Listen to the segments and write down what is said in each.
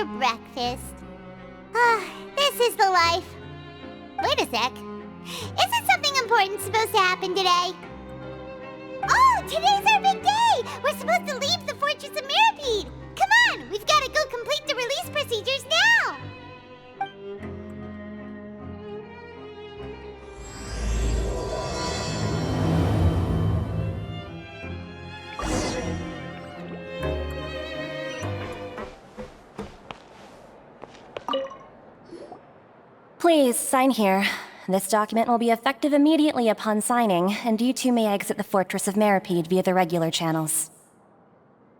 after breakfast. Ah, this is the life. Wait a sec. Isn't something important supposed to happen today? Oh, today's our big day! We're supposed to leave the Fortress of Mirapede! Come on, we've got to go complete the release procedures now! Please, sign here. This document will be effective immediately upon signing, and you two may exit the Fortress of Mirapede via the regular channels.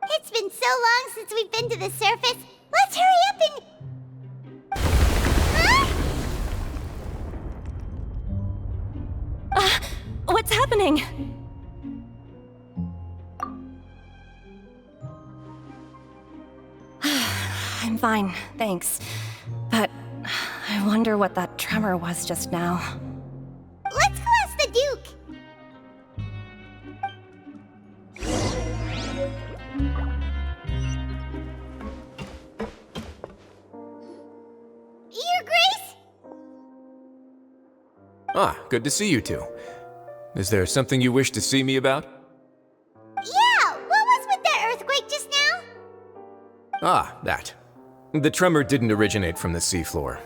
It's been so long since we've been to the surface. Let's hurry up and... Huh? What's happening? I'm fine, thanks. But I wonder what that tremor was just now. Let's go ask the Duke. Your Grace? Ah, good to see you two. Is there something you wish to see me about? Yeah, what was with that earthquake just now? Ah, that. The tremor didn't originate from the seafloor.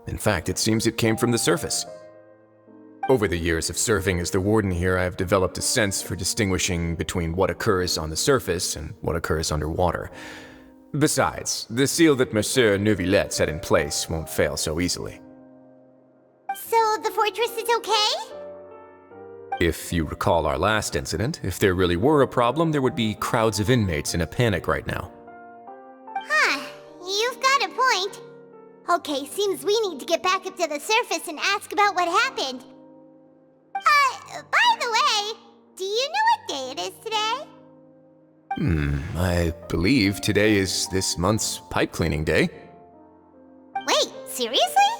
In fact, it seems it came from the surface. Over the years of serving as the warden here, I have developed a sense for distinguishing between what occurs on the surface and what occurs underwater. Besides, the seal that Monsieur Neuvillette set in place won't fail so easily. So the fortress is okay? If you recall our last incident, if there really were a problem, there would be crowds of inmates in a panic right now. Huh, you've got a point. Okay, seems we need to get back up to the surface and ask about what happened. By the way, do you know what day it is today? I believe today is this month's pipe cleaning day. Wait, seriously?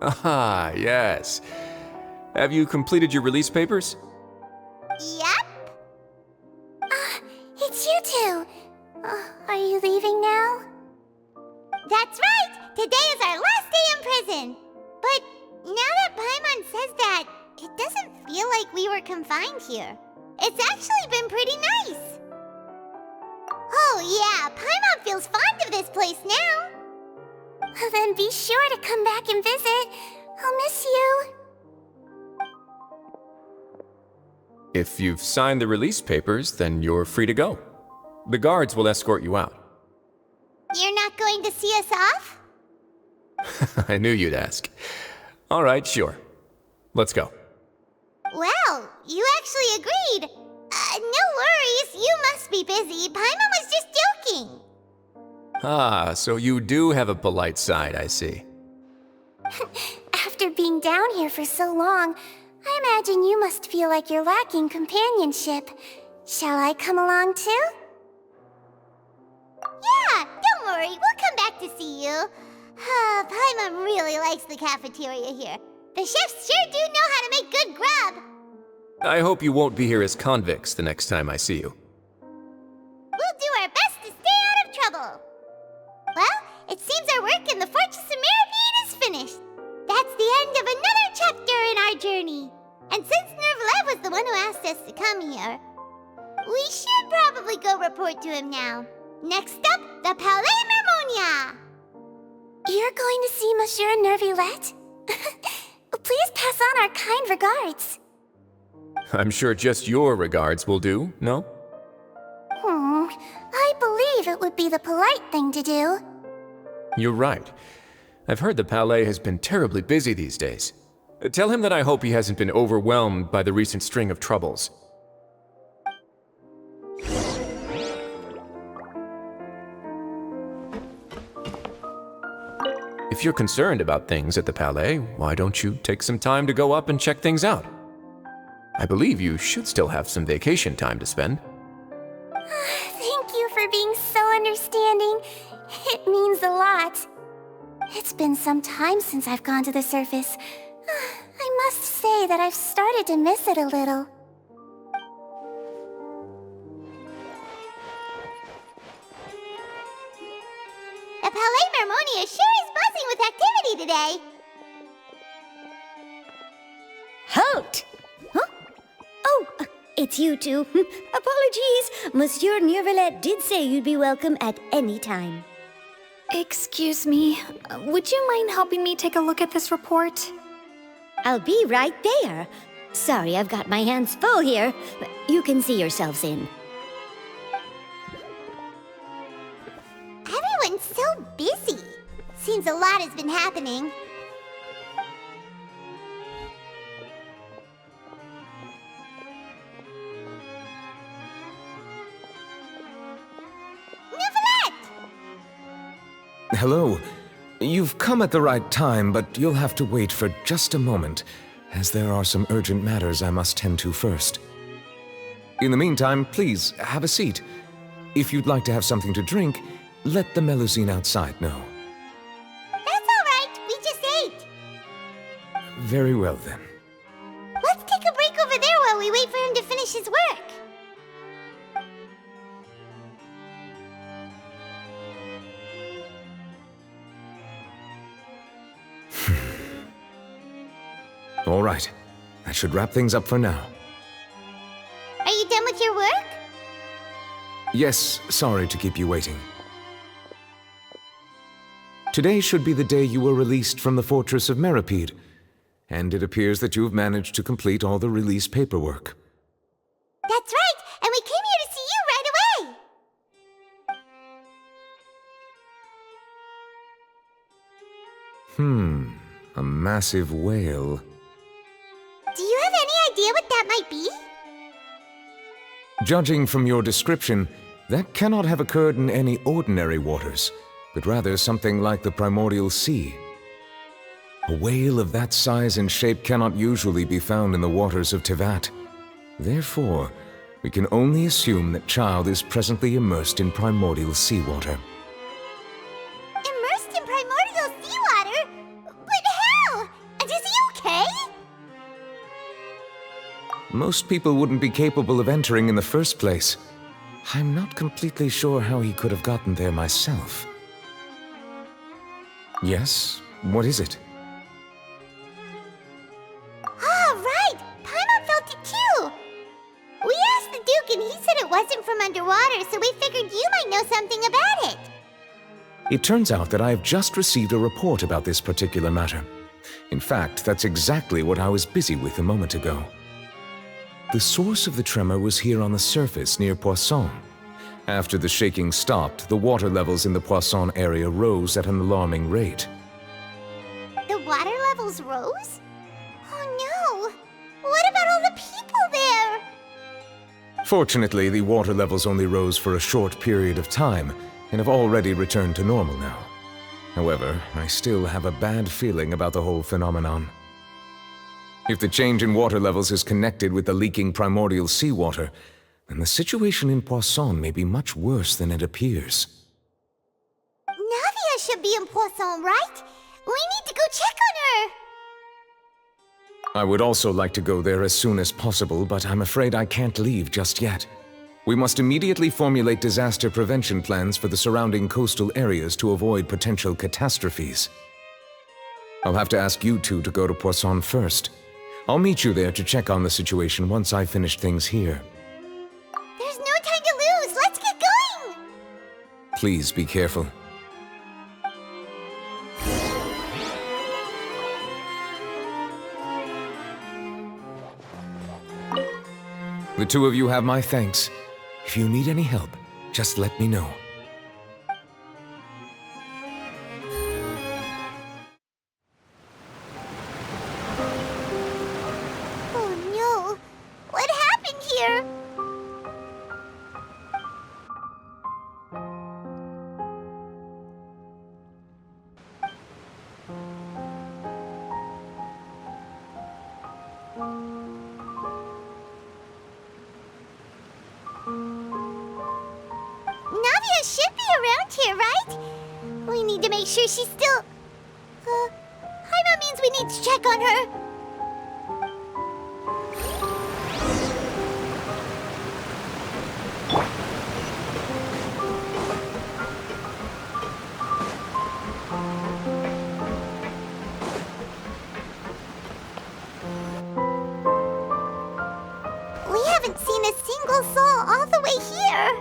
Ah, yes. Have you completed your release papers? Yep. It's you two. Are you leaving now? That's right! Today is our last day in prison! But now that Paimon says that, it doesn't feel like we were confined here. It's actually been pretty nice. Oh yeah, Paimon feels fond of this place now. Then be sure to come back and visit. I'll miss you. If you've signed the release papers, then you're free to go. The guards will escort you out. You're not going to see us off? I knew you'd ask. All right, sure. Let's go. Well, you actually agreed. No worries, you must be busy. Paimon was just joking. Ah, so you do have a polite side, I see. After being down here for so long, I imagine you must feel like you're lacking companionship. Shall I come along too? Yeah, don't worry, we'll come back to see you. Paimon really likes the cafeteria here. The chefs sure do know how to make good grub. I hope you won't be here as convicts the next time I see you. We'll do our best to stay out of trouble. Well, it seems our work in the Fortress of Mirapede is finished. That's the end of another chapter in our journey. And since Neuvillette was the one who asked us to come here, we should probably go report to him now. Next up, the Palais Mermonia. You're going to see Monsieur Neuvillette? Please pass on our kind regards. I'm sure just your regards will do, no? I believe it would be the polite thing to do. You're right. I've heard the Palais has been terribly busy these days. Tell him that I hope he hasn't been overwhelmed by the recent string of troubles. If you're concerned about things at the Palais, why don't you take some time to go up and check things out? I believe you should still have some vacation time to spend. Thank you for being so understanding. It means a lot. It's been some time since I've gone to the surface. I must say that I've started to miss it a little. Palais Mermonia sure is buzzing with activity today. Halt! Huh? Oh, it's you two. Apologies. Monsieur Neurvalet did say you'd be welcome at any time. Excuse me, would you mind helping me take a look at this report? I'll be right there. Sorry, I've got my hands full here. You can see yourselves in. Everyone's so busy. Seems a lot has been happening. Hello. You've come at the right time, but you'll have to wait for just a moment, as there are some urgent matters I must tend to first. In the meantime, please, have a seat. If you'd like to have something to drink, let the Melusine outside know. That's all right. We just ate. Very well, then. Let's take a break over there while we wait for him to finish his work. All right. That should wrap things up for now. Are you done with your work? Yes, sorry to keep you waiting. Today should be the day you were released from the Fortress of Meripede, and it appears that you have managed to complete all the release paperwork. That's right, and we came here to see you right away. A massive whale. Do you have any idea what that might be? Judging from your description, that cannot have occurred in any ordinary waters, but rather something like the primordial sea. A whale of that size and shape cannot usually be found in the waters of Tevat. Therefore, we can only assume that Child is presently immersed in primordial seawater. Immersed in primordial seawater? But how? And is he okay? Most people wouldn't be capable of entering in the first place. I'm not completely sure how he could have gotten there myself. Yes? What is it? Ah, right! Paimon felt it too! We asked the Duke and he said it wasn't from underwater, so we figured you might know something about it. It turns out that I have just received a report about this particular matter. In fact, that's exactly what I was busy with a moment ago. The source of the tremor was here on the surface near Poisson. After the shaking stopped, the water levels in the Poisson area rose at an alarming rate. The water levels rose? Oh no! What about all the people there? Fortunately, the water levels only rose for a short period of time and have already returned to normal now. However, I still have a bad feeling about the whole phenomenon. If the change in water levels is connected with the leaking primordial seawater, then the situation in Poisson may be much worse than it appears. Navia should be in Poisson, right? We need to go check on her! I would also like to go there as soon as possible, but I'm afraid I can't leave just yet. We must immediately formulate disaster prevention plans for the surrounding coastal areas to avoid potential catastrophes. I'll have to ask you two to go to Poisson first. I'll meet you there to check on the situation once I've finished things here. There's no time to lose! Let's get going! Please be careful. The two of you have my thanks. If you need any help, just let me know. Oh no! What happened here? Navia should be around here, right? We need to make sure she's still... Paimon means we need to check on her. haven't seen a single soul all the way here.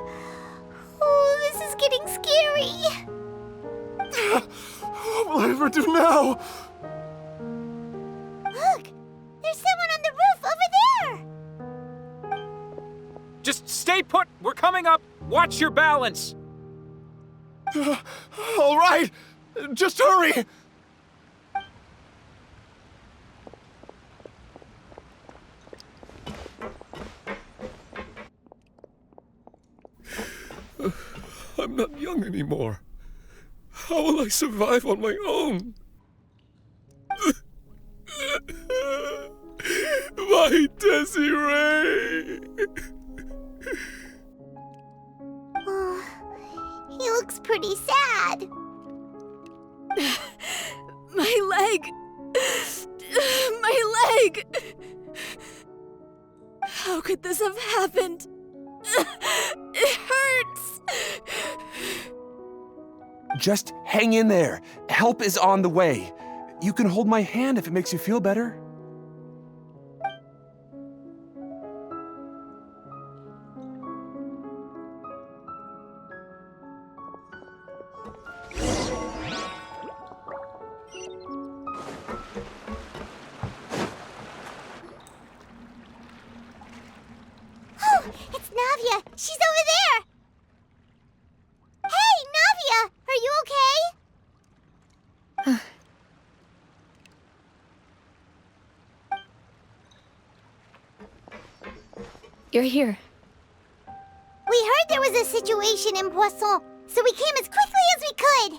Oh, this is getting scary. What will I ever do now? Look, there's someone on the roof over there. Just stay put! We're coming up! Watch your balance! All right, just hurry! I'm not young anymore. How will I survive on my own? My Desiree! Oh, he looks pretty sad. My leg! My leg! How could this have happened? It hurts! Just hang in there. Help is on the way. You can hold my hand if it makes you feel better. Oh, it's Navia. She's over there. Hey, Navia, are you okay? You're here. We heard there was a situation in Poisson, so we came as quickly as we could.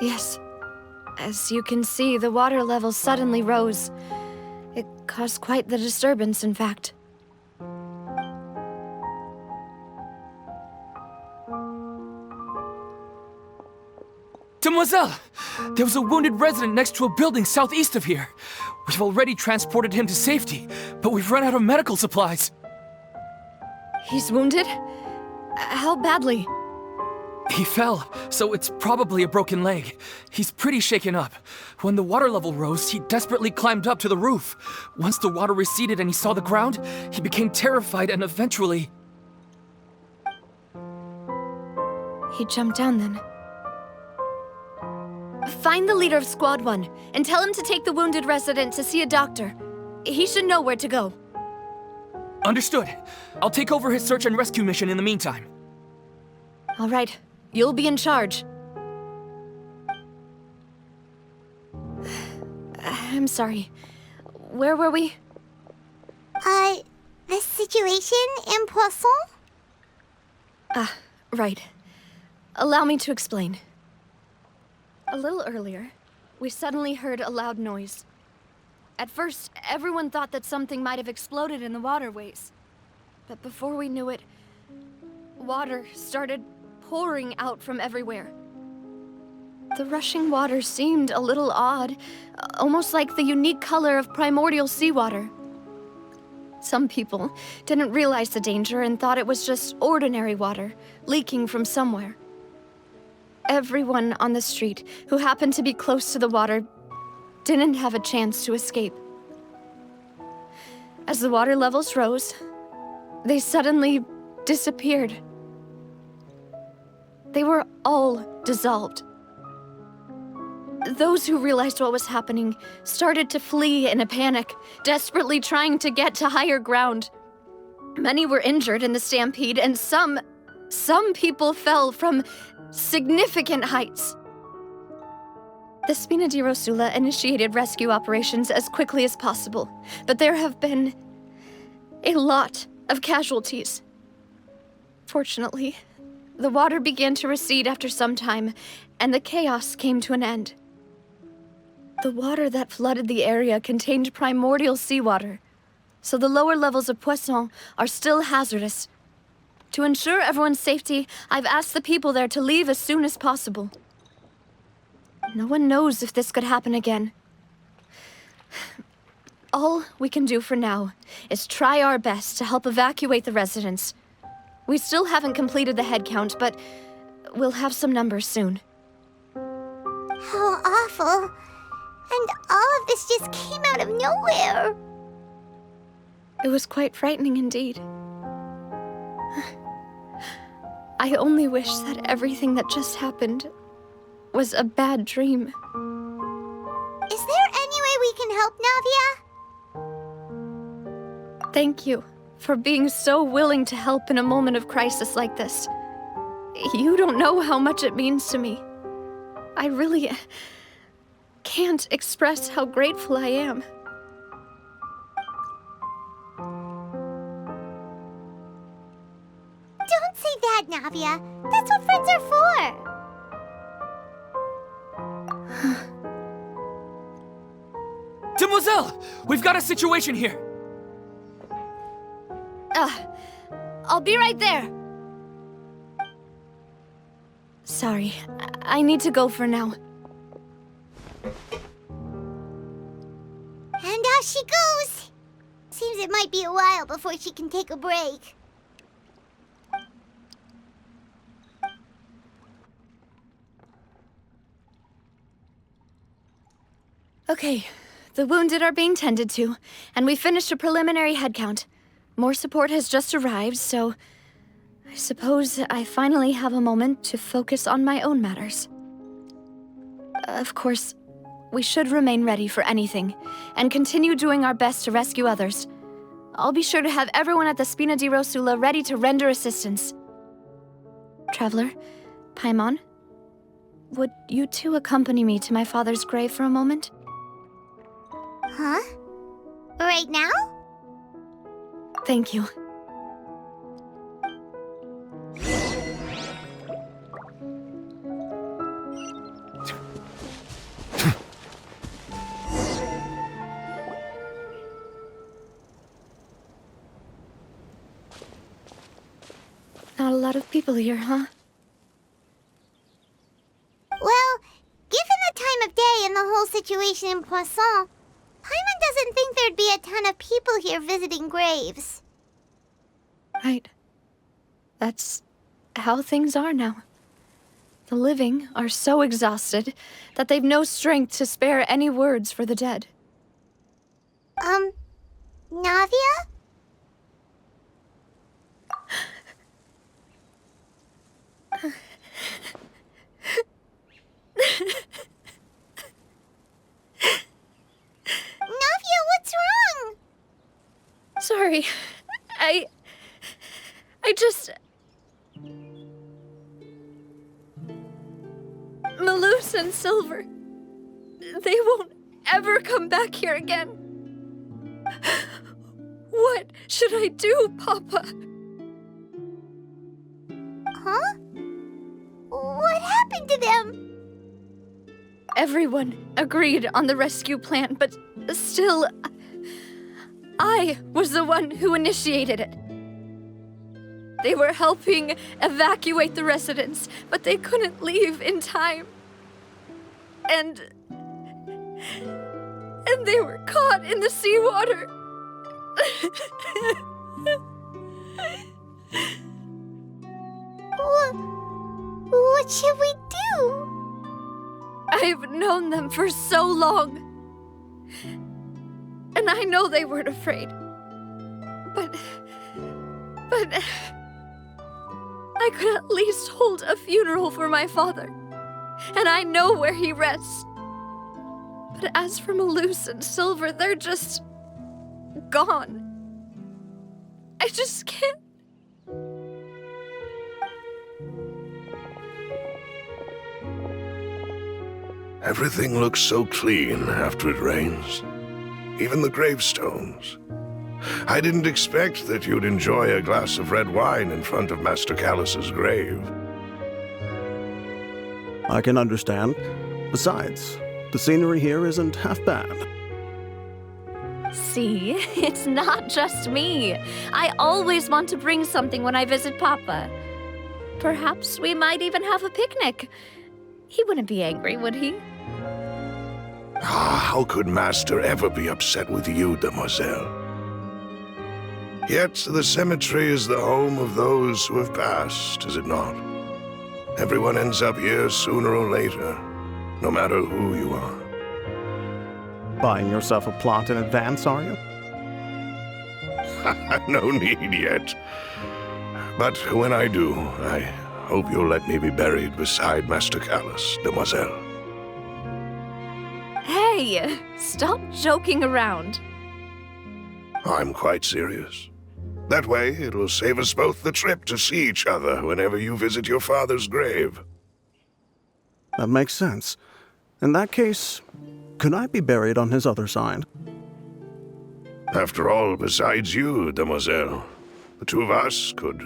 Yes. As you can see, the water level suddenly rose. It caused quite the disturbance, in fact. Demoiselle! There was a wounded resident next to a building southeast of here. We've already transported him to safety, but we've run out of medical supplies. He's wounded? How badly? He fell, so it's probably a broken leg. He's pretty shaken up. When the water level rose, he desperately climbed up to the roof. Once the water receded and he saw the ground, he became terrified and eventually... He jumped down then. Find the leader of Squad 1 and tell him to take the wounded resident to see a doctor. He should know where to go. Understood. I'll take over his search and rescue mission in the meantime. All right, you'll be in charge. I'm sorry. Where were we? The situation in Poisson? Ah, right. Allow me to explain. A little earlier, we suddenly heard a loud noise. At first, everyone thought that something might have exploded in the waterways. But before we knew it, water started pouring out from everywhere. The rushing water seemed a little odd, almost like the unique color of primordial seawater. Some people didn't realize the danger and thought it was just ordinary water, leaking from somewhere. Everyone on the street who happened to be close to the water didn't have a chance to escape. As the water levels rose, they suddenly disappeared. They were all dissolved. Those who realized what was happening started to flee in a panic, desperately trying to get to higher ground. Many were injured in the stampede, and some people fell from significant heights. The Spina di Rosula initiated rescue operations as quickly as possible, but there have been a lot of casualties. Fortunately, the water began to recede after some time, and the chaos came to an end. The water that flooded the area contained primordial seawater, so the lower levels of Poisson are still hazardous. To ensure everyone's safety, I've asked the people there to leave as soon as possible. No one knows if this could happen again. All we can do for now is try our best to help evacuate the residents. We still haven't completed the head count, but we'll have some numbers soon. How awful. And all of this just came out of nowhere. It was quite frightening indeed. I only wish that everything that just happened was a bad dream. Is there any way we can help, Navia? Thank you for being so willing to help in a moment of crisis like this. You don't know how much it means to me. I really can't express how grateful I am. Don't say that, Navia. That's what friends are for. Demoiselle! We've got a situation here! I'll be right there. Sorry, I need to go for now. And off she goes. Seems it might be a while before she can take a break. Okay, the wounded are being tended to, and we finished a preliminary head count. More support has just arrived, so I suppose I finally have a moment to focus on my own matters. Of course, we should remain ready for anything, and continue doing our best to rescue others. I'll be sure to have everyone at the Spina di Rosula ready to render assistance. Traveler, Paimon, would you two accompany me to my father's grave for a moment? Huh? Right now? Thank you. Not a lot of people here, huh? Well, given the time of day and the whole situation in Poisson, Paimon doesn't think there'd be a ton of people here visiting graves. Right. That's how things are now. The living are so exhausted that they've no strength to spare any words for the dead. Navia? Navia, what's wrong? Sorry. I just... Malus and Silver. They won't ever come back here again. What should I do, Papa? Huh? What happened to them? Everyone agreed on the rescue plan, but still, I was the one who initiated it. They were helping evacuate the residents, but they couldn't leave in time. And they were caught in the seawater. What should we do? I've known them for so long. And I know they weren't afraid. But I could at least hold a funeral for my father. And I know where he rests. But as for Malus and Silver, they're just gone. I just can't. Everything looks so clean after it rains. Even the gravestones. I didn't expect that you'd enjoy a glass of red wine in front of Master Callus's grave. I can understand. Besides, the scenery here isn't half bad. See, it's not just me. I always want to bring something when I visit Papa. Perhaps we might even have a picnic. He wouldn't be angry, would he? How could Master ever be upset with you, Demoiselle? Yet the cemetery is the home of those who have passed, is it not? Everyone ends up here sooner or later, no matter who you are. Buying yourself a plot in advance, are you? No need yet. But when I do, I hope you'll let me be buried beside Master Callus, demoiselle. Hey, stop joking around. I'm quite serious. That way, it'll save us both the trip to see each other whenever you visit your father's grave. That makes sense. In that case, could I be buried on his other side? After all, besides you, demoiselle, the two of us could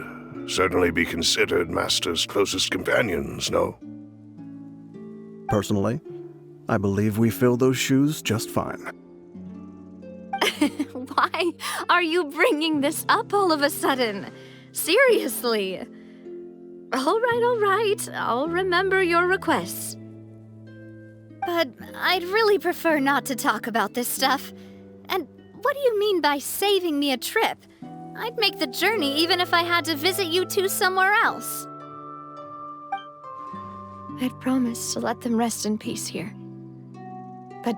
certainly be considered Master's closest companions, no? Personally, I believe we fill those shoes just fine. Why are you bringing this up all of a sudden? Seriously. All right. I'll remember your requests. But I'd really prefer not to talk about this stuff. And what do you mean by saving me a trip? I'd make the journey even if I had to visit you two somewhere else. I'd promised to let them rest in peace here. But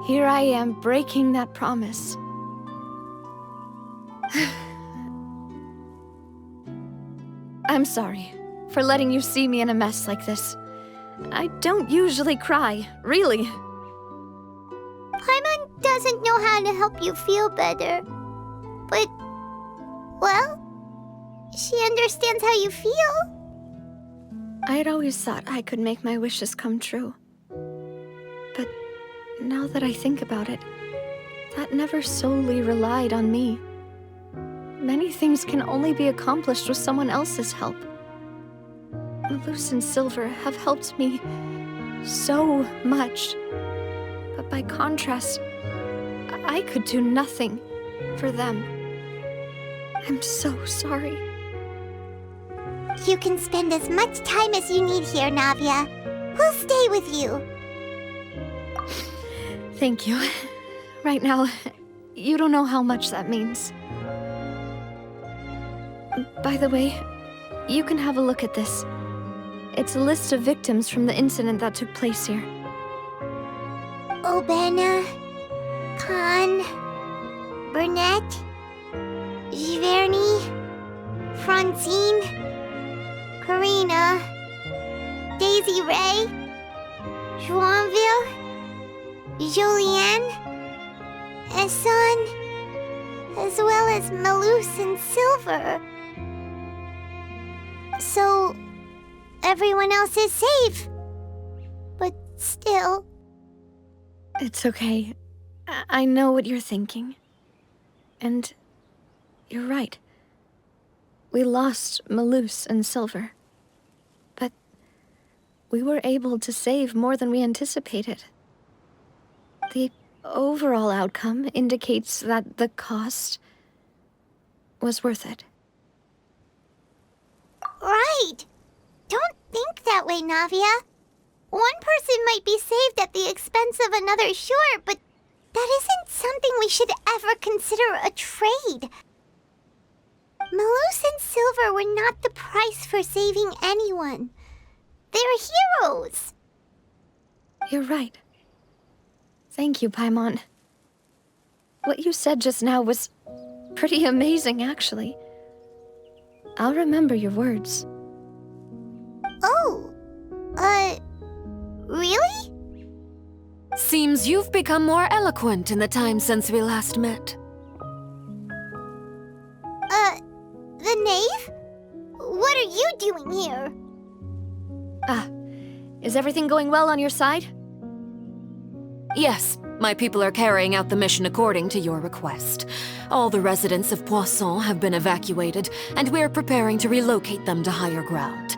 here I am breaking that promise. I'm sorry for letting you see me in a mess like this. I don't usually cry, really. Paimon doesn't know how to help you feel better. But, well, she understands how you feel. I had always thought I could make my wishes come true. But now that I think about it, that never solely relied on me. Many things can only be accomplished with someone else's help. Malus and Silver have helped me so much. But by contrast, I could do nothing for them. I'm so sorry. You can spend as much time as you need here, Navia. We'll stay with you. Thank you. Right now, you don't know how much that means. By the way, you can have a look at this. It's a list of victims from the incident that took place here. Obena, Khan, Burnett, Giverny, Francine, Karina, Daisy Ray, Joinville, Julianne, Esson, as well as Malus and Silver. So, everyone else is safe. But still... It's okay. I know what you're thinking. And you're right. We lost Malus and Silver. But we were able to save more than we anticipated. The overall outcome indicates that the cost was worth it. Right! Don't think that way, Navia. One person might be saved at the expense of another, sure, but that isn't something we should ever consider a trade. Malus and Silver were not the price for saving anyone. They're heroes. You're right. Thank you, Paimon. What you said just now was pretty amazing, actually. I'll remember your words. Oh, really? Seems you've become more eloquent in the time since we last met. The knave? What are you doing here? Is everything going well on your side? Yes, my people are carrying out the mission according to your request. All the residents of Poisson have been evacuated, and we're preparing to relocate them to higher ground.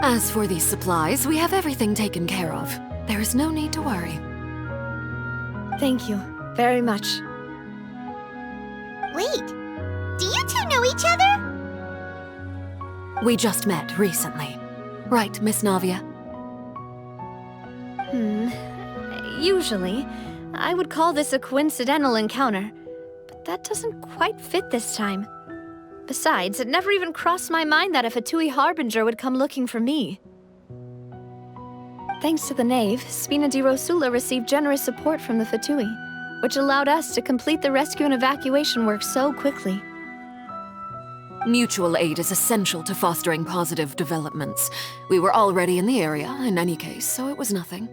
As for these supplies, we have everything taken care of. There is no need to worry. Thank you very much. Wait, do you two know each other? We just met recently. Right, Miss Navia? Usually, I would call this a coincidental encounter, but that doesn't quite fit this time. Besides, it never even crossed my mind that a Fatui Harbinger would come looking for me. Thanks to the knave, Spina di Rosula received generous support from the Fatui. which allowed us to complete the rescue and evacuation work so quickly. Mutual aid is essential to fostering positive developments. We were already in the area, in any case, so it was nothing.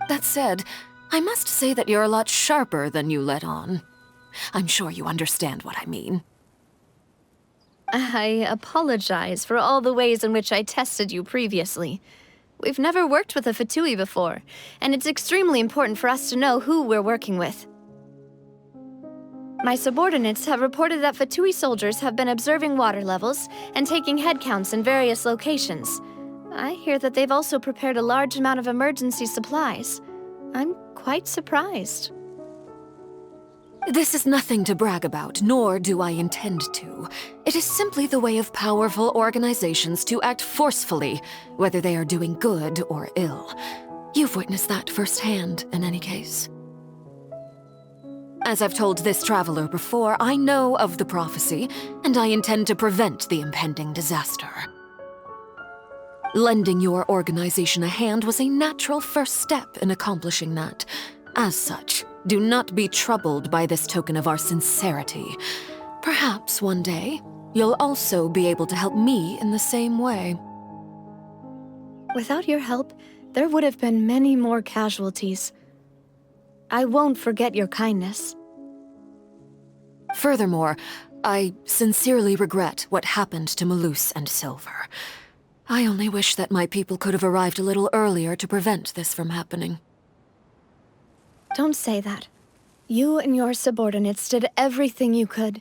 That said, I must say that you're a lot sharper than you let on. I'm sure you understand what I mean. I apologize for all the ways in which I tested you previously. We've never worked with a Fatui before, and it's extremely important for us to know who we're working with. My subordinates have reported that Fatui soldiers have been observing water levels and taking head counts in various locations. I hear that they've also prepared a large amount of emergency supplies. I'm quite surprised. This is nothing to brag about, nor do I intend to. It is simply the way of powerful organizations to act forcefully, whether they are doing good or ill. You've witnessed that firsthand, in any case. As I've told this traveler before, I know of the prophecy, and I intend to prevent the impending disaster. Lending your organization a hand was a natural first step in accomplishing that. As such, do not be troubled by this token of our sincerity. Perhaps one day, you'll also be able to help me in the same way. Without your help, there would have been many more casualties. I won't forget your kindness. Furthermore, I sincerely regret what happened to Malus and Silver. I only wish that my people could have arrived a little earlier to prevent this from happening. Don't say that. You and your subordinates did everything you could.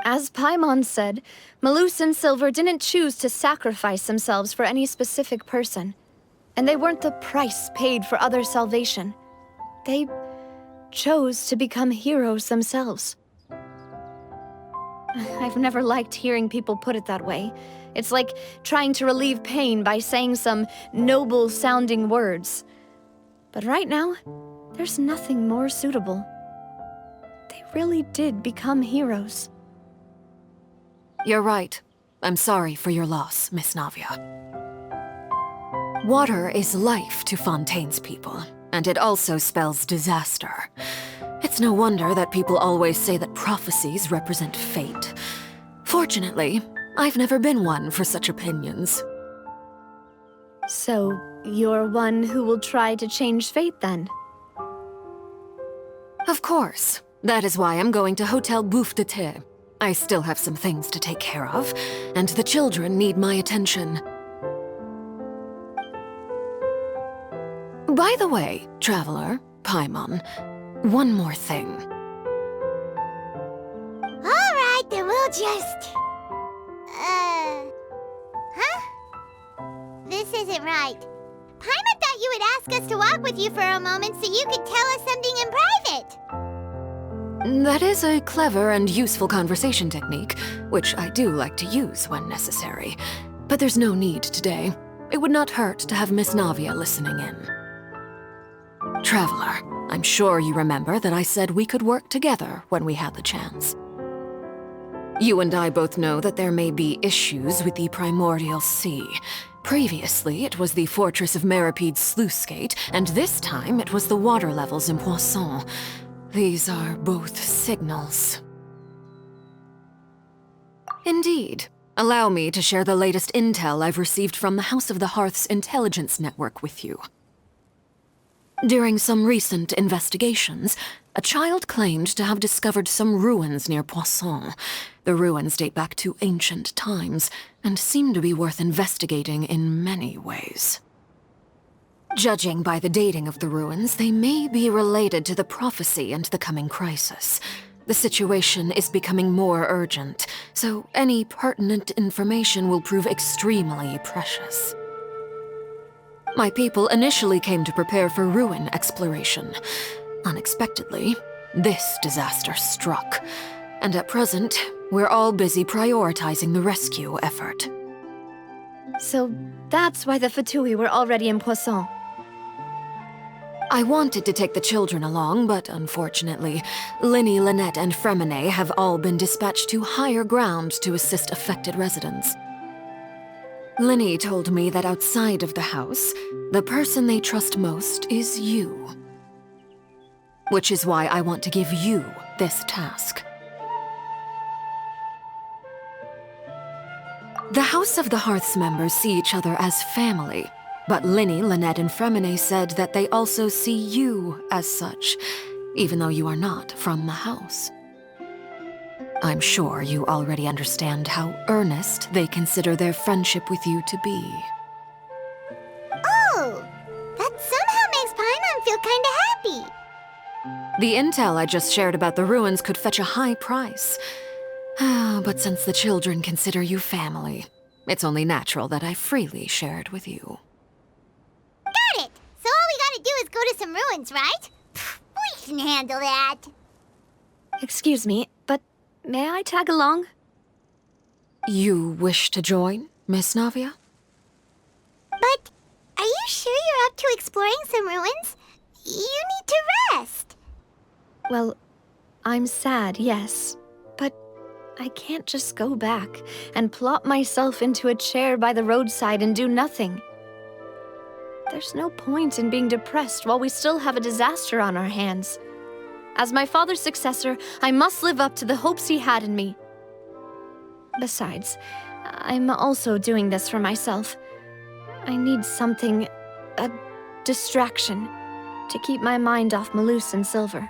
As Paimon said, Malus and Silver didn't choose to sacrifice themselves for any specific person. And they weren't the price paid for other salvation. They chose to become heroes themselves. I've never liked hearing people put it that way. It's like trying to relieve pain by saying some noble-sounding words. But right now, there's nothing more suitable. They really did become heroes. You're right. I'm sorry for your loss, Miss Navia. Water is life to Fontaine's people, and it also spells disaster. It's no wonder that people always say that prophecies represent fate. Fortunately, I've never been one for such opinions. So, you're one who will try to change fate, then? Of course. That is why I'm going to Hotel Bouffe de Thé. I still have some things to take care of, and the children need my attention. By the way, Traveler, Paimon, one more thing. All right, then we'll just... Huh? This isn't right. Paimon thought you would ask us to walk with you for a moment so you could tell us something in private. That is a clever and useful conversation technique, which I do like to use when necessary. But there's no need today. It would not hurt to have Miss Navia listening in. Traveler, I'm sure you remember that I said we could work together when we had the chance. You and I both know that there may be issues with the Primordial Sea. Previously, it was the Fortress of Meripede's sluice gate, and this time it was the water levels in Poisson. These are both signals. Indeed. Allow me to share the latest intel I've received from the House of the Hearth's intelligence network with you. During some recent investigations, a child claimed to have discovered some ruins near Poisson. The ruins date back to ancient times, and seem to be worth investigating in many ways. Judging by the dating of the ruins, they may be related to the prophecy and the coming crisis. The situation is becoming more urgent, so any pertinent information will prove extremely precious. My people initially came to prepare for ruin exploration. Unexpectedly, this disaster struck, and at present, we're all busy prioritizing the rescue effort. So that's why the Fatui were already in Poisson. I wanted to take the children along, but unfortunately, Linny, Lynette, and Fremine have all been dispatched to higher ground to assist affected residents. Linny told me that outside of the house, the person they trust most is you. which is why I want to give you this task. The House of the Hearth's members see each other as family, but Linny, Lynette, and Fremine said that they also see you as such, even though you are not from the house. I'm sure you already understand how earnest they consider their friendship with you to be. Oh, that somehow makes Paimon feel kinda happy. The intel I just shared about the ruins could fetch a high price. But since the children consider you family, it's only natural that I freely share it with you. Got it! So all we gotta do is go to some ruins, right? We can handle that. Excuse me, but may I tag along? You wish to join, Miss Navia? But are you sure you're up to exploring some ruins? You need to rest. Well, I'm sad, yes. But I can't just go back and plop myself into a chair by the roadside and do nothing. There's no point in being depressed while we still have a disaster on our hands. As my father's successor, I must live up to the hopes he had in me. Besides, I'm also doing this for myself. I need something, a distraction, to keep my mind off Malus and Silver.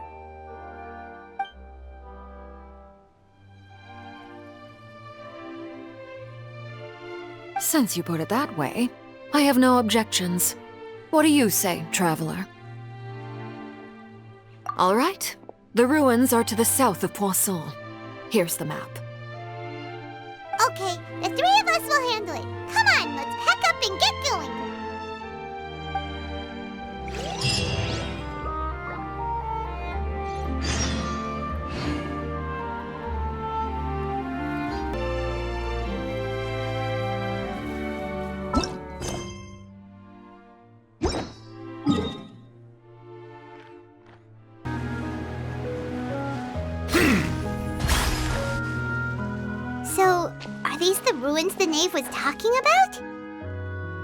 Since you put it that way, I have no objections. What do you say, traveler? All right. The ruins are to the south of Poisson. Here's the map. Okay, the three of us will handle it. Come on, let's pack up and get going. So, are these the ruins the knave was talking about?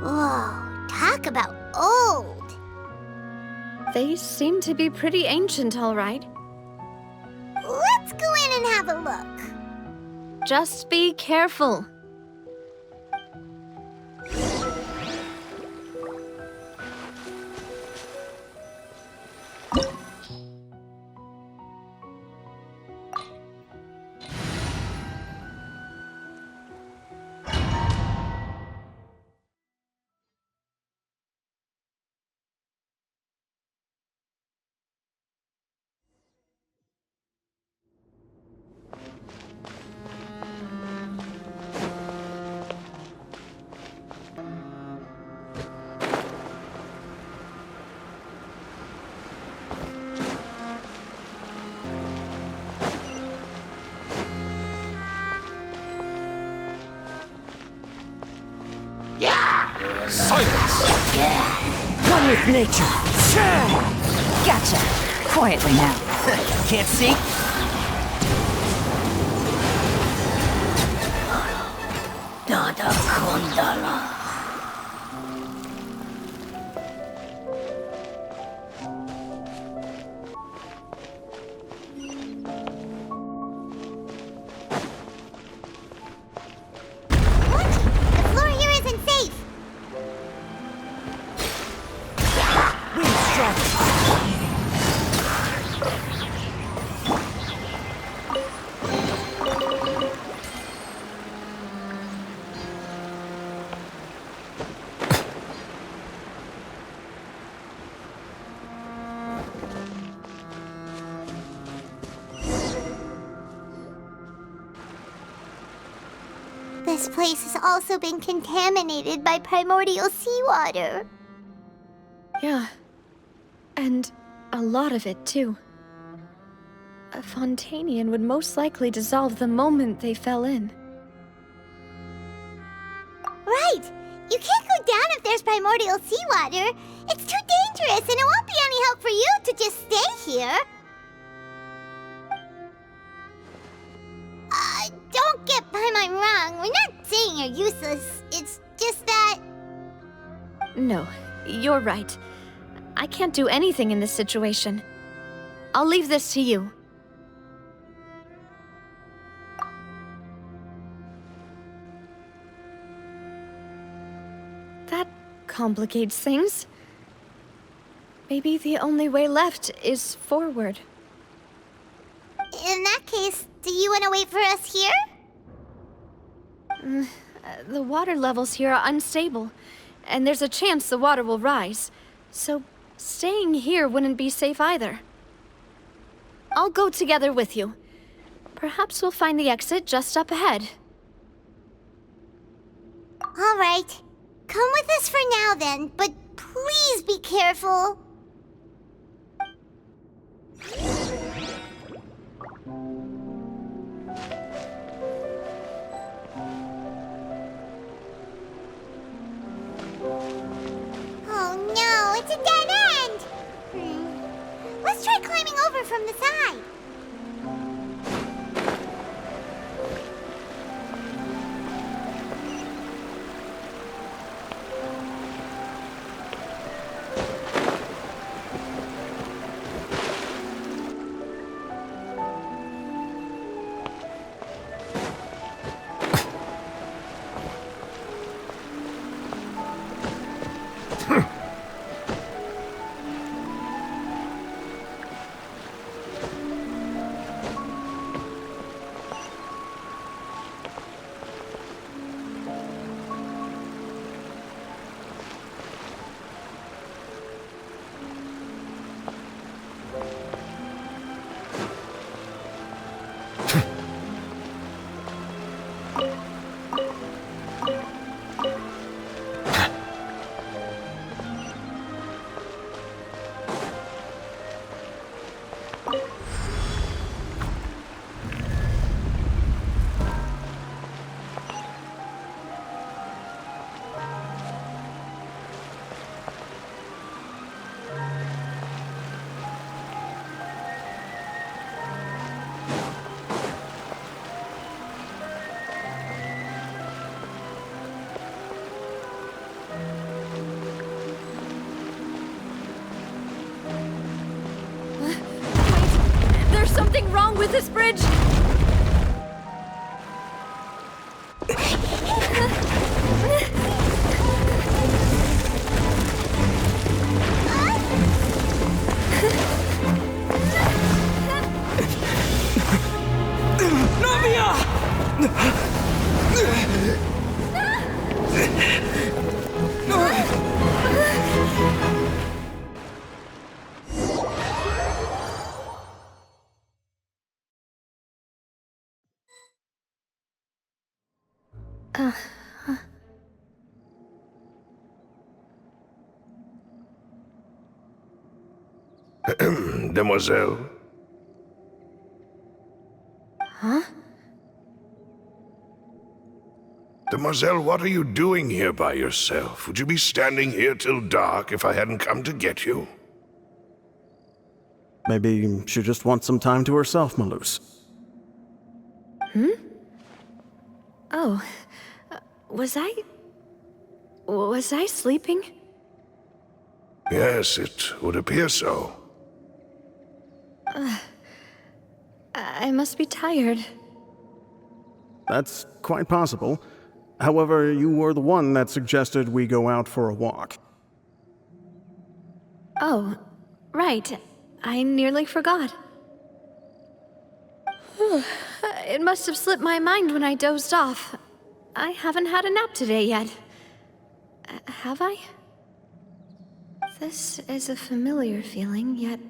Whoa, talk about old. They seem to be pretty ancient, all right. Let's go in and have a look. Just be careful. Silence! One with nature. Gotcha. Quietly now. Can't see? Dada Kondala. The floor here isn't safe. This place has also been contaminated by primordial seawater. Yeah. And a lot of it, too. A Fontanian would most likely dissolve the moment they fell in. Right! You can't go down if there's primordial seawater. It's too dangerous, and it won't be any help for you to just stay here. Don't get Paimon wrong. We're not saying you're useless. It's just that... No, you're right. I can't do anything in this situation. I'll leave this to you. That complicates things. Maybe the only way left is forward. In that case, do you want to wait for us here? The water levels here are unstable, and there's a chance the water will rise. So staying here wouldn't be safe either. I'll go together with you. Perhaps we'll find the exit just up ahead. All right. Come with us for now then, but please be careful. Oh no, it's a dead end! Let's try climbing over from the side. There's something wrong with this bridge! Demoiselle? Huh? Demoiselle, what are you doing here by yourself? Would you be standing here till dark if I hadn't come to get you? Maybe she just wants some time to herself, Malus. Oh, was I sleeping? Yes, it would appear so. I must be tired. That's quite possible. However, you were the one that suggested we go out for a walk. Oh, right. I nearly forgot. It must have slipped my mind when I dozed off. I haven't had a nap today yet. Have I? This is a familiar feeling, yet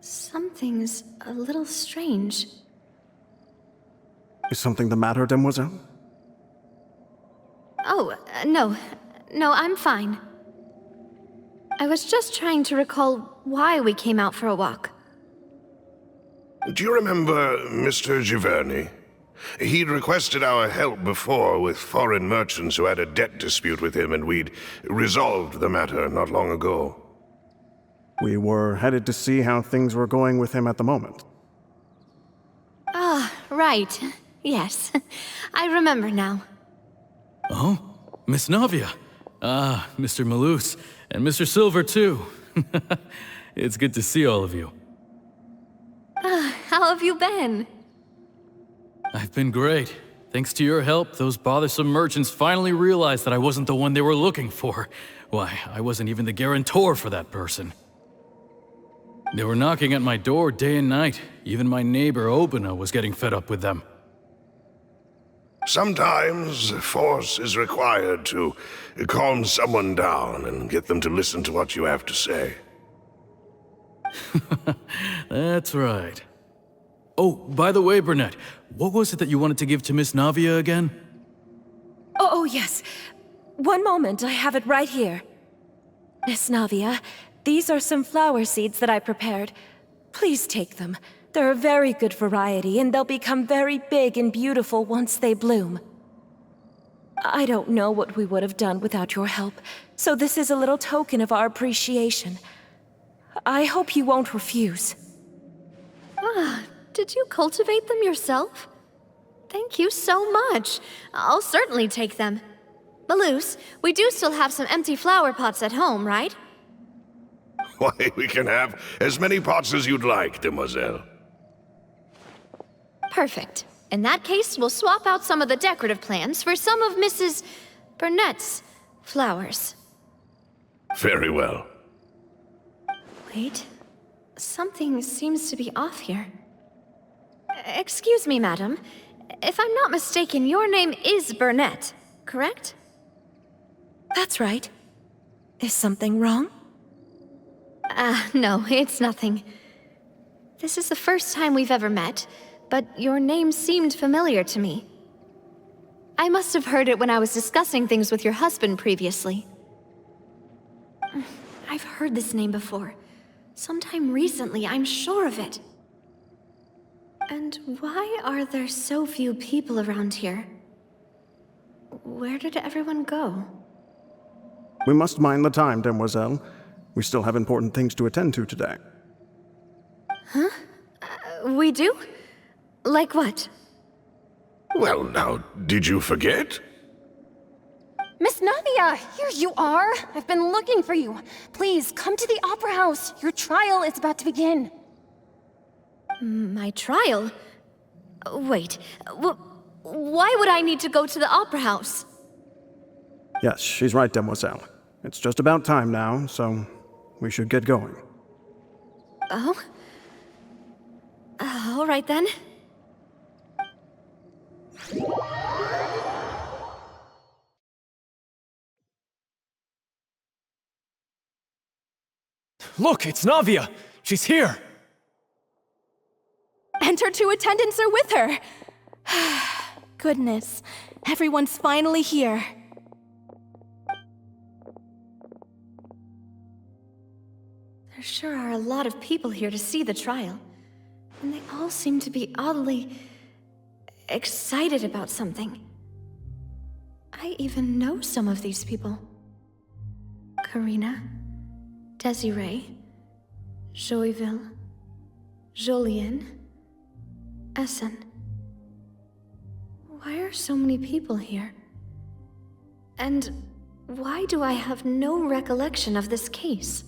something's a little strange. Is something the matter, Demoiselle? Oh, no. No, I'm fine. I was just trying to recall why we came out for a walk. Do you remember Mr. Giverny? He'd requested our help before with foreign merchants who had a debt dispute with him, and we'd resolved the matter not long ago. We were headed to see how things were going with him at the moment. Ah, right. Yes. I remember now. Oh, Miss Navia. Ah, Mr. Malus, and Mr. Silver too. It's good to see all of you. How have you been? I've been great. Thanks to your help, those bothersome merchants finally realized that I wasn't the one they were looking for. Why, I wasn't even the guarantor for that person. They were knocking at my door day and night. Even my neighbor Obina was getting fed up with them. Sometimes force is required to calm someone down and get them to listen to what you have to say. That's right. Oh, by the way, Burnett, what was it that you wanted to give to Miss Navia again? Oh, yes. One moment, I have it right here. Miss Navia, these are some flower seeds that I prepared. Please take them. They're a very good variety, and they'll become very big and beautiful once they bloom. I don't know what we would have done without your help, so this is a little token of our appreciation. I hope you won't refuse. Did you cultivate them yourself? Thank you so much. I'll certainly take them. Malus, we do still have some empty flower pots at home, right? Why, we can have as many pots as you'd like, demoiselle. Perfect. In that case, we'll swap out some of the decorative plants for some of Mrs. Burnett's flowers. Very well. Wait. Something seems to be off here. Excuse me, madam. If I'm not mistaken, your name is Burnett, correct? That's right. Is something wrong? No, it's nothing. This is the first time we've ever met, but your name seemed familiar to me. I must have heard it when I was discussing things with your husband previously. I've heard this name before. Sometime recently, I'm sure of it. And why are there so few people around here? Where did everyone go? We must mind the time, demoiselle. We still have important things to attend to today. Huh? We do? Like what? Well, now, did you forget? Miss Navia, here you are. I've been looking for you. Please, come to the Opera House. Your trial is about to begin. My trial? Wait, why would I need to go to the Opera House? Yes, she's right, demoiselle. It's just about time now, so we should get going. Oh? All right then. Look, it's Navia! She's here! And her two attendants are with her! Goodness, everyone's finally here. There sure are a lot of people here to see the trial. And they all seem to be oddly excited about something. I even know some of these people. Karina, Desiree, Joyville, Jolien, Essen. Why are so many people here? And why do I have no recollection of this case?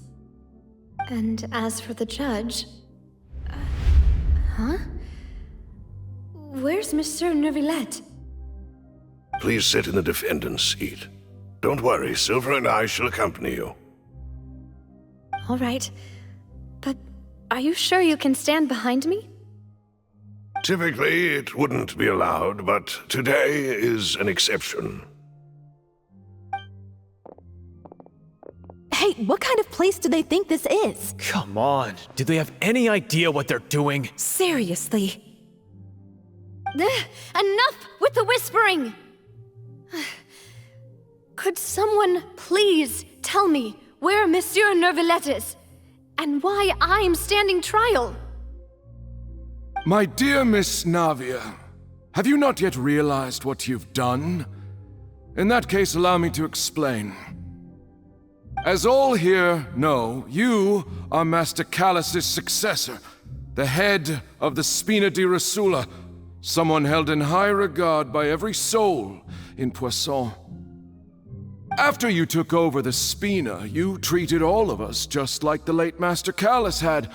And as for the judge... huh? Where's Monsieur Neuvillette? Please sit in the defendant's seat. Don't worry, Silver and I shall accompany you. All right. But are you sure you can stand behind me? Typically, it wouldn't be allowed, but today is an exception. Hey, what kind of place do they think this is? Come on, do they have any idea what they're doing? Seriously. Enough with the whispering! Could someone please tell me where Monsieur Neuvillette is, and why I'm standing trial? My dear Miss Navia, have you not yet realized what you've done? In that case, allow me to explain. As all here know, you are Master Callus's successor, the head of the Spina di Rosula, someone held in high regard by every soul in Poisson. After you took over the Spina, you treated all of us just like the late Master Callus had.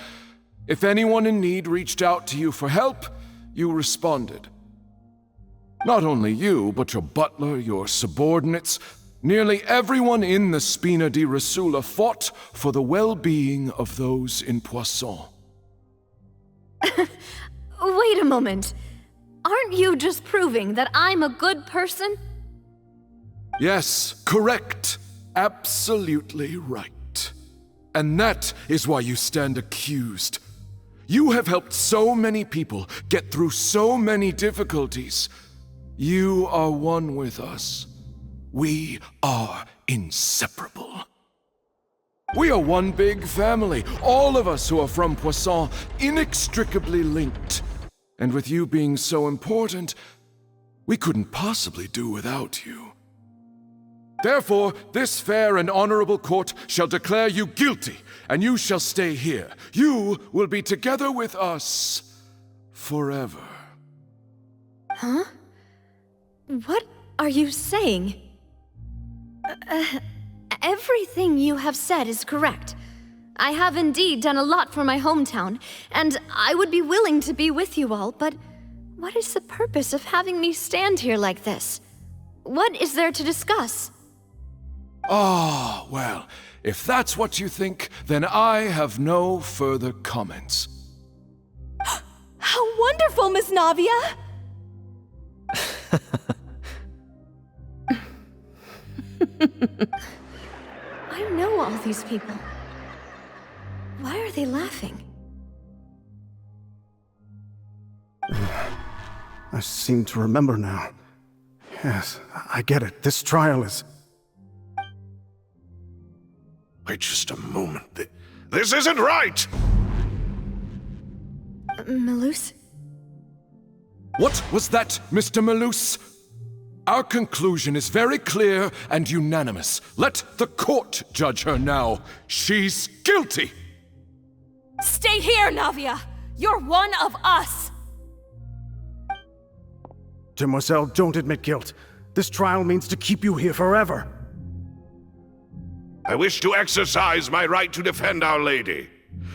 If anyone in need reached out to you for help, you responded. Not only you, but your butler, your subordinates, nearly everyone in the Spina di Rasula fought for the well-being of those in Poisson. Wait a moment. Aren't you just proving that I'm a good person? Yes, correct. Absolutely right. And that is why you stand accused. You have helped so many people get through so many difficulties. You are one with us. We are inseparable. We are one big family, all of us who are from Poisson, inextricably linked. And with you being so important, we couldn't possibly do without you. Therefore, this fair and honorable court shall declare you guilty, and you shall stay here. You will be together with us forever. Huh? What are you saying? Everything you have said is correct. I have indeed done a lot for my hometown, and I would be willing to be with you all, but what is the purpose of having me stand here like this? What is there to discuss? Ah, well, if that's what you think, then I have no further comments. How wonderful, Miss Navia! I know all these people. Why are they laughing? I seem to remember now. Yes, I get it. This trial is... Wait just a moment. This isn't right! Malus? What was that, Mr. Malus? Our conclusion is very clear and unanimous. Let the court judge her now. She's guilty! Stay here, Navia! You're one of us! Demoiselle, don't admit guilt. This trial means to keep you here forever. I wish to exercise my right to defend Our Lady.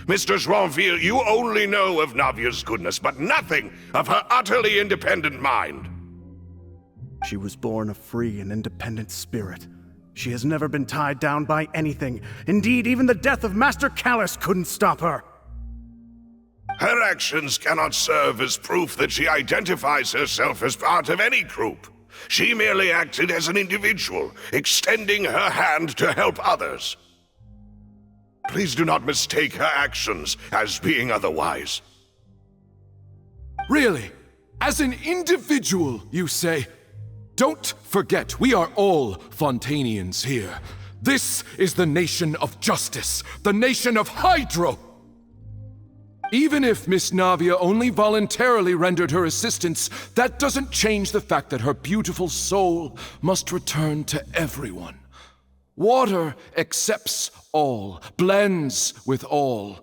Mr. Joinville, you only know of Navia's goodness, but nothing of her utterly independent mind. She was born a free and independent spirit. She has never been tied down by anything. Indeed, even the death of Master Callus couldn't stop her. Her actions cannot serve as proof that she identifies herself as part of any group. She merely acted as an individual, extending her hand to help others. Please do not mistake her actions as being otherwise. Really? As an individual, you say? Don't forget, we are all Fontanians here. This is the nation of justice, the nation of Hydro! Even if Miss Navia only voluntarily rendered her assistance, that doesn't change the fact that her beautiful soul must return to everyone. Water accepts all, blends with all.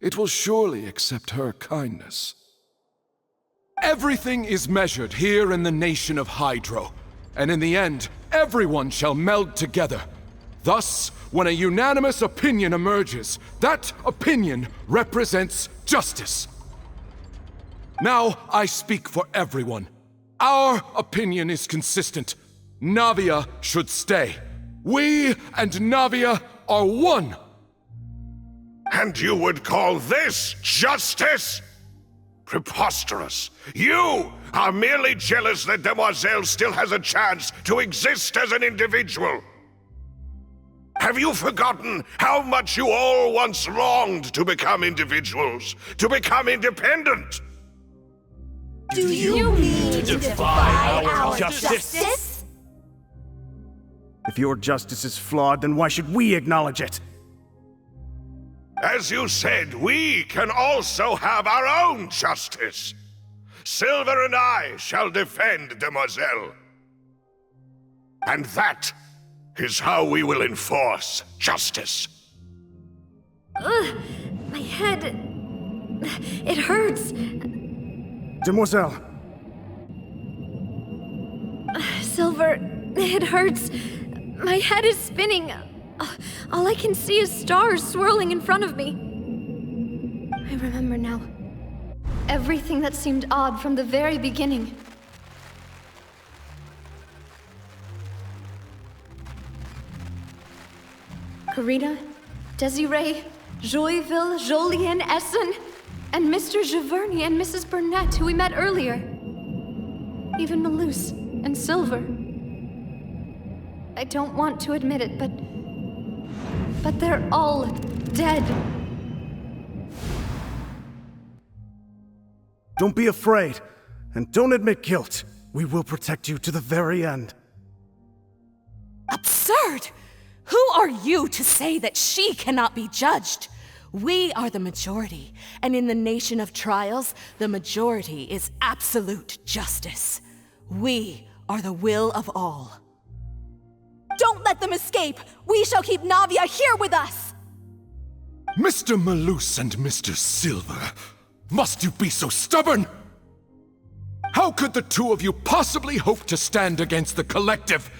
It will surely accept her kindness. Everything is measured here in the nation of Hydro, and in the end, everyone shall meld together. Thus, when a unanimous opinion emerges, that opinion represents justice. Now I speak for everyone. Our opinion is consistent. Navia should stay. We and Navia are one. And you would call this justice? Preposterous. You are merely jealous that Demoiselle still has a chance to exist as an individual. Have you forgotten how much you all once longed to become individuals, to become independent? Do you mean to defy our justice? If your justice is flawed, then why should we acknowledge it? As you said, we can also have our own justice. Silver and I shall defend Demoiselle. And that is how we will enforce justice. Ugh, my head... it hurts. Demoiselle! Silver, it hurts. My head is spinning. All I can see is stars swirling in front of me. I remember remember now. Everything that seemed odd from the very beginning. Karina, Desiree, Joyville, Jolien, Essen, and Mr. Giverny and Mrs. Burnett, who we met earlier. Even Malus and Silver. I don't want to admit it, but they're all dead. Don't be afraid, and don't admit guilt. We will protect you to the very end. Absurd! Who are you to say that she cannot be judged? We are the majority, and in the nation of trials, the majority is absolute justice. We are the will of all. Don't let them escape! We shall keep Navia here with us! Mr. Malus and Mr. Silver, must you be so stubborn? How could the two of you possibly hope to stand against the collective?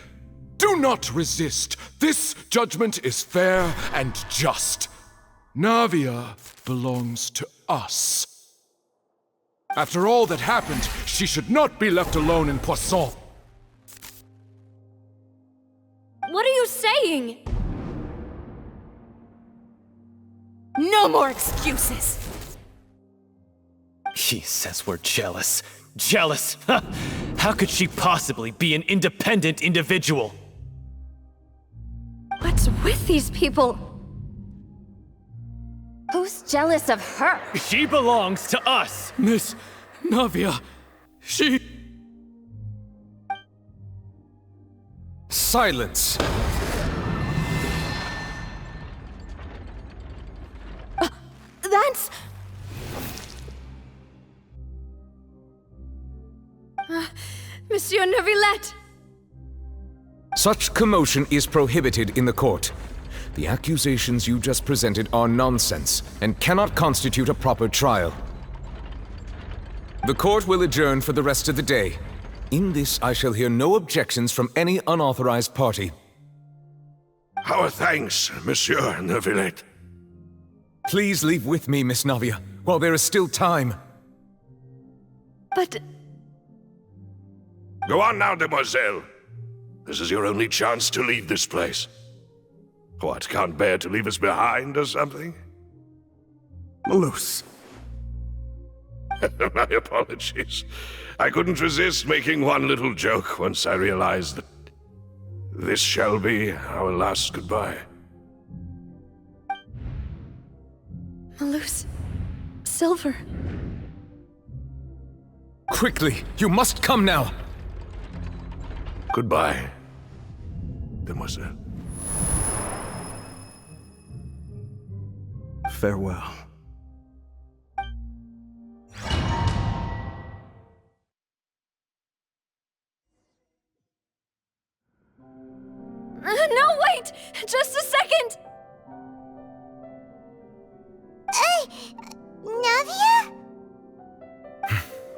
Do not resist. This judgment is fair and just. Navia belongs to us. After all that happened, she should not be left alone in Poisson. What are you saying? No more excuses! He says we're jealous. Jealous? How could she possibly be an independent individual? What's with these people? Who's jealous of her? She belongs to us! Miss Navia, she... Silence! That's... Monsieur Neuvillette! Such commotion is prohibited in the court. The accusations you just presented are nonsense and cannot constitute a proper trial. The court will adjourn for the rest of the day. In this, I shall hear no objections from any unauthorized party. Our thanks, Monsieur Neuvillette. Please leave with me, Miss Navia, while there is still time. But... Go on now, demoiselle. This is your only chance to leave this place. What, can't bear to leave us behind or something? Malus. My apologies. I couldn't resist making one little joke once I realized that this shall be our last goodbye. Malus... Silver... Quickly! You must come now! Goodbye, demoiselle. Farewell. No, wait! Just a second! Hey! Navia?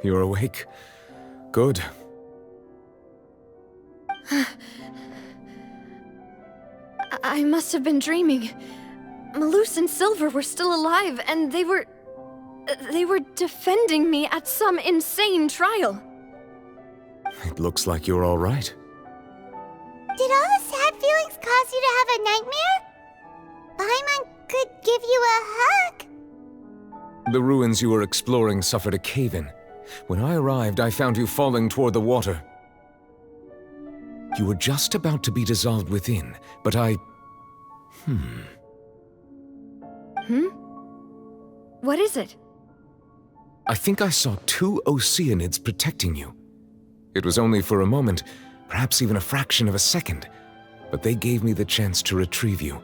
You're awake. Good. I must have been dreaming. Malus and Silver were still alive, and they were defending me at some insane trial. It looks like you're all right. Did all the sad feelings cause you to have a nightmare? Paimon could give you a hug. The ruins you were exploring suffered a cave-in. When I arrived, I found you falling toward the water. You were just about to be dissolved within, but I... What is it? I think I saw 2 Oceanids protecting you. It was only for a moment, perhaps even a fraction of a second, but they gave me the chance to retrieve you.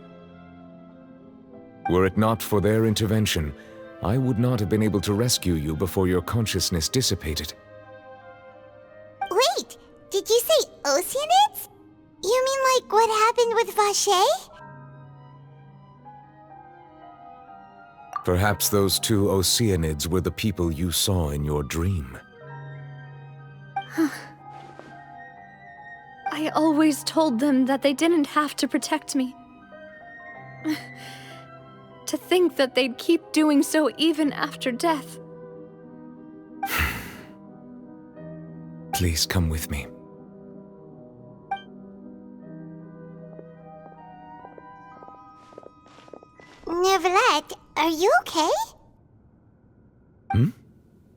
Were it not for their intervention, I would not have been able to rescue you before your consciousness dissipated. Wait, did you say Oceanids? You mean like what happened with Vache? Perhaps those 2 Oceanids were the people you saw in your dream. I always told them that they didn't have to protect me. To think that they'd keep doing so even after death. Please come with me. Neverlet, are you okay?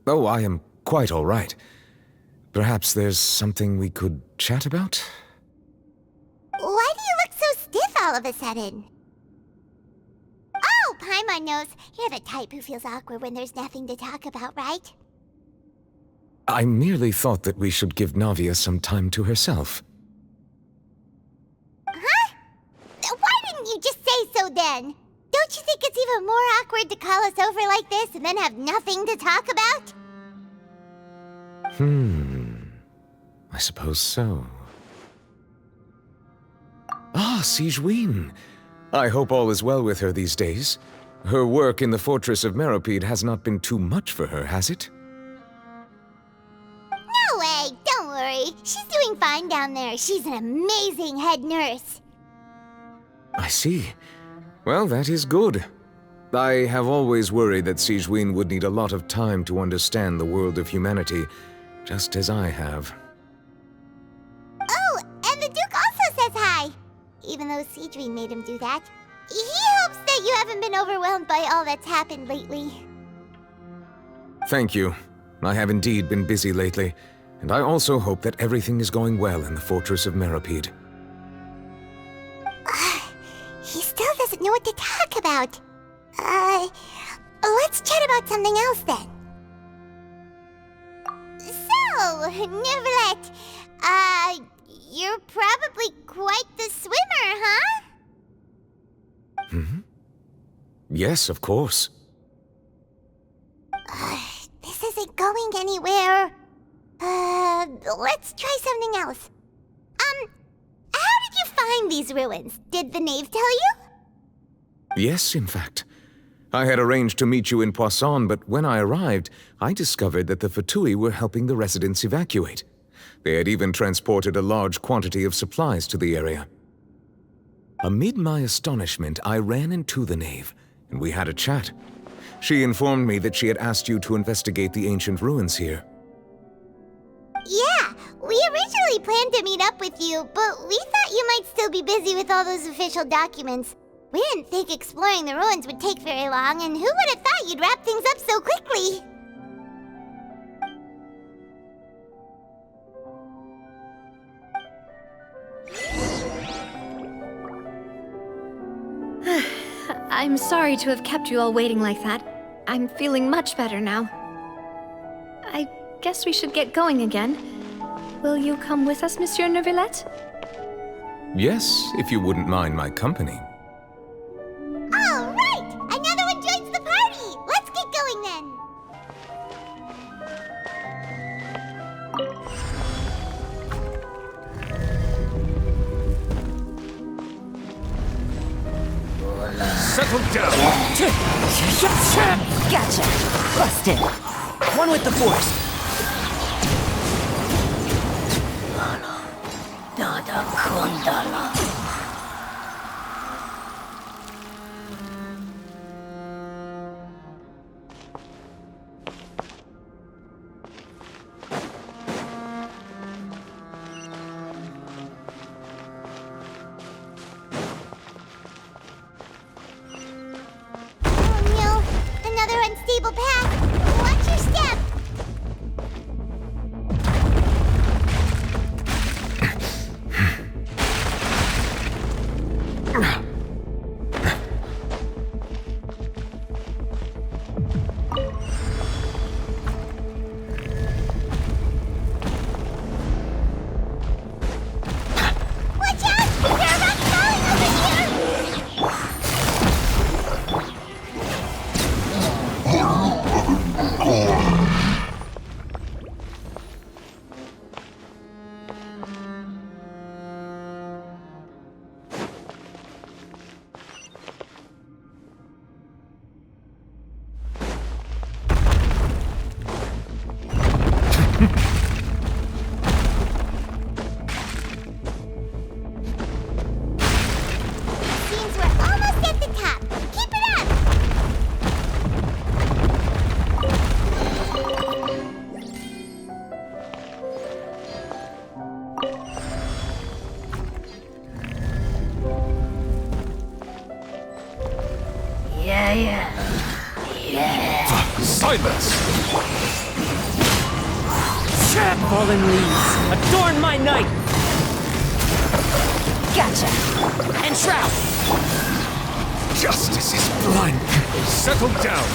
Oh, I am quite all right. Perhaps there's something we could chat about? Why do you look so stiff all of a sudden? Oh, Paimon knows. You're the type who feels awkward when there's nothing to talk about, right? I merely thought that we should give Navia some time to herself. Huh? Why didn't you just say so then? Don't you think it's even more awkward to call us over like this and then have nothing to talk about? I suppose so. Ah, Sigewinne. I hope all is well with her these days. Her work in the Fortress of Meropide has not been too much for her, has it? No way! Don't worry. She's doing fine down there. She's an amazing head nurse. I see. Well, that is good. I have always worried that Sigewinne would need a lot of time to understand the world of humanity, just as I have. Oh, and the Duke also says hi! Even though Sigewinne made him do that. He hopes that you haven't been overwhelmed by all that's happened lately. Thank you. I have indeed been busy lately, and I also hope that everything is going well in the Fortress of Meropide. He still doesn't know what to talk about. Let's chat about something else then. So, Neverlet, you're probably quite the swimmer, huh? Yes, of course. This isn't going anywhere. Let's try something else. How did you find these ruins? Did the knave tell you? Yes, in fact. I had arranged to meet you in Poisson, but when I arrived, I discovered that the Fatui were helping the residents evacuate. They had even transported a large quantity of supplies to the area. Amid my astonishment, I ran into the knave, and we had a chat. She informed me that she had asked you to investigate the ancient ruins here. Yeah, we originally planned to meet up with you, but we thought you might still be busy with all those official documents. We didn't think exploring the ruins would take very long, and who would have thought you'd wrap things up so quickly? I'm sorry to have kept you all waiting like that. I'm feeling much better now. I guess we should get going again. Will you come with us, Monsieur Neuvillette? Yes, if you wouldn't mind my company. All right! Another one joins the party! Let's get going then! Settle down! Gotcha! Busted! One with the force! Dada Kundala. Another unstable path. Watch your step. Watch out! There are rocks falling over here! Seems we're almost at the top. Keep it up! Pointless! Fallen leaves, adorn my night! Gotcha! And shroud! Justice is blind! Settle down!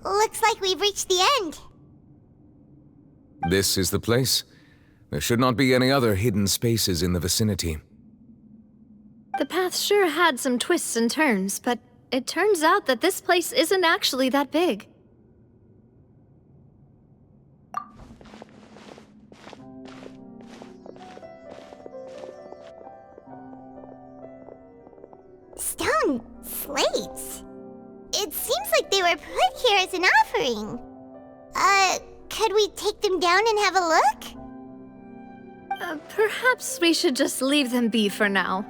Looks like we've reached the end. This is the place. There should not be any other hidden spaces in the vicinity. The path sure had some twists and turns, but it turns out that this place isn't actually that big. Stone slates? It seems like they were put here as an offering. Could we take them down and have a look? Perhaps we should just leave them be for now.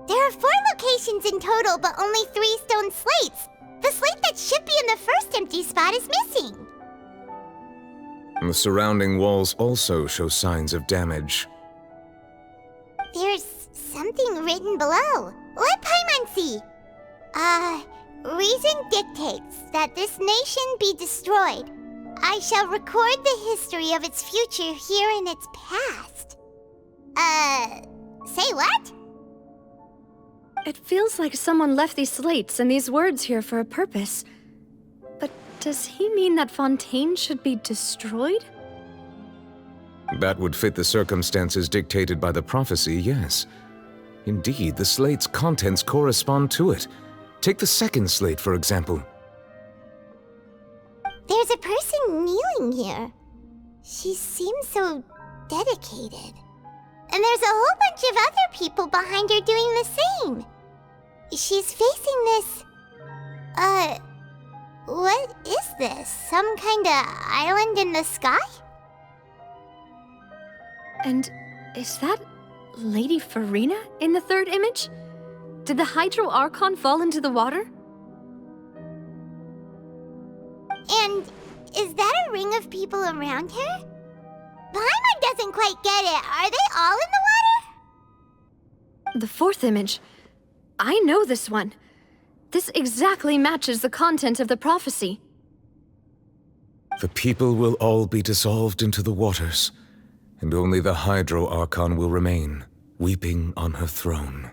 There are 4 locations in total, but only 3 stone slates. The slate that should be in the first empty spot is missing. The surrounding walls also show signs of damage. There's something written below. Let Paimon see. Reason dictates that this nation be destroyed. I shall record the history of its future here in its past. Say what? It feels like someone left these slates and these words here for a purpose. But does he mean that Fontaine should be destroyed? That would fit the circumstances dictated by the prophecy, yes. Indeed, the slate's contents correspond to it. Take the second slate, for example. There's a person kneeling here. She seems so dedicated. And there's a whole bunch of other people behind her doing the same. She's facing this... what is this? Some kind of island in the sky? And is that Lady Farina in the third image? Did the Hydro Archon fall into the water? And is that a ring of people around her? Paimon doesn't quite get it. Are they all in the water? The fourth image. I know this one. This exactly matches the content of the prophecy. The people will all be dissolved into the waters, and only the Hydro Archon will remain, weeping on her throne.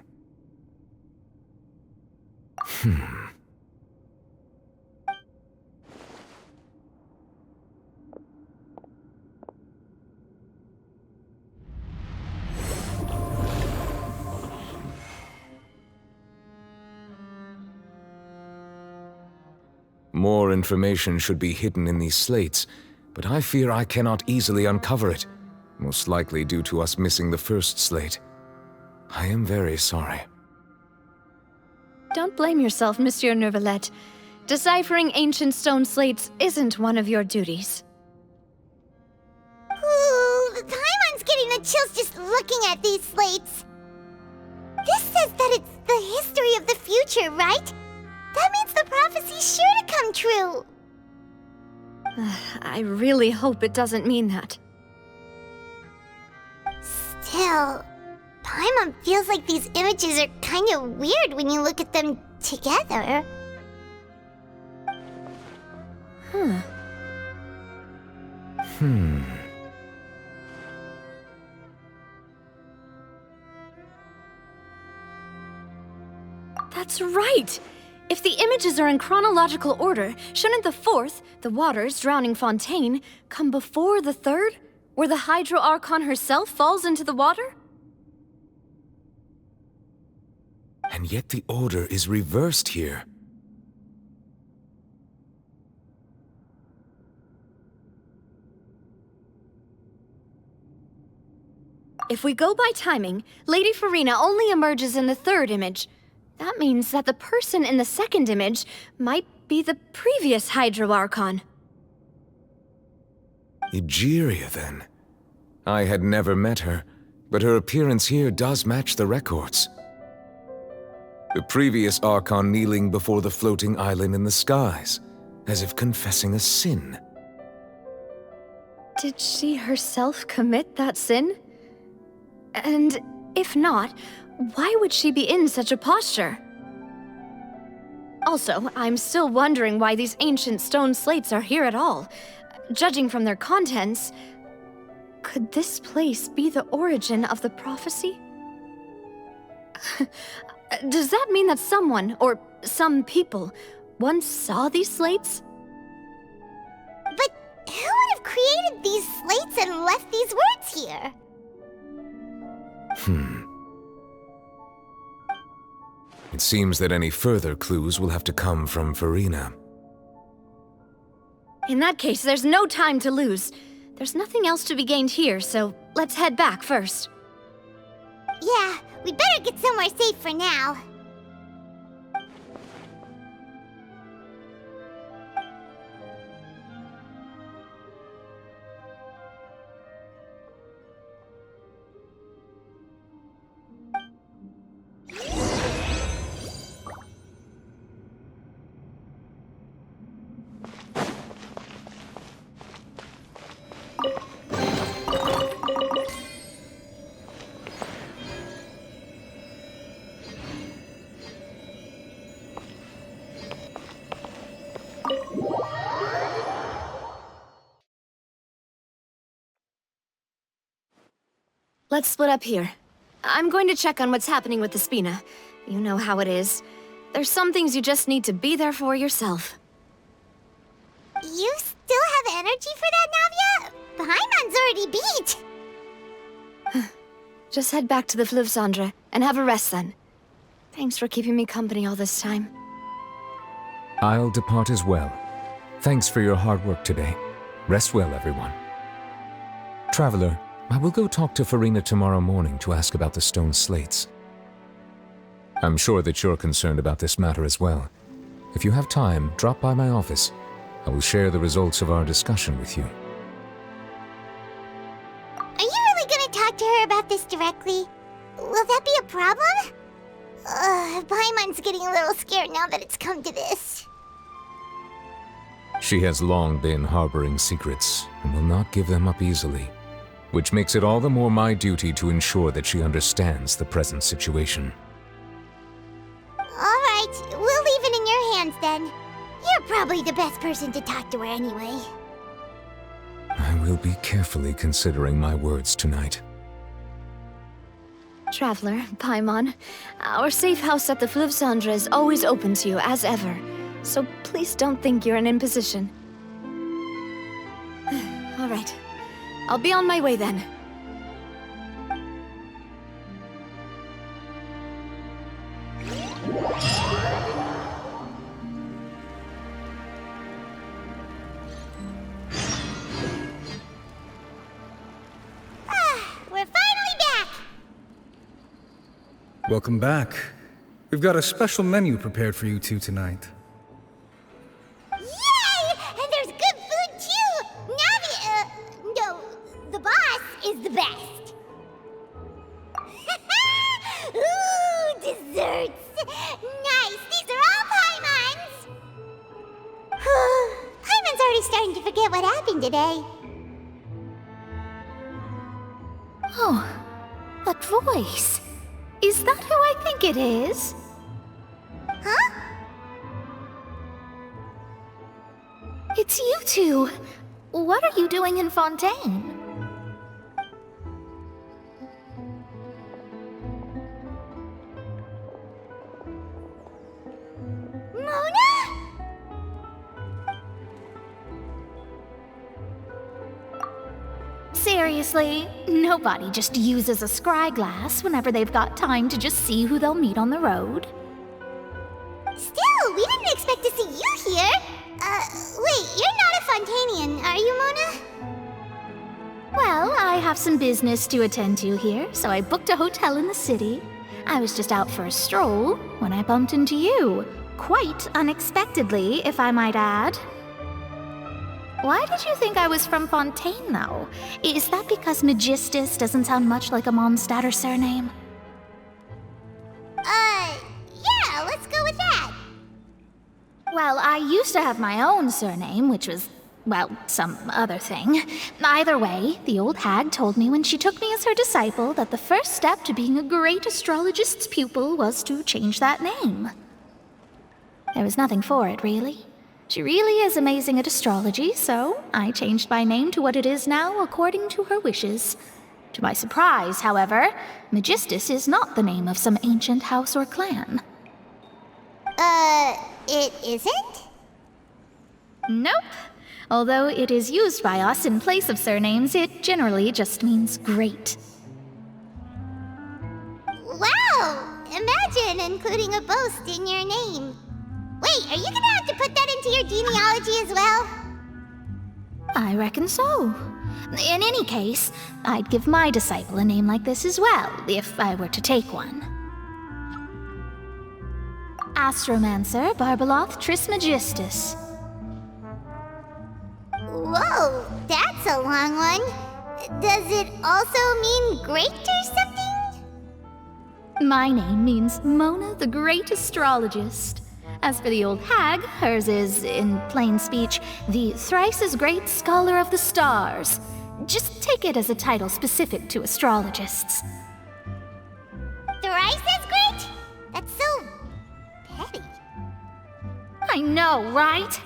More information should be hidden in these slates, but I fear I cannot easily uncover it, most likely due to us missing the first slate. I am very sorry. Don't blame yourself, Monsieur Neuvillette. Deciphering ancient stone slates isn't one of your duties. Ooh, Paimon's getting the chills just looking at these slates. This says that it's the history of the future, right? That means the prophecy's sure to come true. I really hope it doesn't mean that. Still, Paimon feels like these images are kind of weird when you look at them Together? That's right! If the images are in chronological order, shouldn't the fourth, the water's drowning fontaine, come before the third, where the Hydro Archon herself falls into the water? And yet the order is reversed here. If we go by timing, Lady Farina only emerges in the third image. That means that the person in the second image might be the previous Hydro Archon. Egeria, then. I had never met her, but her appearance here does match the records. The previous Archon kneeling before the floating island in the skies, as if confessing a sin. Did she herself commit that sin? And if not, why would she be in such a posture? Also, I'm still wondering why these ancient stone slates are here at all. Judging from their contents, could this place be the origin of the prophecy? Does that mean that someone, or some people, once saw these slates? But who would have created these slates and left these words here? It seems that any further clues will have to come from Farina. In that case, there's no time to lose. There's nothing else to be gained here, so let's head back first. Yeah, we better get somewhere safe for now. Let's split up here. I'm going to check on what's happening with the Spina. You know how it is. There's some things you just need to be there for yourself. You still have energy for that, Navia? The Hyman's already beat! Just head back to the Fleuve Cendre and have a rest then. Thanks for keeping me company all this time. I'll depart as well. Thanks for your hard work today. Rest well, everyone. Traveler, I will go talk to Farina tomorrow morning to ask about the stone slates. I'm sure that you're concerned about this matter as well. If you have time, drop by my office. I will share the results of our discussion with you. Are you really gonna talk to her about this directly? Will that be a problem? Paimon's getting a little scared now that it's come to this. She has long been harboring secrets and will not give them up easily, which makes it all the more my duty to ensure that she understands the present situation. Alright, we'll leave it in your hands then. You're probably the best person to talk to her anyway. I will be carefully considering my words tonight. Traveler, Paimon, our safe house at the Fleuve Cendre is always open to you as ever, so please don't think you're an imposition. Alright, I'll be on my way then. We're finally back! Welcome back. We've got a special menu prepared for you two tonight. Yay! And there's good food too! No, the boss is the best. Ooh, desserts! Nice, these are all Paimon's! Paimon's already starting to forget what happened today. Oh, that voice. Is that who I think it is? Huh? It's you two. What are you doing in Fontaine? Mona? Seriously, nobody just uses a scry glass whenever they've got time to just see who they'll meet on the road. Still, we didn't expect to see you here. Wait, you're not a Fontanian, are you, Mona? Well, I have some business to attend to here, so I booked a hotel in the city. I was just out for a stroll when I bumped into you. Quite unexpectedly, if I might add. Why did you think I was from Fontaine, though? Is that because Magistus doesn't sound much like a Mondstadter surname? Yeah, let's go with that. Well, I used to have my own surname, which was, well, some other thing. Either way, the old hag told me when she took me as her disciple that the first step to being a great astrologist's pupil was to change that name. There was nothing for it, really. She really is amazing at astrology, so I changed my name to what it is now according to her wishes. To my surprise, however, Magistus is not the name of some ancient house or clan. It isn't? Nope. Although it is used by us in place of surnames, it generally just means great. Wow! Imagine including a boast in your name. Wait, are you gonna have to put that into your genealogy as well? I reckon so. In any case, I'd give my disciple a name like this as well, if I were to take one. Astromancer Barbeloth Trismegistus. Whoa, that's a long one. Does it also mean great or something? My name means Mona the Great Astrologist. As for the old hag, hers is, in plain speech, the thrice-as-great Scholar of the Stars. Just take it as a title specific to astrologists. Thrice-as-great? That's so petty. I know, right?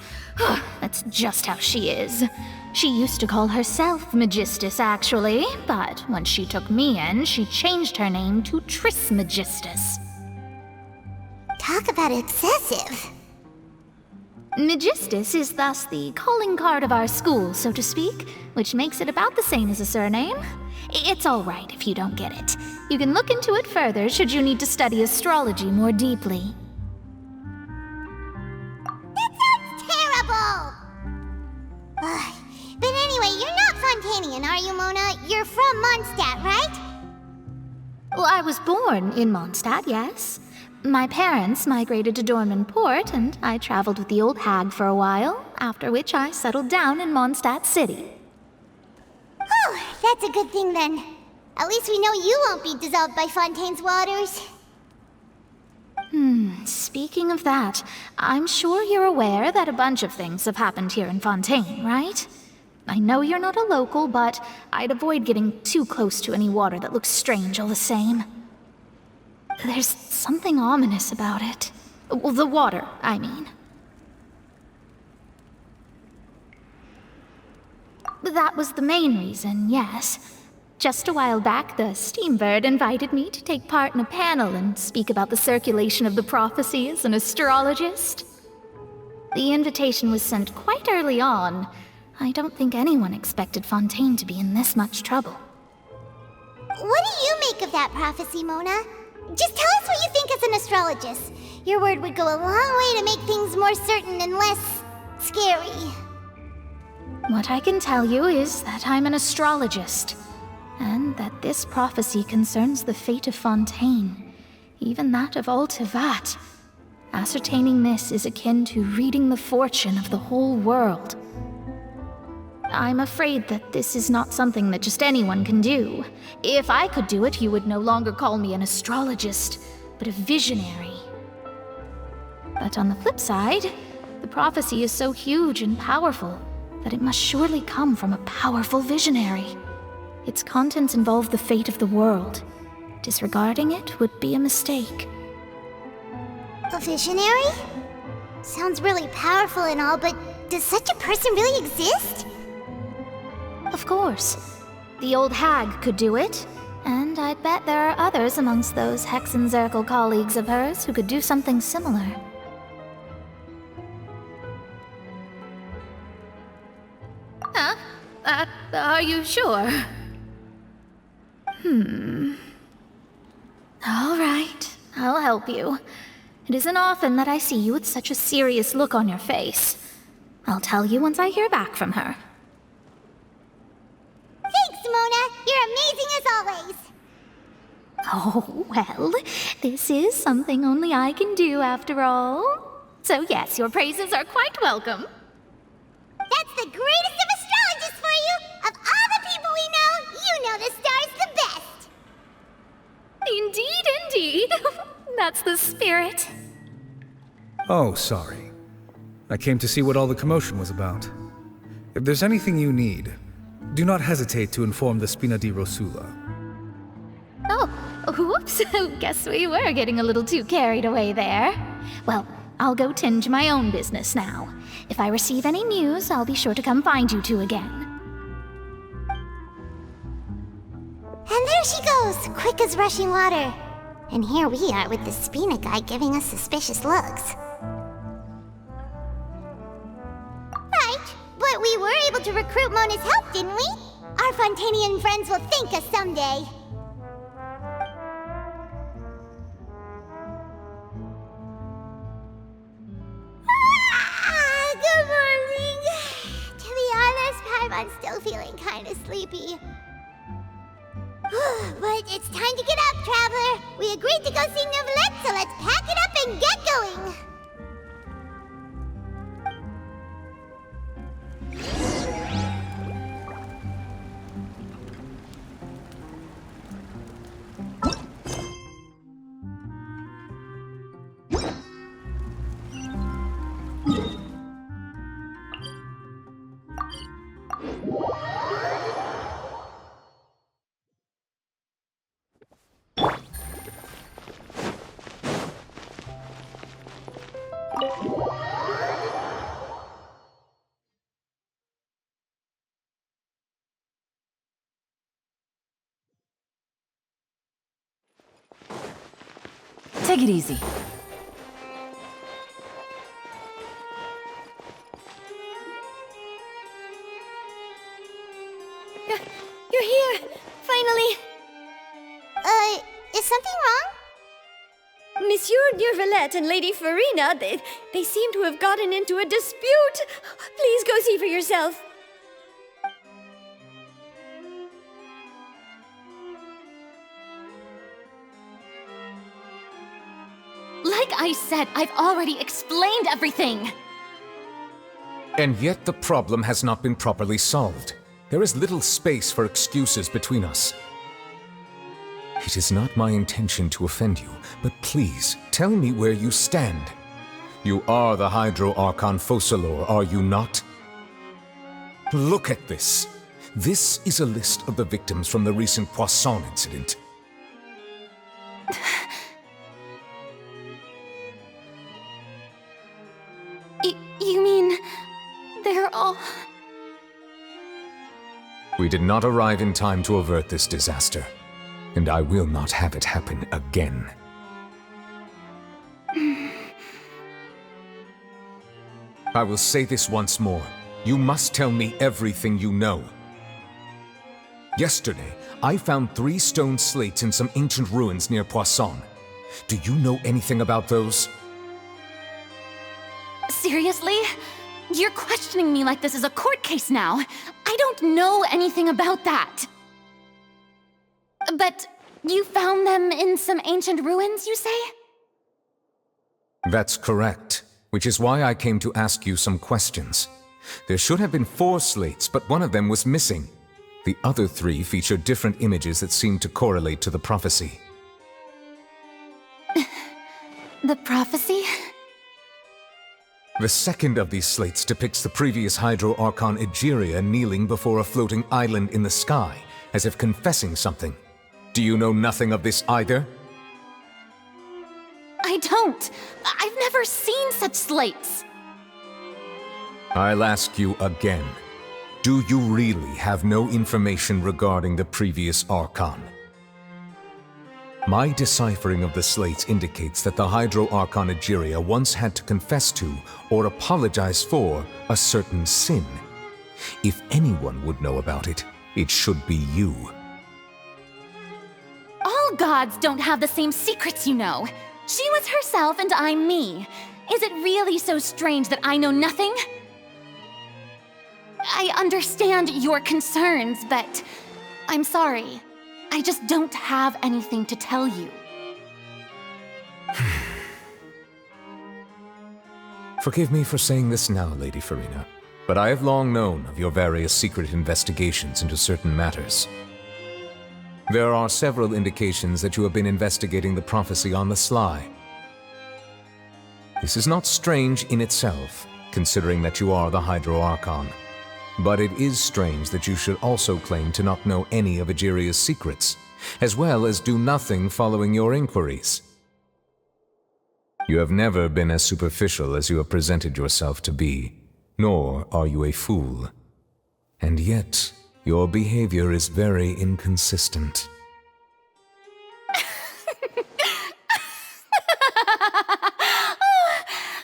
That's just how she is. She used to call herself Magistus, actually, but when she took me in, she changed her name to Trismegistus. Talk about excessive. Magistus is thus the calling card of our school, so to speak, which makes it about the same as a surname. It's all right if you don't get it. You can look into it further should you need to study astrology more deeply. That sounds terrible! But anyway, you're not Fontanian, are you, Mona? You're from Mondstadt, right? Well, I was born in Mondstadt, yes. My parents migrated to Dorman Port, and I traveled with the old hag for a while, after which I settled down in Mondstadt City. Oh, that's a good thing then. At least we know you won't be dissolved by Fontaine's waters. Speaking of that, I'm sure you're aware that a bunch of things have happened here in Fontaine, right? I know you're not a local, but I'd avoid getting too close to any water that looks strange all the same. There's something ominous about it. Well, the water, I mean. That was the main reason, yes. Just a while back, the Steambird invited me to take part in a panel and speak about the circulation of the prophecy as an astrologist. The invitation was sent quite early on. I don't think anyone expected Fontaine to be in this much trouble. What do you make of that prophecy, Mona? Just tell us what you think as an astrologist. Your word would go a long way to make things more certain and less scary. What I can tell you is that I'm an astrologist, and that this prophecy concerns the fate of Fontaine, even that of all Tevat. Ascertaining this is akin to reading the fortune of the whole world. I'm afraid that this is not something that just anyone can do. If I could do it, you would no longer call me an astrologist, but a visionary. But on the flip side, the prophecy is so huge and powerful that it must surely come from a powerful visionary. Its contents involve the fate of the world. Disregarding it would be a mistake. A visionary? Sounds really powerful and all, but does such a person really exist? Of course. The old hag could do it. And I'd bet there are others amongst those Hexenzirkel colleagues of hers who could do something similar. Huh? Are you sure? All right, I'll help you. It isn't often that I see you with such a serious look on your face. I'll tell you once I hear back from her. Thanks, Mona. You're amazing as always. Oh, well, this is something only I can do after all. So yes, your praises are quite welcome. That's the greatest of astrologists for you! Of all the people we know, you know the star's the best! Indeed, indeed. That's the spirit. Oh, sorry. I came to see what all the commotion was about. If there's anything you need, do not hesitate to inform the Spina di Rosula. Oh, whoops. Guess we were getting a little too carried away there. Well, I'll go tend to my own business now. If I receive any news, I'll be sure to come find you two again. And there she goes, quick as rushing water. And here we are with the Spina guy giving us suspicious looks. Right, but we were able to recruit Mona's help, didn't we? Our Fontanian friends will thank us someday. Good morning. To be honest, I'm still feeling kind of sleepy. But it's time to get up, Traveler. We agreed to go see Novelette, so let's pack it up and get going. Take it easy. You're here! Finally! Is something wrong? Monsieur Noirceur and Lady Farina, they seem to have gotten into a dispute. Please go see for yourself. Like I said, I've already explained everything! And yet the problem has not been properly solved. There is little space for excuses between us. It is not my intention to offend you, but please, tell me where you stand. You are the Hydro Archon Focalor, are you not? Look at this. This is a list of the victims from the recent Poisson incident. You mean... they're all... We did not arrive in time to avert this disaster, and I will not have it happen again. I will say this once more. You must tell me everything you know. Yesterday, I found 3 stone slates in some ancient ruins near Poisson. Do you know anything about those? Seriously? You're questioning me like this is a court case now. I don't know anything about that. But you found them in some ancient ruins, you say? That's correct, which is why I came to ask you some questions. There should have been 4 slates, but one of them was missing. The other 3 feature different images that seem to correlate to the prophecy. The prophecy? The second of these slates depicts the previous Hydro Archon Egeria kneeling before a floating island in the sky, as if confessing something. Do you know nothing of this either? I don't. I've never seen such slates. I'll ask you again. Do you really have no information regarding the previous Archon? My deciphering of the slates indicates that the Hydro Archon Egeria once had to confess to, or apologize for, a certain sin. If anyone would know about it, it should be you. All gods don't have the same secrets, you know. She was herself and I'm me. Is it really so strange that I know nothing? I understand your concerns, but I'm sorry. I just don't have anything to tell you. Forgive me for saying this now, Lady Farina, but I have long known of your various secret investigations into certain matters. There are several indications that you have been investigating the prophecy on the sly. This is not strange in itself, considering that you are the Hydro Archon. But it is strange that you should also claim to not know any of Egeria's secrets, as well as do nothing following your inquiries. You have never been as superficial as you have presented yourself to be, nor are you a fool. And yet, your behavior is very inconsistent.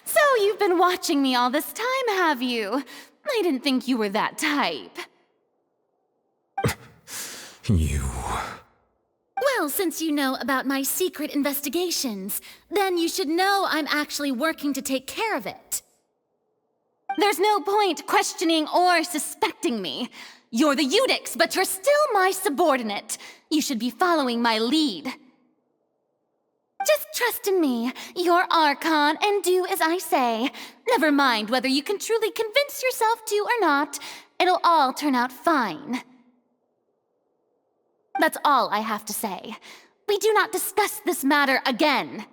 So you've been watching me all this time, have you? I didn't think you were that type. You... Well, since you know about my secret investigations, then you should know I'm actually working to take care of it. There's no point questioning or suspecting me. You're the Eudix, but you're still my subordinate. You should be following my lead. Just trust in me, your Archon, and do as I say. Never mind whether you can truly convince yourself to or not. It'll all turn out fine. That's all I have to say. We do not discuss this matter again.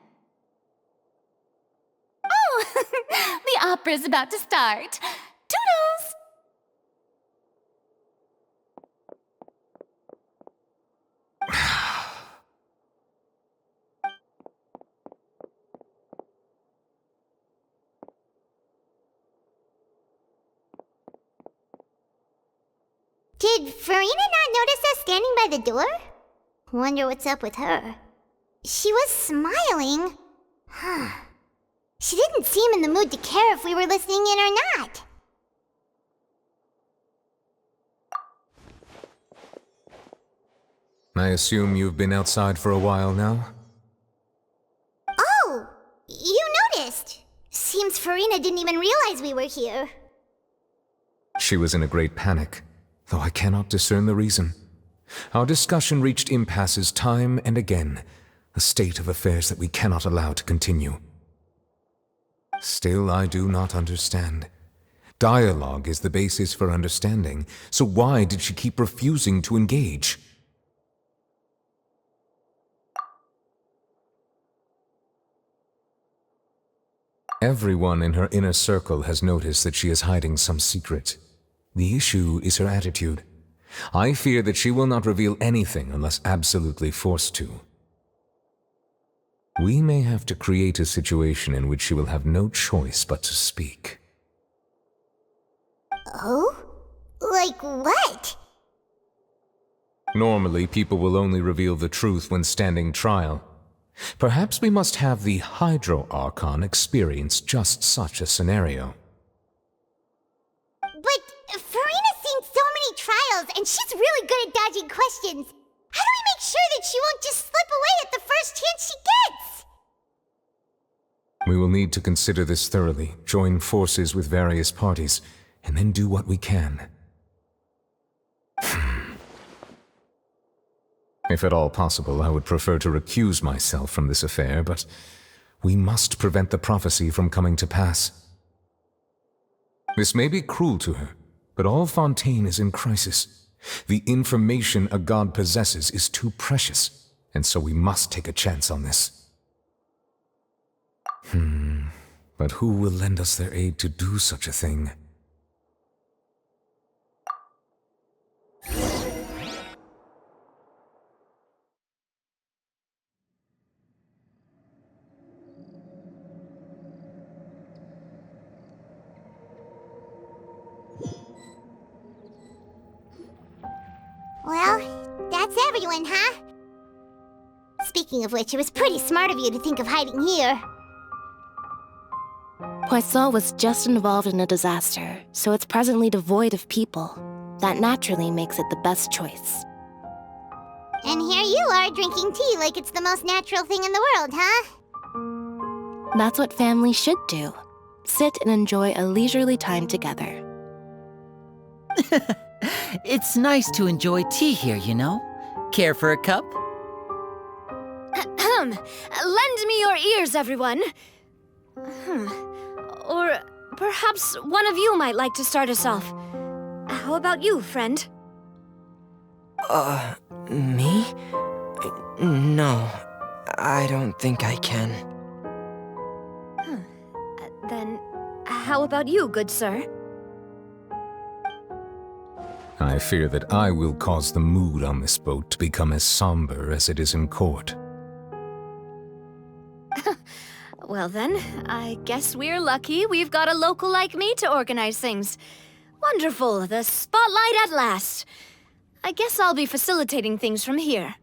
Oh, the opera's about to start. Toodles! Did Farina not notice us standing by the door? Wonder what's up with her. She was smiling. She didn't seem in the mood to care if we were listening in or not. I assume you've been outside for a while now? Oh! You noticed! Seems Farina didn't even realize we were here. She was in a great panic, though I cannot discern the reason. Our discussion reached impasses time and again, a state of affairs that we cannot allow to continue. Still, I do not understand. Dialogue is the basis for understanding, so why did she keep refusing to engage? Everyone in her inner circle has noticed that she is hiding some secret. The issue is her attitude. I fear that she will not reveal anything unless absolutely forced to. We may have to create a situation in which she will have no choice but to speak. Oh? Like what? Normally, people will only reveal the truth when standing trial. Perhaps we must have the Hydro Archon experience just such a scenario. But Farina's seen so many trials, and she's really good at dodging questions. How do we make sure that she won't just slip away at the first chance she gets? We will need to consider this thoroughly, join forces with various parties, and then do what we can. If at all possible, I would prefer to recuse myself from this affair, but we must prevent the prophecy from coming to pass. This may be cruel to her, but all Fontaine is in crisis. The information a god possesses is too precious, and so we must take a chance on this. But who will lend us their aid to do such a thing? Well, that's everyone, huh? Speaking of which, it was pretty smart of you to think of hiding here. Poisson was just involved in a disaster, so it's presently devoid of people. That naturally makes it the best choice. And here you are drinking tea like it's the most natural thing in the world, huh? That's what families should do. Sit and enjoy a leisurely time together. It's nice to enjoy tea here, you know? Care for a cup? Lend me your ears, everyone. Or perhaps one of you might like to start us off. How about you, friend? Me? No, I don't think I can. Then, how about you, good sir? I fear that I will cause the mood on this boat to become as somber as it is in court. Well then, I guess we're lucky we've got a local like me to organize things. Wonderful, the spotlight at last. I guess I'll be facilitating things from here.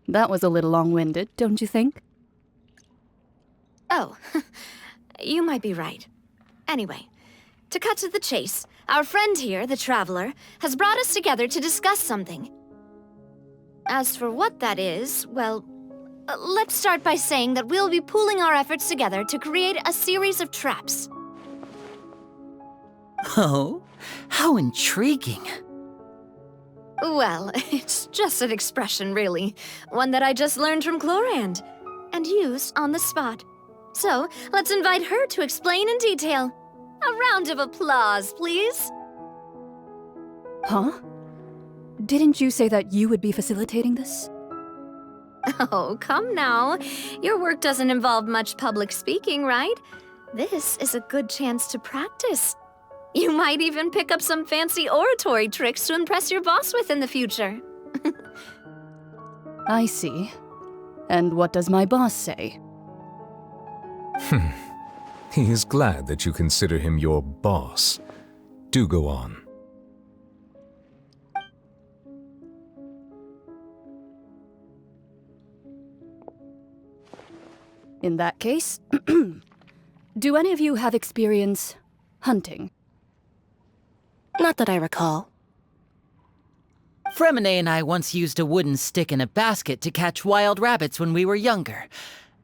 That was a little long-winded, don't you think? Oh, you might be right. Anyway, to cut to the chase, our friend here, the Traveler, has brought us together to discuss something. As for what that is, well, let's start by saying that we'll be pooling our efforts together to create a series of traps. Oh, how intriguing. Well, it's just an expression, really. One that I just learned from Chlorand, and used on the spot. So, let's invite her to explain in detail. A round of applause, please. Huh? Didn't you say that you would be facilitating this? Oh, come now. Your work doesn't involve much public speaking, right? This is a good chance to practice. You might even pick up some fancy oratory tricks to impress your boss with in the future. I see. And what does my boss say? He is glad that you consider him your boss. Do go on. In that case, do any of you have experience hunting? Not that I recall. Fremine and I once used a wooden stick in a basket to catch wild rabbits when we were younger.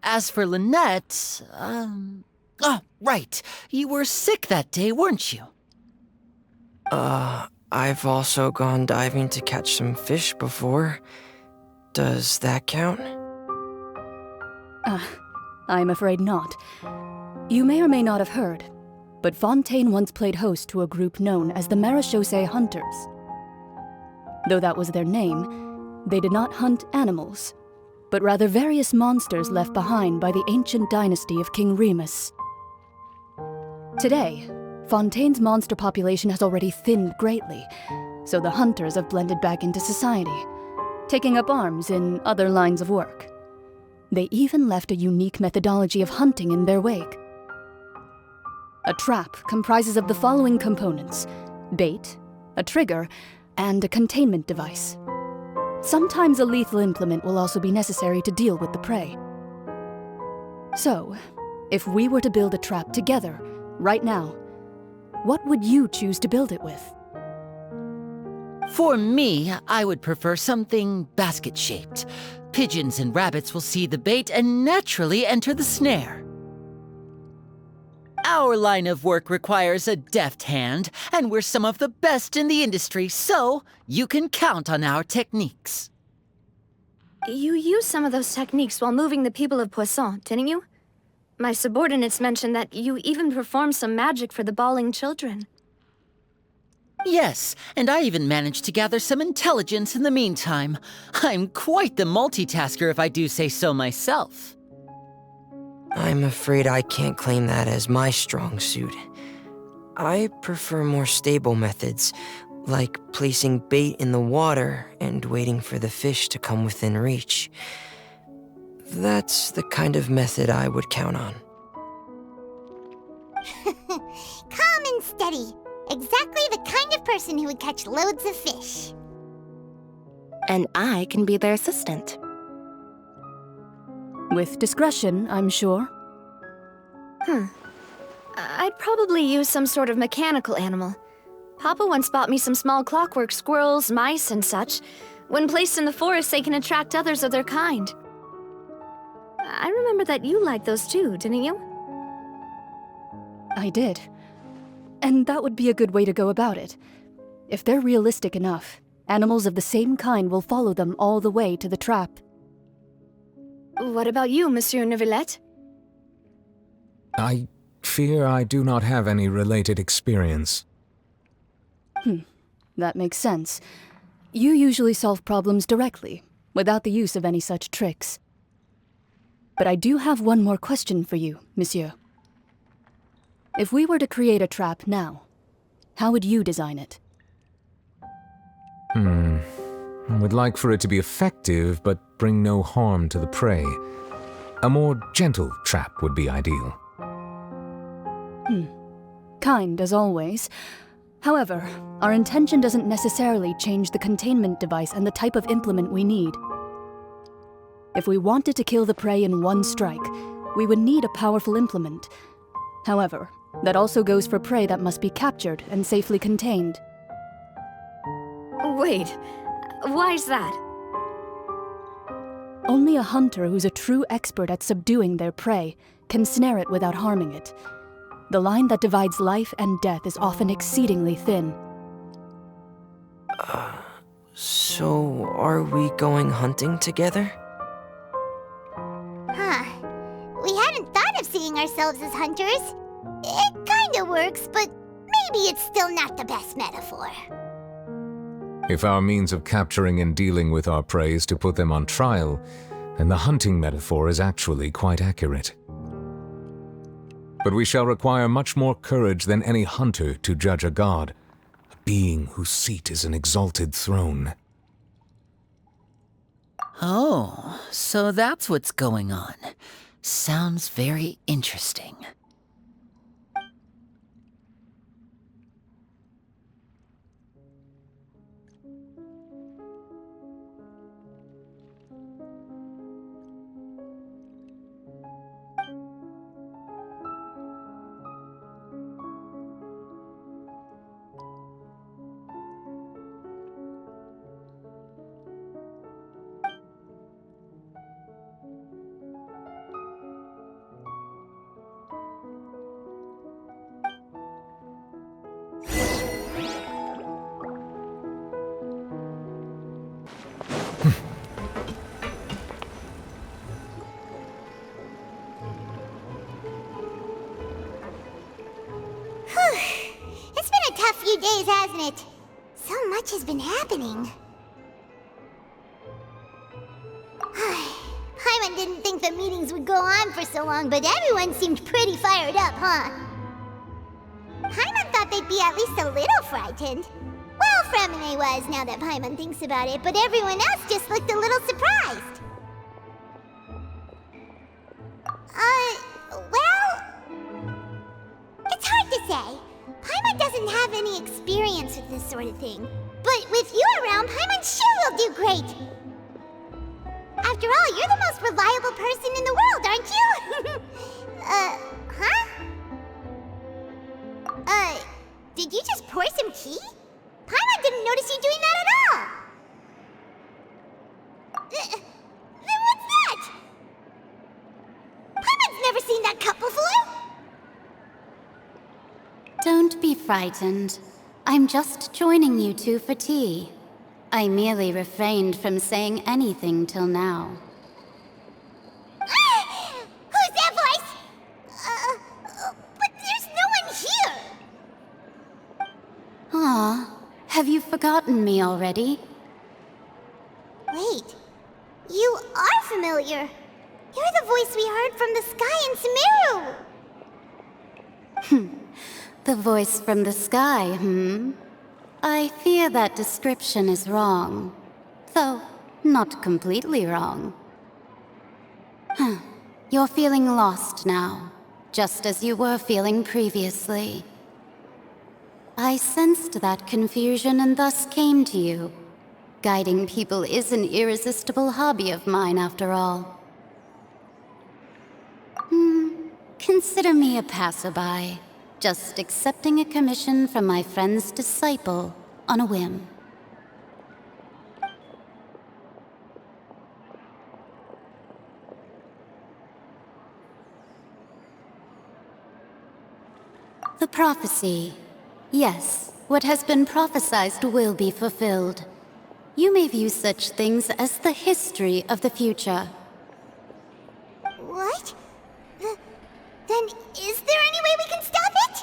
As for Lynette, oh, right. You were sick that day, weren't you? I've also gone diving to catch some fish before. Does that count? I'm afraid not. You may or may not have heard, but Fontaine once played host to a group known as the Marechaussee Hunters. Though that was their name, they did not hunt animals, but rather various monsters left behind by the ancient dynasty of King Remus. Today, Fontaine's monster population has already thinned greatly, so the hunters have blended back into society, taking up arms in other lines of work. They even left a unique methodology of hunting in their wake. A trap comprises of the following components: bait, a trigger, and a containment device. Sometimes a lethal implement will also be necessary to deal with the prey. So, if we were to build a trap together, right now, what would you choose to build it with? For me, I would prefer something basket-shaped. Pigeons and rabbits will see the bait and naturally enter the snare. Our line of work requires a deft hand, and we're some of the best in the industry, so you can count on our techniques. You used some of those techniques while moving the people of Poisson, didn't you? My subordinates mentioned that you even performed some magic for the bawling children. Yes, and I even managed to gather some intelligence in the meantime. I'm quite the multitasker if I do say so myself. I'm afraid I can't claim that as my strong suit. I prefer more stable methods, like placing bait in the water and waiting for the fish to come within reach. That's the kind of method I would count on. Calm and steady. Exactly the kind of person who would catch loads of fish. And I can be their assistant. With discretion, I'm sure. I'd probably use some sort of mechanical animal. Papa once bought me some small clockwork squirrels, mice, and such. When placed in the forest, they can attract others of their kind. I remember that you liked those too, didn't you? I did. And that would be a good way to go about it. If they're realistic enough, animals of the same kind will follow them all the way to the trap. What about you, Monsieur Neuvillette? I fear I do not have any related experience. That makes sense. You usually solve problems directly, without the use of any such tricks. But I do have one more question for you, monsieur. If we were to create a trap now, how would you design it? I would like for it to be effective, but bring no harm to the prey. A more gentle trap would be ideal. Kind, as always. However, our intention doesn't necessarily change the containment device and the type of implement we need. If we wanted to kill the prey in one strike, we would need a powerful implement. However, that also goes for prey that must be captured and safely contained. Wait, why's that? Only a hunter who's a true expert at subduing their prey can snare it without harming it. The line that divides life and death is often exceedingly thin. So are we going hunting together? We hadn't thought of seeing ourselves as hunters. It kinda works, but maybe it's still not the best metaphor. If our means of capturing and dealing with our prey is to put them on trial, then the hunting metaphor is actually quite accurate. But we shall require much more courage than any hunter to judge a god, a being whose seat is an exalted throne. Oh, so that's what's going on. Sounds very interesting. It's been a tough few days, hasn't it? So much has been happening. Paimon didn't think the meetings would go on for so long, but everyone seemed pretty fired up, huh? Paimon thought they'd be at least a little frightened. Well, Fremine was, now that Paimon thinks about it, but everyone else just looked a little surprised. Well... It's hard to say. Paimon doesn't have any experience with this sort of thing. But with you around, Paimon sure will do great. After all, you're the most reliable person in the world, aren't you? Did you just pour some tea? Paimon didn't notice you doing that at all. Then what's that? Paimon's never seen that cup before. Don't be frightened. I'm just joining you two for tea. I merely refrained from saying anything till now. Who's that voice? But there's no one here. Aw, have you forgotten me already? Wait, you are familiar. You're the voice we heard from the sky in Sumeru. The voice from the sky, I fear that description is wrong. Though, not completely wrong. You're feeling lost now, just as you were feeling previously. I sensed that confusion and thus came to you. Guiding people is an irresistible hobby of mine, after all. Consider me a passerby, just accepting a commission from my friend's disciple on a whim. The prophecy. Yes, what has been prophesied will be fulfilled. You may view such things as the history of the future. What? Then is there any way we can stop it?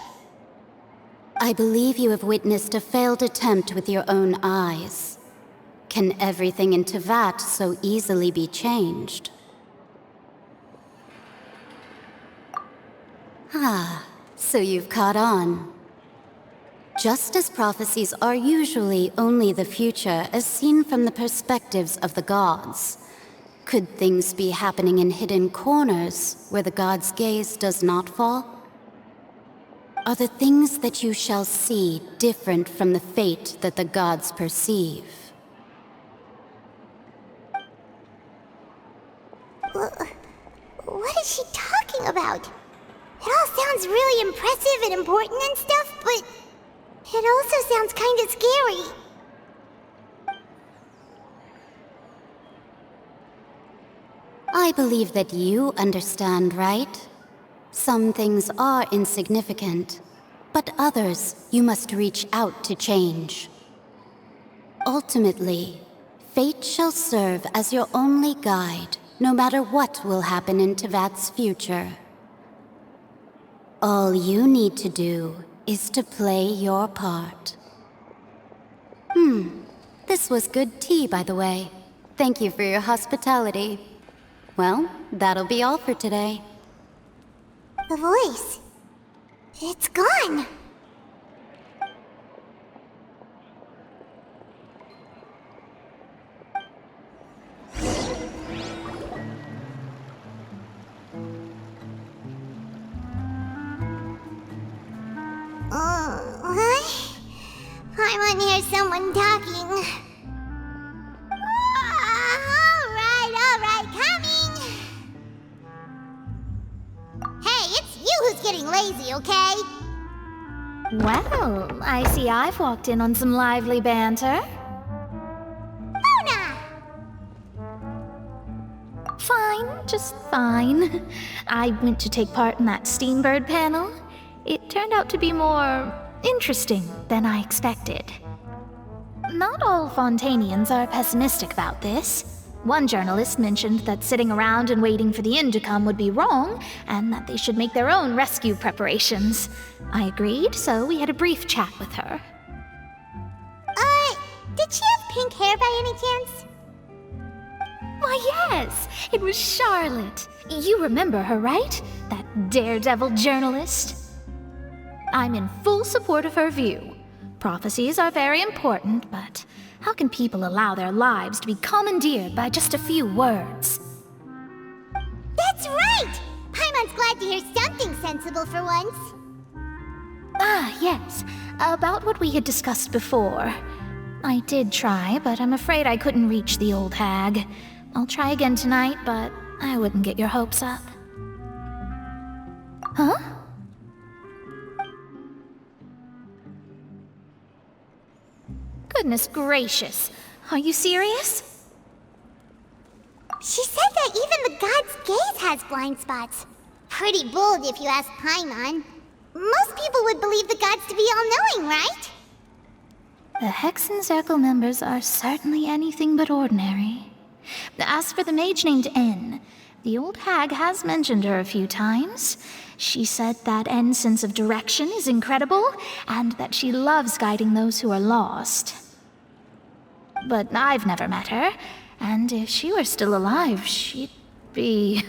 I believe you have witnessed a failed attempt with your own eyes. Can everything in Tevat so easily be changed? Ah, so you've caught on. Just as prophecies are usually only the future as seen from the perspectives of the gods, could things be happening in hidden corners where the gods' gaze does not fall? Are the things that you shall see different from the fate that the gods perceive? What is she talking about? It all sounds really impressive and important and stuff, but it also sounds kinda scary. I believe that you understand, right? Some things are insignificant, but others you must reach out to change. Ultimately, fate shall serve as your only guide, no matter what will happen in Tevat's future. All you need to do is to play your part. This was good tea, by the way. Thank you for your hospitality. Well, that'll be all for today. The voice. It's gone. What? I want to hear someone talking. Alright, coming! Hey, it's you who's getting lazy, okay? Well, I see I've walked in on some lively banter. Luna! Fine, just fine. I went to take part in that Steambird panel. It turned out to be more interesting than I expected. Not all Fontainians are pessimistic about this. One journalist mentioned that sitting around and waiting for the end to come would be wrong, and that they should make their own rescue preparations. I agreed, so we had a brief chat with her. Did she have pink hair by any chance? Why, yes! It was Charlotte. You remember her, right? That daredevil journalist? I'm in full support of her view. Prophecies are very important, but how can people allow their lives to be commandeered by just a few words? That's right! Paimon's glad to hear something sensible for once. Ah, yes. About what we had discussed before. I did try, but I'm afraid I couldn't reach the old hag. I'll try again tonight, but I wouldn't get your hopes up. Huh? Goodness gracious. Are you serious? She said that even the god's gaze has blind spots. Pretty bold if you ask Paimon. Most people would believe the gods to be all-knowing, right? The Hexen Circle members are certainly anything but ordinary. As for the mage named N, the old hag has mentioned her a few times. She said that N's sense of direction is incredible, and that she loves guiding those who are lost. But I've never met her, and if she were still alive, she'd be...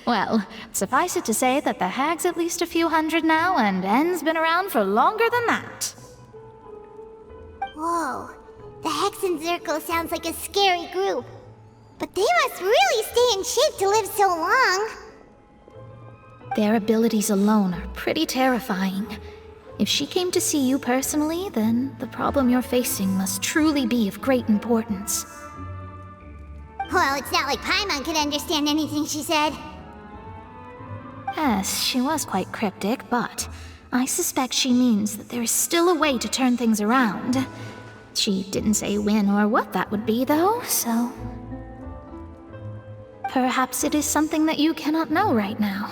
well, suffice it to say that the hag's at least a few hundred now, and N's been around for longer than that. Whoa, the Hexen Circle sounds like a scary group. But they must really stay in shape to live so long. Their abilities alone are pretty terrifying. If she came to see you personally, then the problem you're facing must truly be of great importance. Well, it's not like Paimon could understand anything she said. Yes, she was quite cryptic, but I suspect she means that there is still a way to turn things around. She didn't say when or what that would be, though, so... Perhaps it is something that you cannot know right now.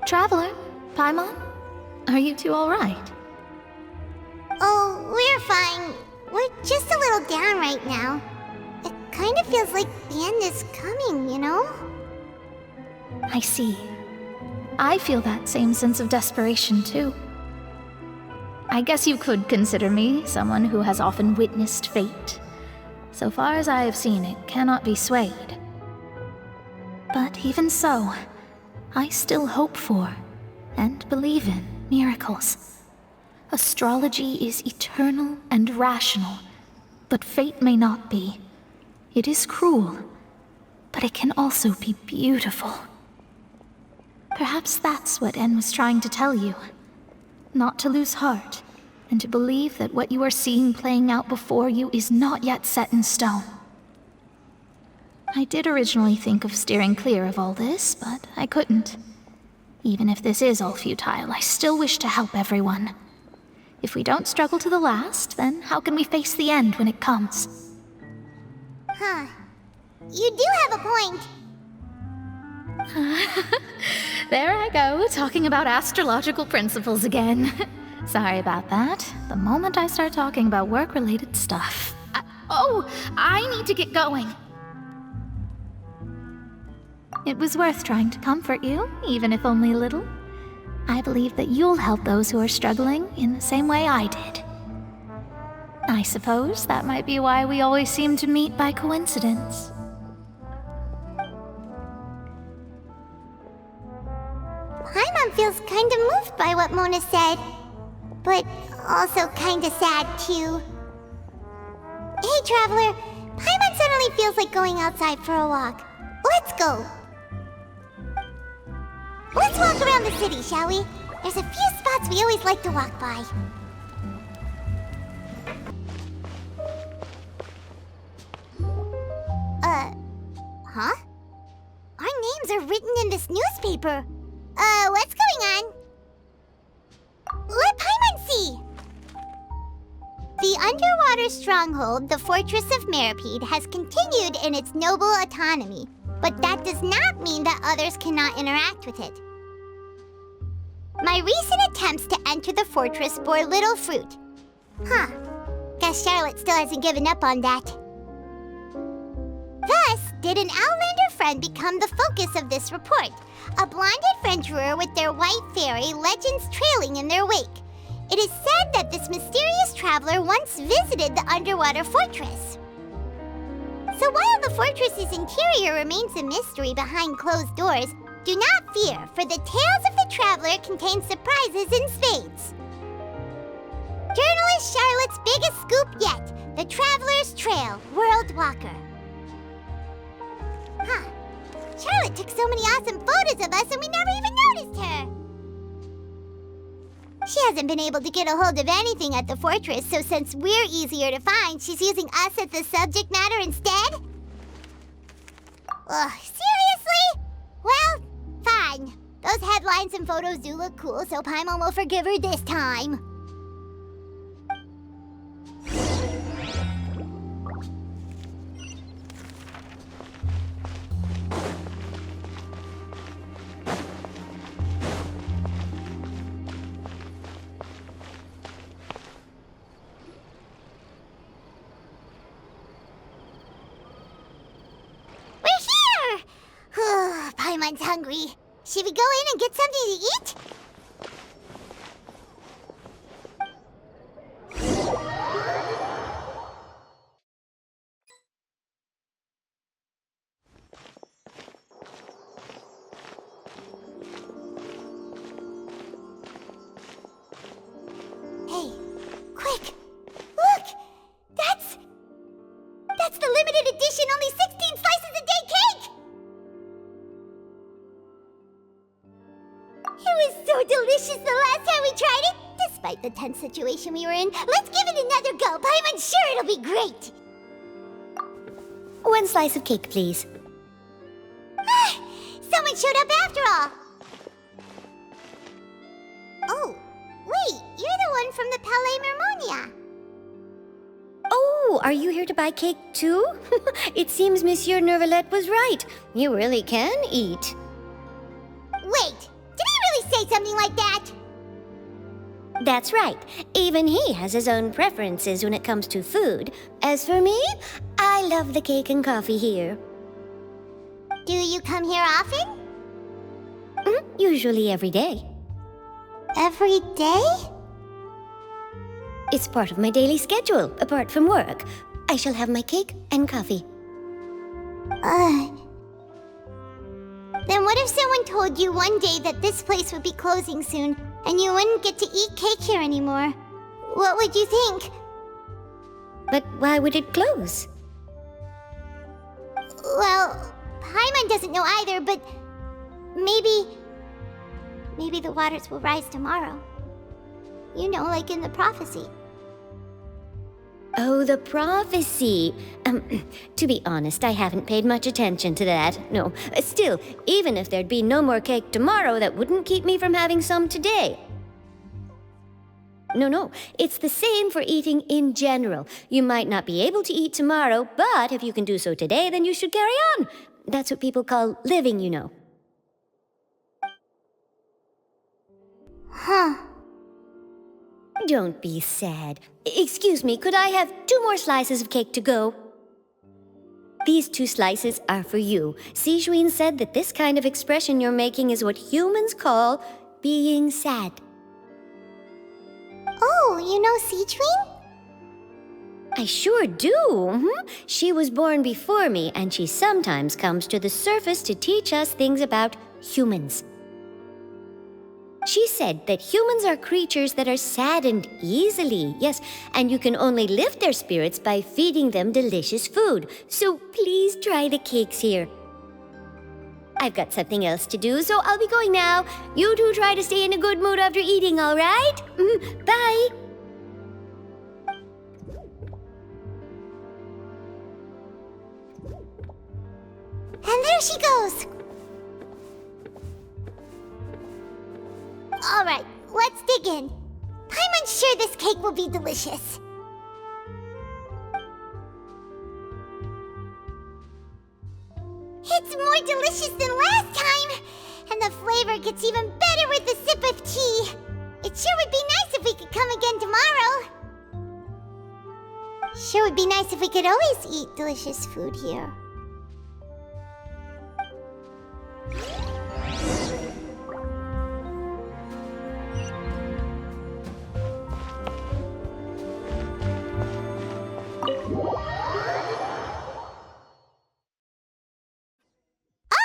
Traveler, Paimon, are you two all right? Oh, we're fine. We're just a little down right now. It kind of feels like the end is coming, you know? I see. I feel that same sense of desperation, too. I guess you could consider me someone who has often witnessed fate. So far as I have seen, it cannot be swayed. But even so, I still hope for, and believe in, miracles. Astrology is eternal and rational, but fate may not be. It is cruel, but it can also be beautiful. Perhaps that's what En was trying to tell you. Not to lose heart, and to believe that what you are seeing playing out before you is not yet set in stone. I did originally think of steering clear of all this, but I couldn't. Even if this is all futile, I still wish to help everyone. If we don't struggle to the last, then how can we face the end when it comes? Huh. You do have a point. There I go, talking about astrological principles again. Sorry about that. The moment I start talking about work-related stuff... I need to get going. It was worth trying to comfort you, even if only a little. I believe that you'll help those who are struggling in the same way I did. I suppose that might be why we always seem to meet by coincidence. Paimon feels kinda moved by what Mona said, but also kinda sad too. Hey, Traveler, Paimon suddenly feels like going outside for a walk. Let's go! Let's walk around the city, shall we? There's a few spots we always like to walk by. Huh? Our names are written in this newspaper. What's going on? Let Paimon see! The underwater stronghold, the Fortress of Meripede, has continued in its noble autonomy, but that does not mean that others cannot interact with it. My recent attempts to enter the fortress bore little fruit. Huh. Guess Charlotte still hasn't given up on that. Thus, did an Outlander friend become the focus of this report, a blonde adventurer with their white fairy, legends trailing in their wake. It is said that this mysterious traveler once visited the underwater fortress. So while the fortress's interior remains a mystery behind closed doors, do not fear, for the tales of the traveler contain surprises in spades. Journalist Charlotte's biggest scoop yet, the Traveler's Trail, World Walker. Huh. Charlotte took so many awesome photos of us and we never even noticed her. She hasn't been able to get a hold of anything at the fortress, so since we're easier to find, she's using us as the subject matter instead? Ugh, seriously? Well, fine. Those headlines and photos do look cool, so Paimon will forgive her this time. Paimon's hungry. Should we go in and get something to eat? Hey, quick! Look! That's limited edition, only 16 slices a day cake! It was so delicious the last time we tried it! Despite the tense situation we were in, let's give it another go. I'm sure it'll be great! 1 slice of cake, please. Someone showed up after all! Oh, wait, you're the one from the Palais Mermonia. Oh, are you here to buy cake too? It seems Monsieur Neuvillette was right. You really can eat. Wait, did he really say something like that? That's right. Even he has his own preferences when it comes to food. As for me, I love the cake and coffee here. Do you come here often? Usually every day. Every day? It's part of my daily schedule, apart from work. I shall have my cake and coffee. Then what if someone told you one day that this place would be closing soon, and you wouldn't get to eat cake here anymore? What would you think? But why would it close? Well, Paimon doesn't know either, but maybe the waters will rise tomorrow. You know, like in the prophecy. Oh, the prophecy. To be honest, I haven't paid much attention to that. No, still, even if there'd be no more cake tomorrow, that wouldn't keep me from having some today. No, it's the same for eating in general. You might not be able to eat tomorrow, but if you can do so today, then you should carry on. That's what people call living, you know. Huh. Don't be sad. Excuse me, could I have 2 more slices of cake to go? These 2 slices are for you. Sijuin said that this kind of expression you're making is what humans call being sad. Oh, you know Sijuin? I sure do. She was born before me, and she sometimes comes to the surface to teach us things about humans. She said that humans are creatures that are saddened easily, yes, and you can only lift their spirits by feeding them delicious food. So please try the cakes here. I've got something else to do, so I'll be going now. You two try to stay in a good mood after eating, all right? Bye. And there she goes. All right, let's dig in. I'm sure this cake will be delicious. It's more delicious than last time, and the flavor gets even better with a sip of tea. It sure would be nice if we could come again tomorrow. Sure would be nice if we could always eat delicious food here.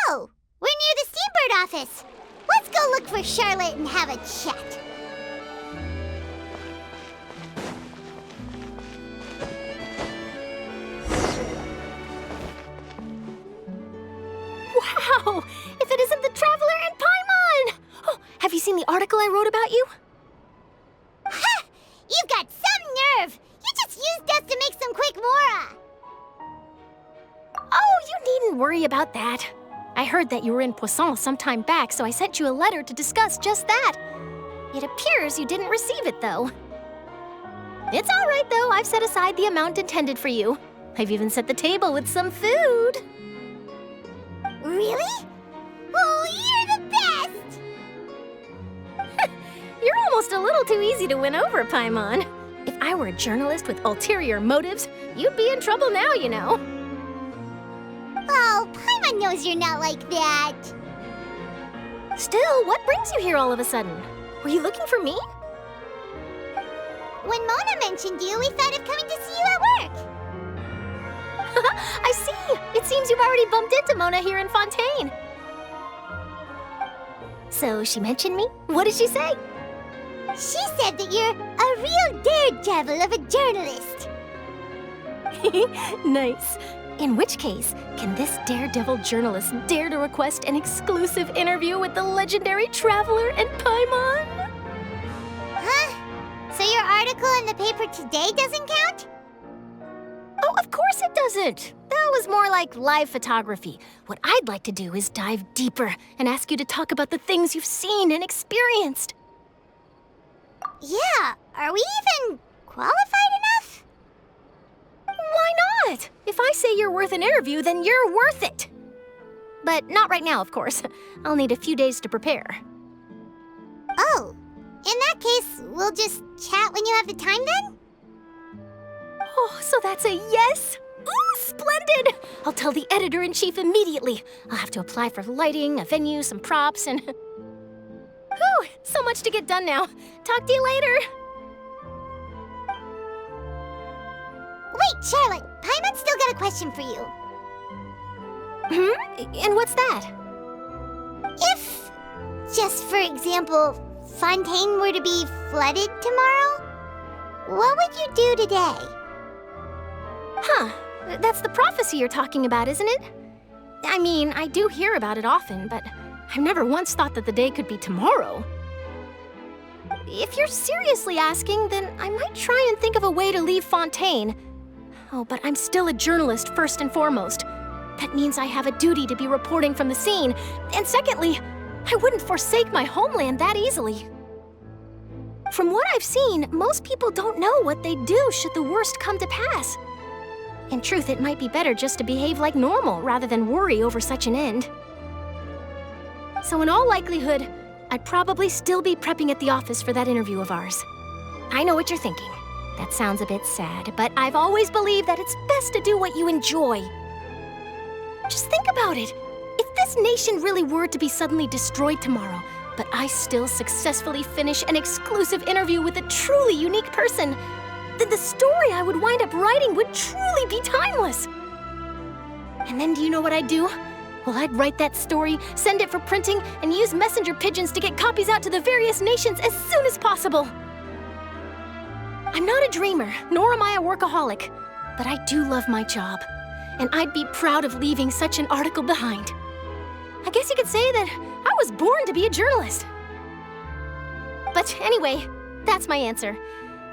Oh, we're near the Steambird office. Let's go look for Charlotte and have a chat. Wow! If it isn't the Traveler and Paimon! Oh, have you seen the article I wrote about you? Ha! You've got some nerve! You just used us to make some quick mora! Oh, you needn't worry about that. I heard that you were in Poisson some time back, so I sent you a letter to discuss just that. It appears you didn't receive it, though. It's all right, though. I've set aside the amount intended for you. I've even set the table with some food. Really? Oh, you're the best! You're almost a little too easy to win over, Paimon. If I were a journalist with ulterior motives, you'd be in trouble now, you know. Oh, Paimon knows you're not like that. Still, what brings you here all of a sudden? Were you looking for me? When Mona mentioned you, we thought of coming to see you at work. I see! It seems you've already bumped into Mona here in Fontaine. So she mentioned me? What did she say? She said that you're a real daredevil of a journalist. Nice. In which case, can this daredevil journalist dare to request an exclusive interview with the legendary traveler and Paimon? Huh? So your article in the paper today doesn't count? Oh, of course it doesn't. That was more like live photography. What I'd like to do is dive deeper and ask you to talk about the things you've seen and experienced. Yeah, are we even qualified enough? Why not? If I say you're worth an interview, then you're worth it. But not right now, of course. I'll need a few days to prepare. Oh, in that case, we'll just chat when you have the time then? Oh, so that's a yes? Ooh, splendid! I'll tell the editor-in-chief immediately. I'll have to apply for lighting, a venue, some props, and... Whew, so much to get done now. Talk to you later. Wait, Charlotte, Paimon's still got a question for you. And what's that? If, just for example, Fontaine were to be flooded tomorrow, what would you do today? Huh, that's the prophecy you're talking about, isn't it? I mean, I do hear about it often, but I've never once thought that the day could be tomorrow. If you're seriously asking, then I might try and think of a way to leave Fontaine. Oh, but I'm still a journalist first and foremost. That means I have a duty to be reporting from the scene. And secondly, I wouldn't forsake my homeland that easily. From what I've seen, most people don't know what they'd do should the worst come to pass. In truth, it might be better just to behave like normal rather than worry over such an end. So in all likelihood, I'd probably still be prepping at the office for that interview of ours. I know what you're thinking. That sounds a bit sad, but I've always believed that it's best to do what you enjoy. Just think about it. If this nation really were to be suddenly destroyed tomorrow, but I still successfully finish an exclusive interview with a truly unique person, then the story I would wind up writing would truly be timeless. And then do you know what I'd do? Well, I'd write that story, send it for printing, and use messenger pigeons to get copies out to the various nations as soon as possible. I'm not a dreamer, nor am I a workaholic, but I do love my job, and I'd be proud of leaving such an article behind. I guess you could say that I was born to be a journalist. But anyway, that's my answer.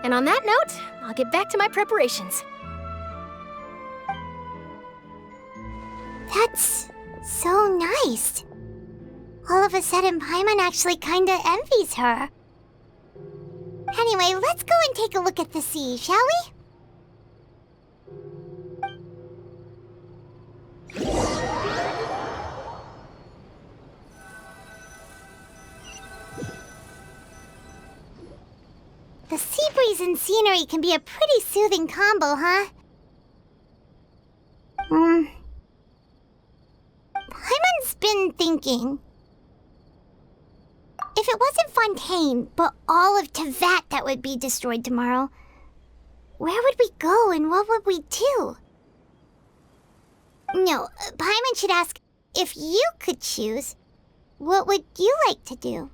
And on that note, I'll get back to my preparations. That's so nice. All of a sudden, Paimon actually kinda envies her. Anyway, let's go and take a look at the sea, shall we? The sea breeze and scenery can be a pretty soothing combo, huh? Paimon's been thinking. If it wasn't Fontaine, but all of Tevat that would be destroyed tomorrow, where would we go and what would we do? No, Paimon should ask, if you could choose, what would you like to do?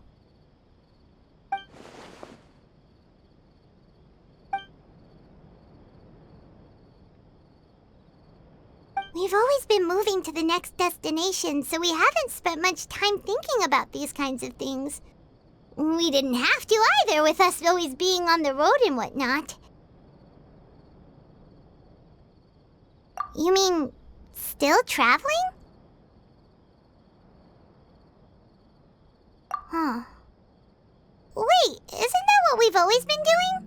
We've always been moving to the next destination, so we haven't spent much time thinking about these kinds of things. We didn't have to either, with us always being on the road and whatnot. You mean, still traveling? Huh. Wait, isn't that what we've always been doing?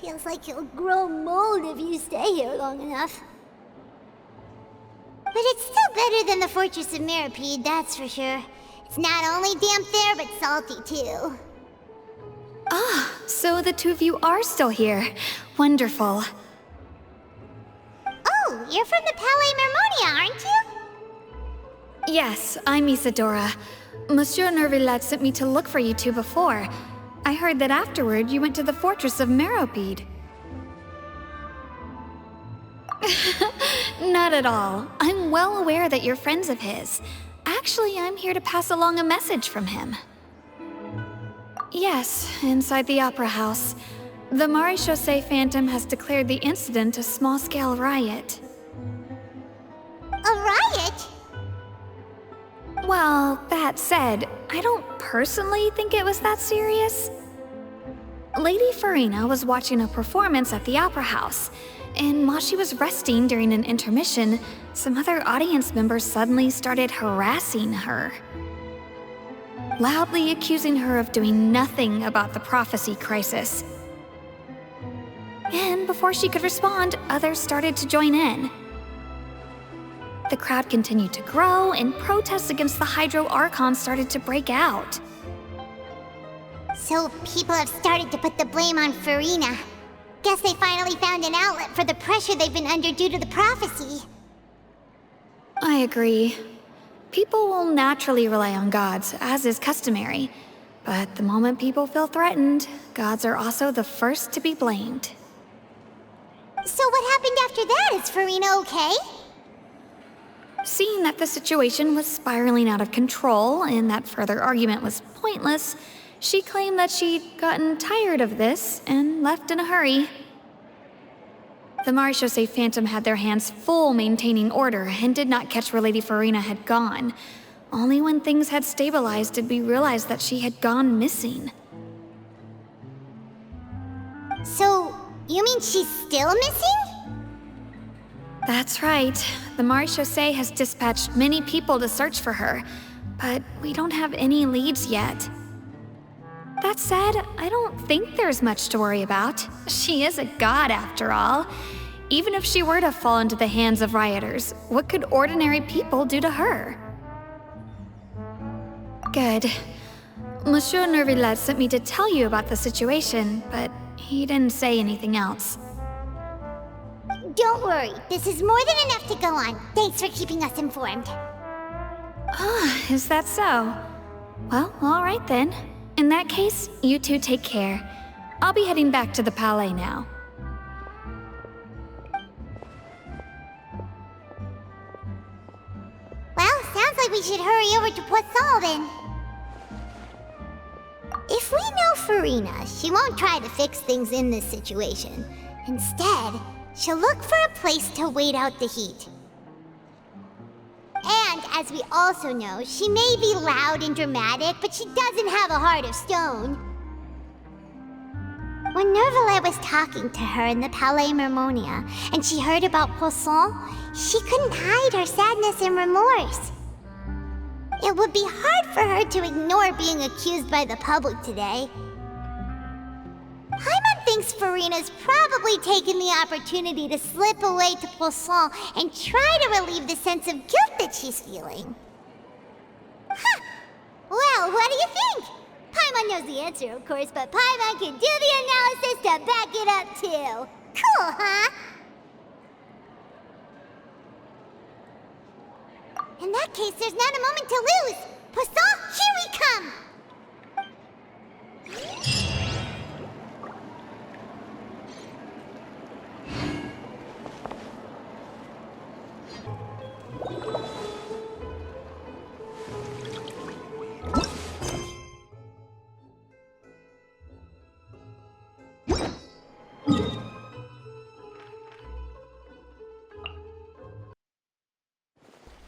Feels like you'll grow mold if you stay here long enough. But it's still better than the Fortress of Meropide, that's for sure. It's not only damp there, but salty too. Ah, so the two of you are still here. Wonderful. Oh, you're from the Palais Mermonia, aren't you? Yes, I'm Isadora. Monsieur Nervillet sent me to look for you two before. I heard that afterward you went to the Fortress of Meropide. Not at all. I'm well aware that you're friends of his. Actually, I'm here to pass along a message from him. Yes, inside the Opera House. The Maréchaussée Phantom has declared the incident a small-scale riot. A riot? Well, that said, I don't personally think it was that serious. Lady Farina was watching a performance at the Opera House, and while she was resting during an intermission, some other audience members suddenly started harassing her, loudly accusing her of doing nothing about the prophecy crisis. And before she could respond, others started to join in. The crowd continued to grow, and protests against the Hydro Archon started to break out. So people have started to put the blame on Farina. Guess they finally found an outlet for the pressure they've been under due to the prophecy. I agree. People will naturally rely on gods, as is customary. But the moment people feel threatened, gods are also the first to be blamed. So what happened after that? Is Farina okay? Seeing that the situation was spiraling out of control and that further argument was pointless, she claimed that she'd gotten tired of this and left in a hurry. The Maréchaussée Phantom had their hands full maintaining order and did not catch where Lady Farina had gone. Only when things had stabilized did we realize that she had gone missing. So, you mean she's still missing? That's right. The Maréchaussée has dispatched many people to search for her, but we don't have any leads yet. That said, I don't think there's much to worry about. She is a god after all. Even if she were to fall into the hands of rioters, what could ordinary people do to her? Good. Monsieur Nervillet sent me to tell you about the situation, but he didn't say anything else. Don't worry, this is more than enough to go on. Thanks for keeping us informed. Ah, is that so? Well, all right then. In that case, you two take care. I'll be heading back to the Palais now. Well, sounds like we should hurry over to Poisson then. If we know Farina, she won't try to fix things in this situation. Instead, she'll look for a place to wait out the heat. And, as we also know, she may be loud and dramatic, but she doesn't have a heart of stone. When Nervillet was talking to her in the Palais Mermonia, and she heard about Poisson, she couldn't hide her sadness and remorse. It would be hard for her to ignore being accused by the public today. Paimon thinks Farina's probably taken the opportunity to slip away to Poisson and try to relieve the sense of guilt that she's feeling. Huh. Well, what do you think? Paimon knows the answer, of course, but Paimon can do the analysis to back it up, too. Cool, huh? In that case, there's not a moment to lose. Poisson, here we come!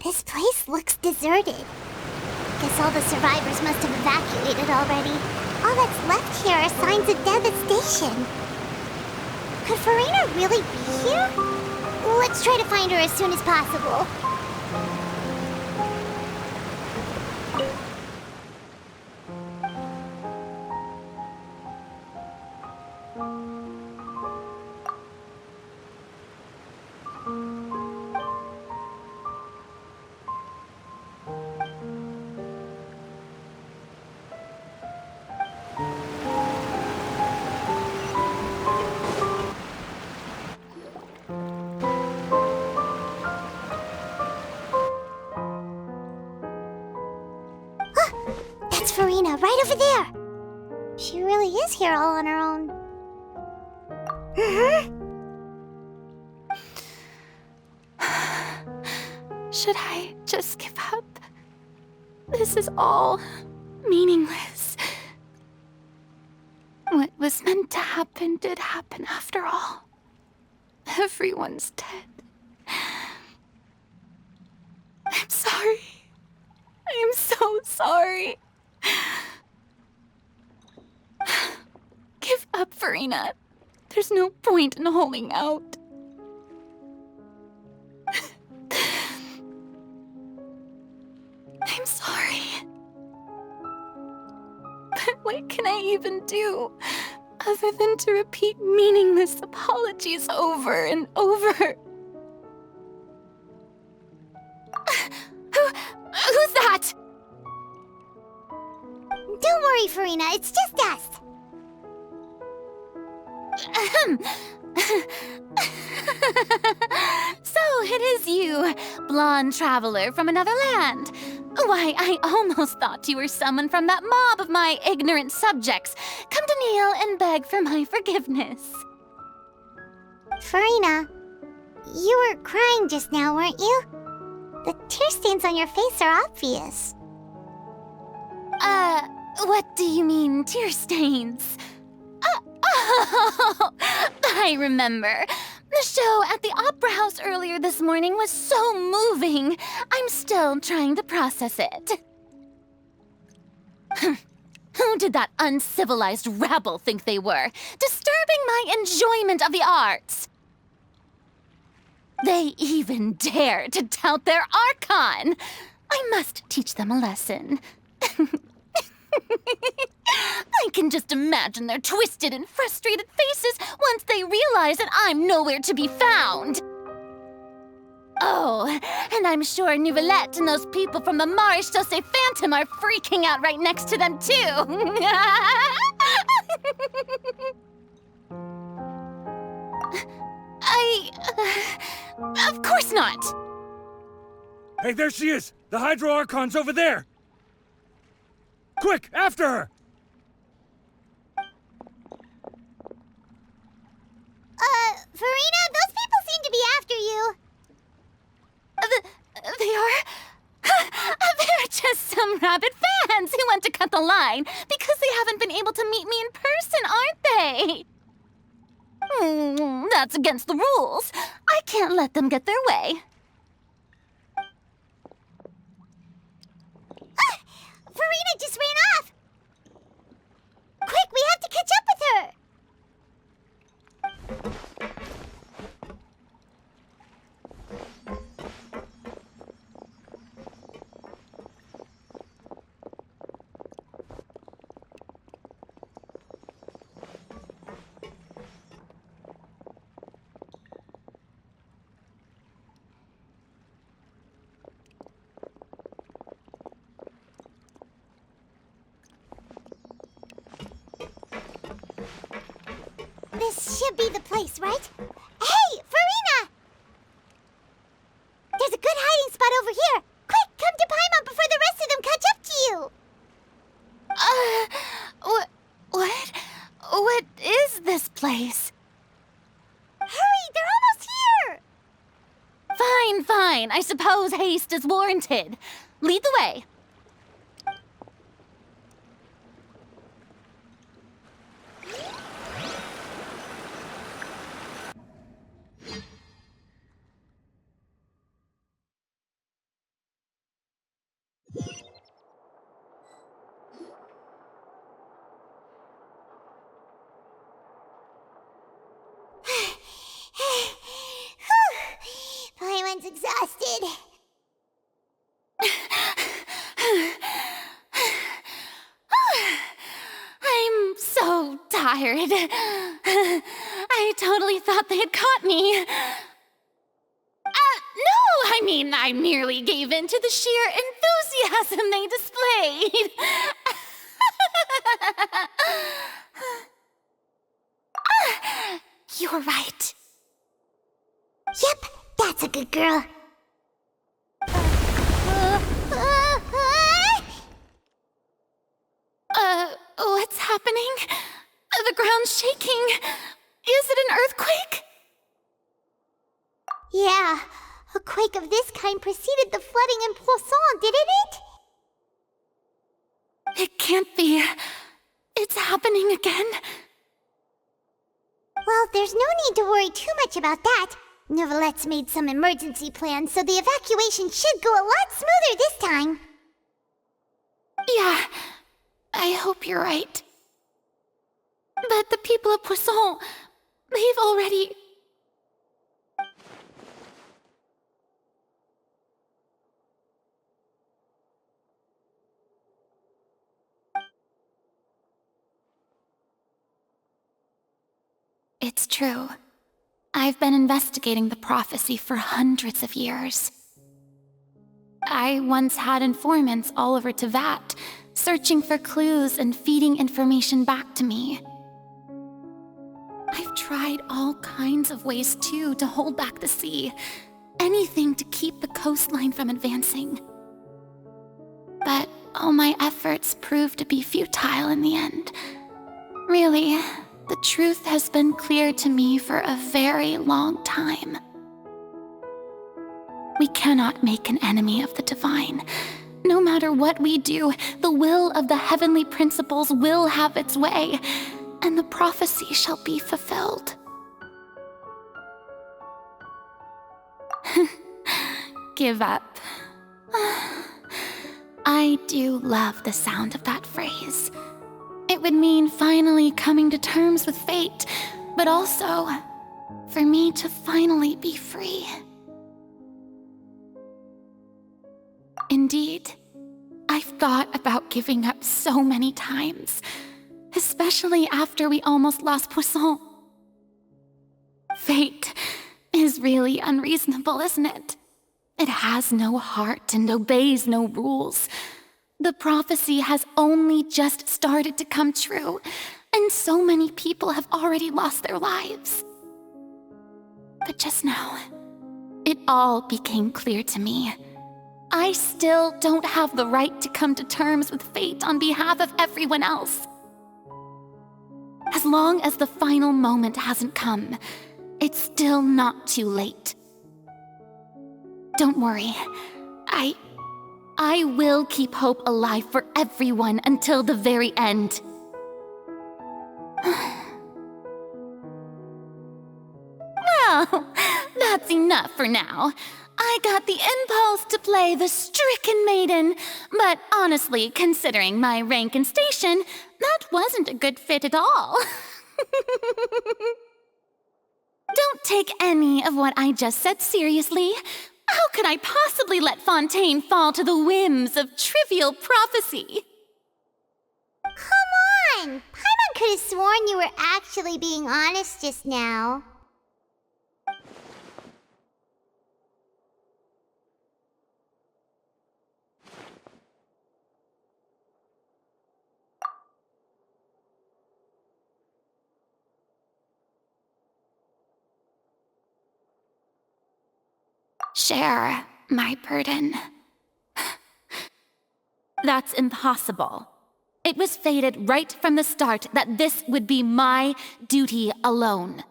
This place looks deserted. Guess all the survivors must have evacuated already. All that's left here are signs of devastation. Could Farina really be here? Let's try to find her as soon as possible. That's Farina, right over there. She really is here all on her own. Should I just give up? This is all meaningless. What was meant to happen did happen after all. Everyone's dead. I'm sorry. I am so sorry. Give up, Farina. There's no point in holding out. I'm sorry. But what can I even do other than to repeat meaningless apologies over and over? Who's that? Don't worry, Farina, it's just us. So it is you, blonde traveler from another land. Why, I almost thought you were someone from that mob of my ignorant subjects, come to kneel and beg for my forgiveness. Farina, you were crying just now, weren't you? The tear stains on your face are obvious. What do you mean, tear stains? Oh, I remember. The show at the Opera House earlier this morning was so moving. I'm still trying to process it. Who did that uncivilized rabble think they were, disturbing my enjoyment of the arts? They even dare to tout their Archon. I must teach them a lesson. I can just imagine their twisted and frustrated faces once they realize that I'm nowhere to be found. Oh, and I'm sure Nouvellette and those people from the Marish Chaussee Phantom are freaking out right next to them, too. Of course not. Hey, there she is! The Hydro Archon's over there! Quick, after her! Farina, those people seem to be after you. They are? They're just some rabid fans who want to cut the line because they haven't been able to meet me in person, aren't they? That's against the rules. I can't let them get their way. Farina just ran off! Quick, we have to catch up with her! This should be the place, right? Hey, Farina! There's a good hiding spot over here. Quick, come to Paimon before the rest of them catch up to you. What is this place? Hurry, they're almost here! Fine. I suppose haste is warranted. Lead the way. Paimon's exhausted. I'm so tired. I totally thought they had caught me. No, I merely gave in to the sheer enthusiasm they displayed. You're right. Yep, that's a good girl. What's happening? The ground's shaking. Is it an earthquake? Yeah, a quake of this kind preceded the flooding in Poisson, didn't it? It can't be. It's happening again. Well, there's no need to worry too much about that. Neuvillette made some emergency plans, so the evacuation should go a lot smoother this time. Yeah, I hope you're right. But the people of Poisson, they've already... It's true. I've been investigating the prophecy for hundreds of years. I once had informants all over Tevat, searching for clues and feeding information back to me. I've tried all kinds of ways, too, to hold back the sea. Anything to keep the coastline from advancing. But all my efforts proved to be futile in the end. Really, the truth has been clear to me for a very long time. We cannot make an enemy of the divine. No matter what we do, the will of the heavenly principles will have its way, and the prophecy shall be fulfilled. Give up. I do love the sound of that phrase. It would mean finally coming to terms with fate, but also for me to finally be free. Indeed, I've thought about giving up so many times, especially after we almost lost Poisson. Fate is really unreasonable, isn't it? It has no heart and obeys no rules. The prophecy has only just started to come true, and so many people have already lost their lives. But just now, it all became clear to me. I still don't have the right to come to terms with fate on behalf of everyone else. As long as the final moment hasn't come, it's still not too late. Don't worry. I will keep hope alive for everyone until the very end. Well, that's enough for now. I got the impulse to play the stricken maiden, but honestly, considering my rank and station, that wasn't a good fit at all. Don't take any of what I just said seriously. How could I possibly let Fontaine fall to the whims of trivial prophecy? Come on! Paimon could have sworn you were actually being honest just now. Share my burden. That's impossible. It was fated right from the start that this would be my duty alone.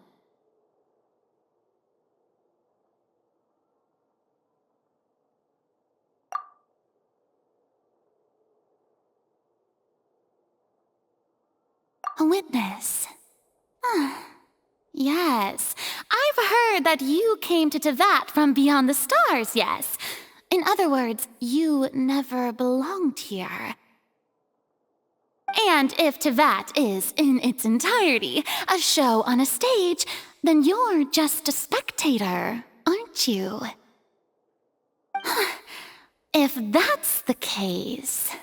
A witness. Yes, I've heard that you came to Tevat from beyond the stars, yes. In other words, you never belonged here. And if Tevat is, in its entirety, a show on a stage, then you're just a spectator, aren't you? If that's the case...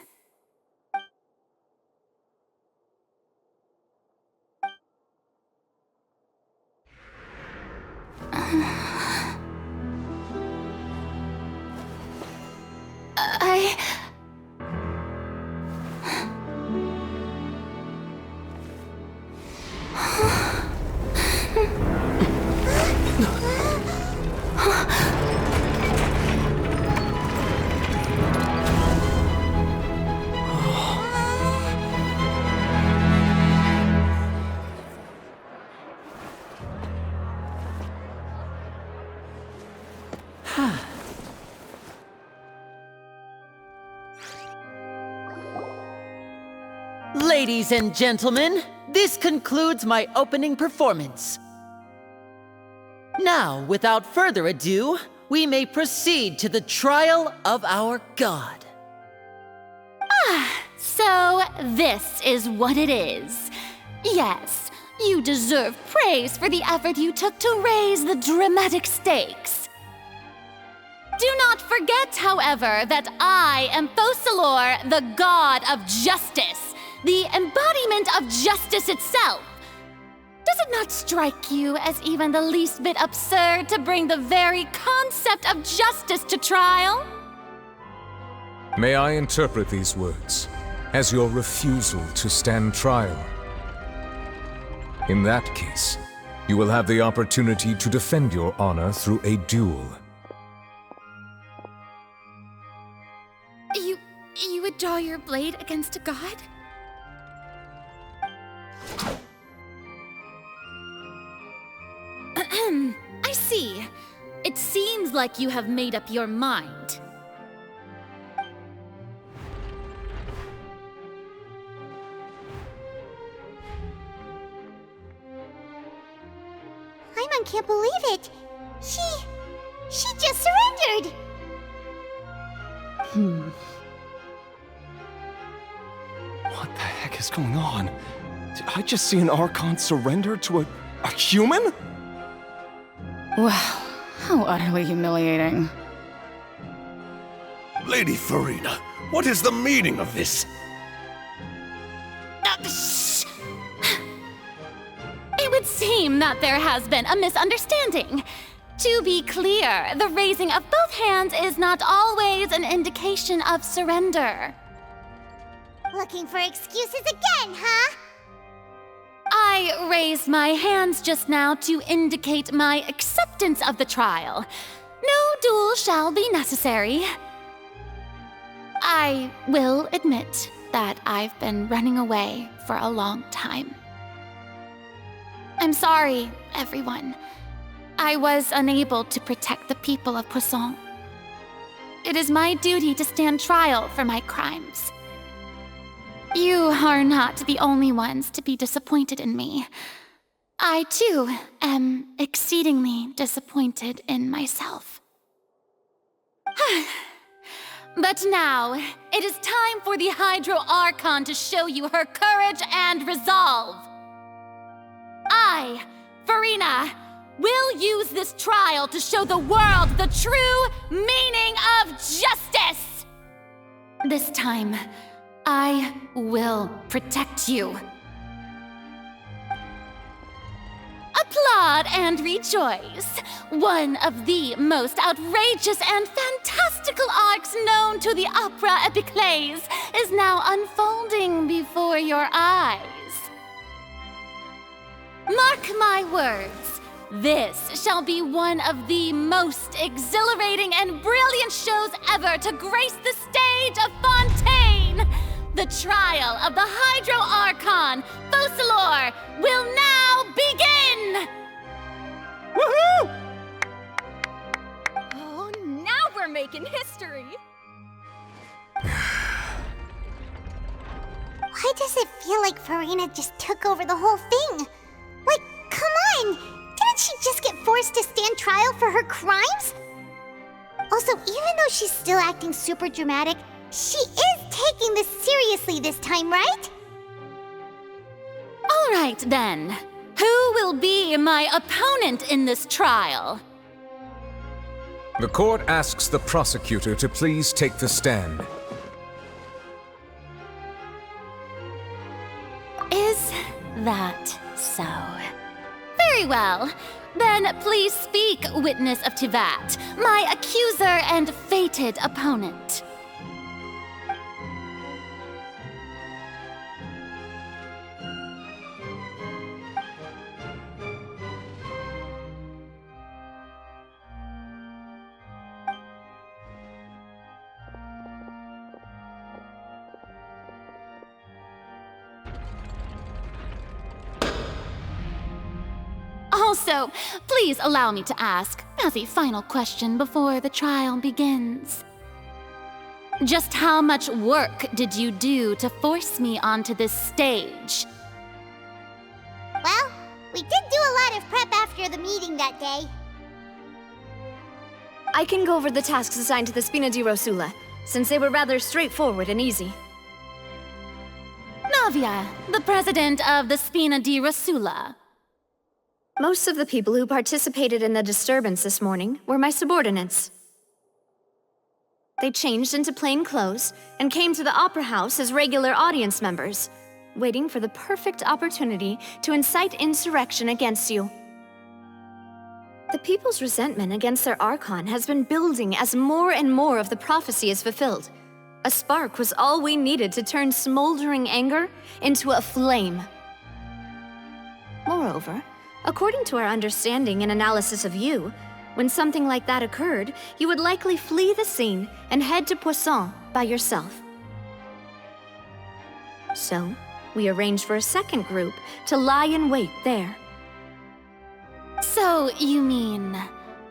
Ladies and gentlemen, this concludes my opening performance. Now, without further ado, we may proceed to the trial of our god. So this is what it is. Yes, you deserve praise for the effort you took to raise the dramatic stakes. Do not forget, however, that I am Focalor, the god of justice, the embodiment of justice itself. Does it not strike you as even the least bit absurd to bring the very concept of justice to trial? May I interpret these words as your refusal to stand trial? In that case, you will have the opportunity to defend your honor through a duel. You would draw your blade against a god? I see. It seems like you have made up your mind. Paimon can't believe it. She just surrendered. What the heck is going on? Did I just see an Archon surrender to a human? Wow, how utterly humiliating. Lady Farina, what is the meaning of this? Shh! It would seem that there has been a misunderstanding. To be clear, the raising of both hands is not always an indication of surrender. Looking for excuses again, huh? I raised my hands just now to indicate my acceptance of the trial. No duel shall be necessary. I will admit that I've been running away for a long time. I'm sorry, everyone. I was unable to protect the people of Poisson. It is my duty to stand trial for my crimes. You are not the only ones to be disappointed in me. I, too, am exceedingly disappointed in myself. But now, it is time for the Hydro Archon to show you her courage and resolve. I, Farina, will use this trial to show the world the true meaning of justice! This time, I will protect you. Applaud and rejoice! One of the most outrageous and fantastical arcs known to the opera epiclese is now unfolding before your eyes. Mark my words, this shall be one of the most exhilarating and brilliant shows ever to grace the stage of Fontaine! The trial of the Hydro Archon, Focalor, will now begin! Woohoo! Oh, now we're making history! Why does it feel like Farina just took over the whole thing? Like, come on! Didn't she just get forced to stand trial for her crimes? Also, even though she's still acting super dramatic, she is taking this seriously this time, right? All right, then. Who will be my opponent in this trial? The court asks the prosecutor to please take the stand. Is that so? Very well. Then please speak, witness of Tivat, my accuser and fated opponent. Also, please allow me to ask, as a final question before the trial begins. Just how much work did you do to force me onto this stage? Well, we did do a lot of prep after the meeting that day. I can go over the tasks assigned to the Spina di Rosula, since they were rather straightforward and easy. Navia, the president of the Spina di Rosula. Most of the people who participated in the disturbance this morning were my subordinates. They changed into plain clothes and came to the Opera House as regular audience members, waiting for the perfect opportunity to incite insurrection against you. The people's resentment against their Archon has been building as more and more of the prophecy is fulfilled. A spark was all we needed to turn smoldering anger into a flame. Moreover, according to our understanding and analysis of you, when something like that occurred, you would likely flee the scene and head to Poisson by yourself. So, we arranged for a second group to lie in wait there. So, you mean,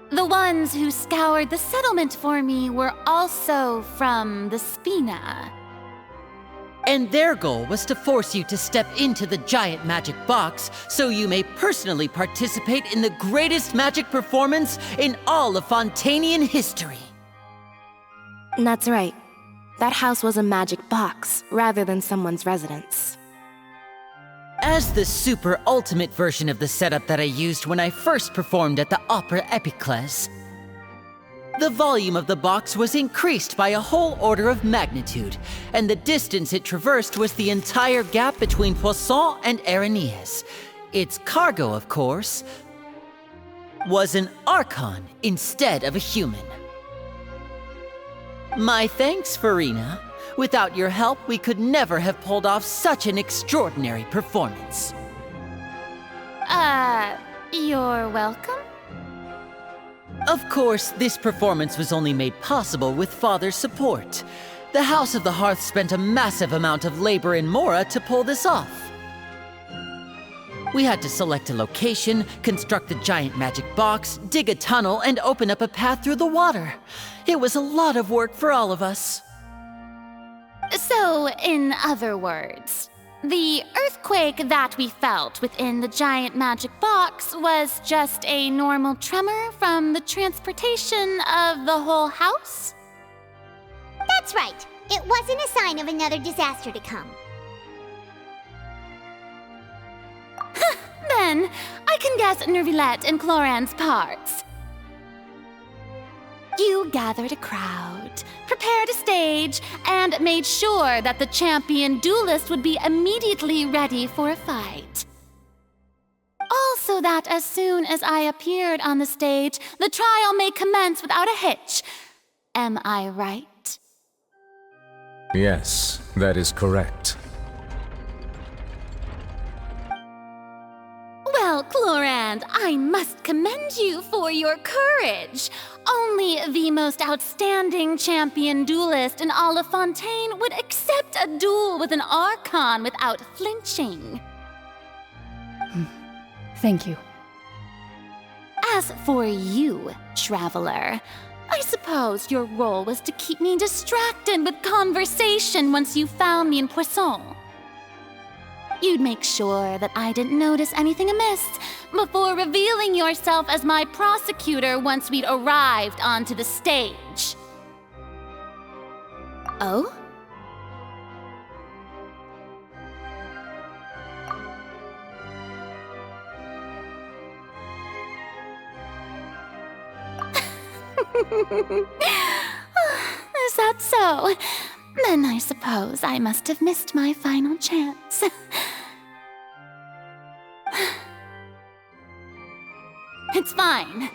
the ones who scoured the settlement for me were also from the Spina? And their goal was to force you to step into the giant magic box so you may personally participate in the greatest magic performance in all of Fontanian history. That's right. That house was a magic box, rather than someone's residence. As the super ultimate version of the setup that I used when I first performed at the Opera Epiclese, the volume of the box was increased by a whole order of magnitude, and the distance it traversed was the entire gap between Poisson and Areneas. Its cargo, of course, was an Archon instead of a human. My thanks, Farina. Without your help, we could never have pulled off such an extraordinary performance. You're welcome? Of course, this performance was only made possible with Father's support. The House of the Hearth spent a massive amount of labor in Mora to pull this off. We had to select a location, construct the giant magic box, dig a tunnel, and open up a path through the water. It was a lot of work for all of us. So, in other words, the earthquake that we felt within the giant magic box was just a normal tremor from the transportation of the whole house? That's right. It wasn't a sign of another disaster to come. Then, I can guess Nervilette and Cloran's parts. You gathered a crowd, prepared a stage, and made sure that the champion duelist would be immediately ready for a fight. Also that as soon as I appeared on the stage, the trial may commence without a hitch. Am I right? Yes, that is correct. Well, Clorand, I must commend you for your courage. Only the most outstanding champion duelist in all of Fontaine would accept a duel with an Archon without flinching. Thank you. As for you, Traveler, I suppose your role was to keep me distracted with conversation once you found me in Poisson. You'd make sure that I didn't notice anything amiss before revealing yourself as my prosecutor once we'd arrived onto the stage. Oh? Is that so? Then I suppose I must have missed my final chance. It's fine.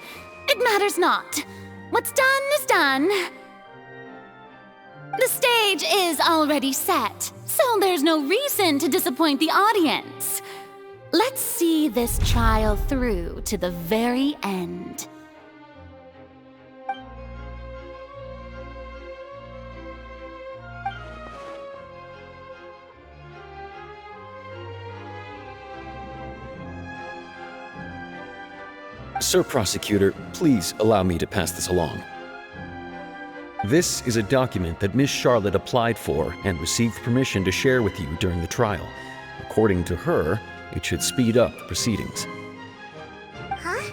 It matters not. What's done is done. The stage is already set, so there's no reason to disappoint the audience. Let's see this trial through to the very end. Sir Prosecutor, please allow me to pass this along. This is a document that Miss Charlotte applied for and received permission to share with you during the trial. According to her, it should speed up the proceedings. Huh?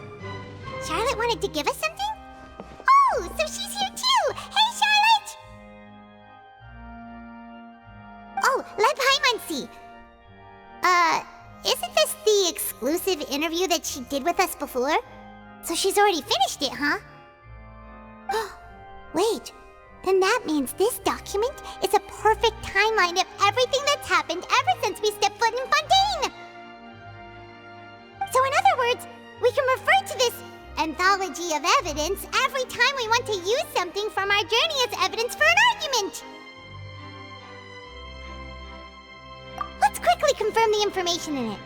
Charlotte wanted to give us something? Oh, so she's here too! Hey, Charlotte! Oh, let Paimon see. Isn't this the exclusive interview that she did with us before? So she's already finished it, huh? Wait, then that means this document is a perfect timeline of everything that's happened ever since we stepped foot in Fontaine! So in other words, we can refer to this anthology of evidence every time we want to use something from our journey as evidence for an argument! Let's quickly confirm the information in it.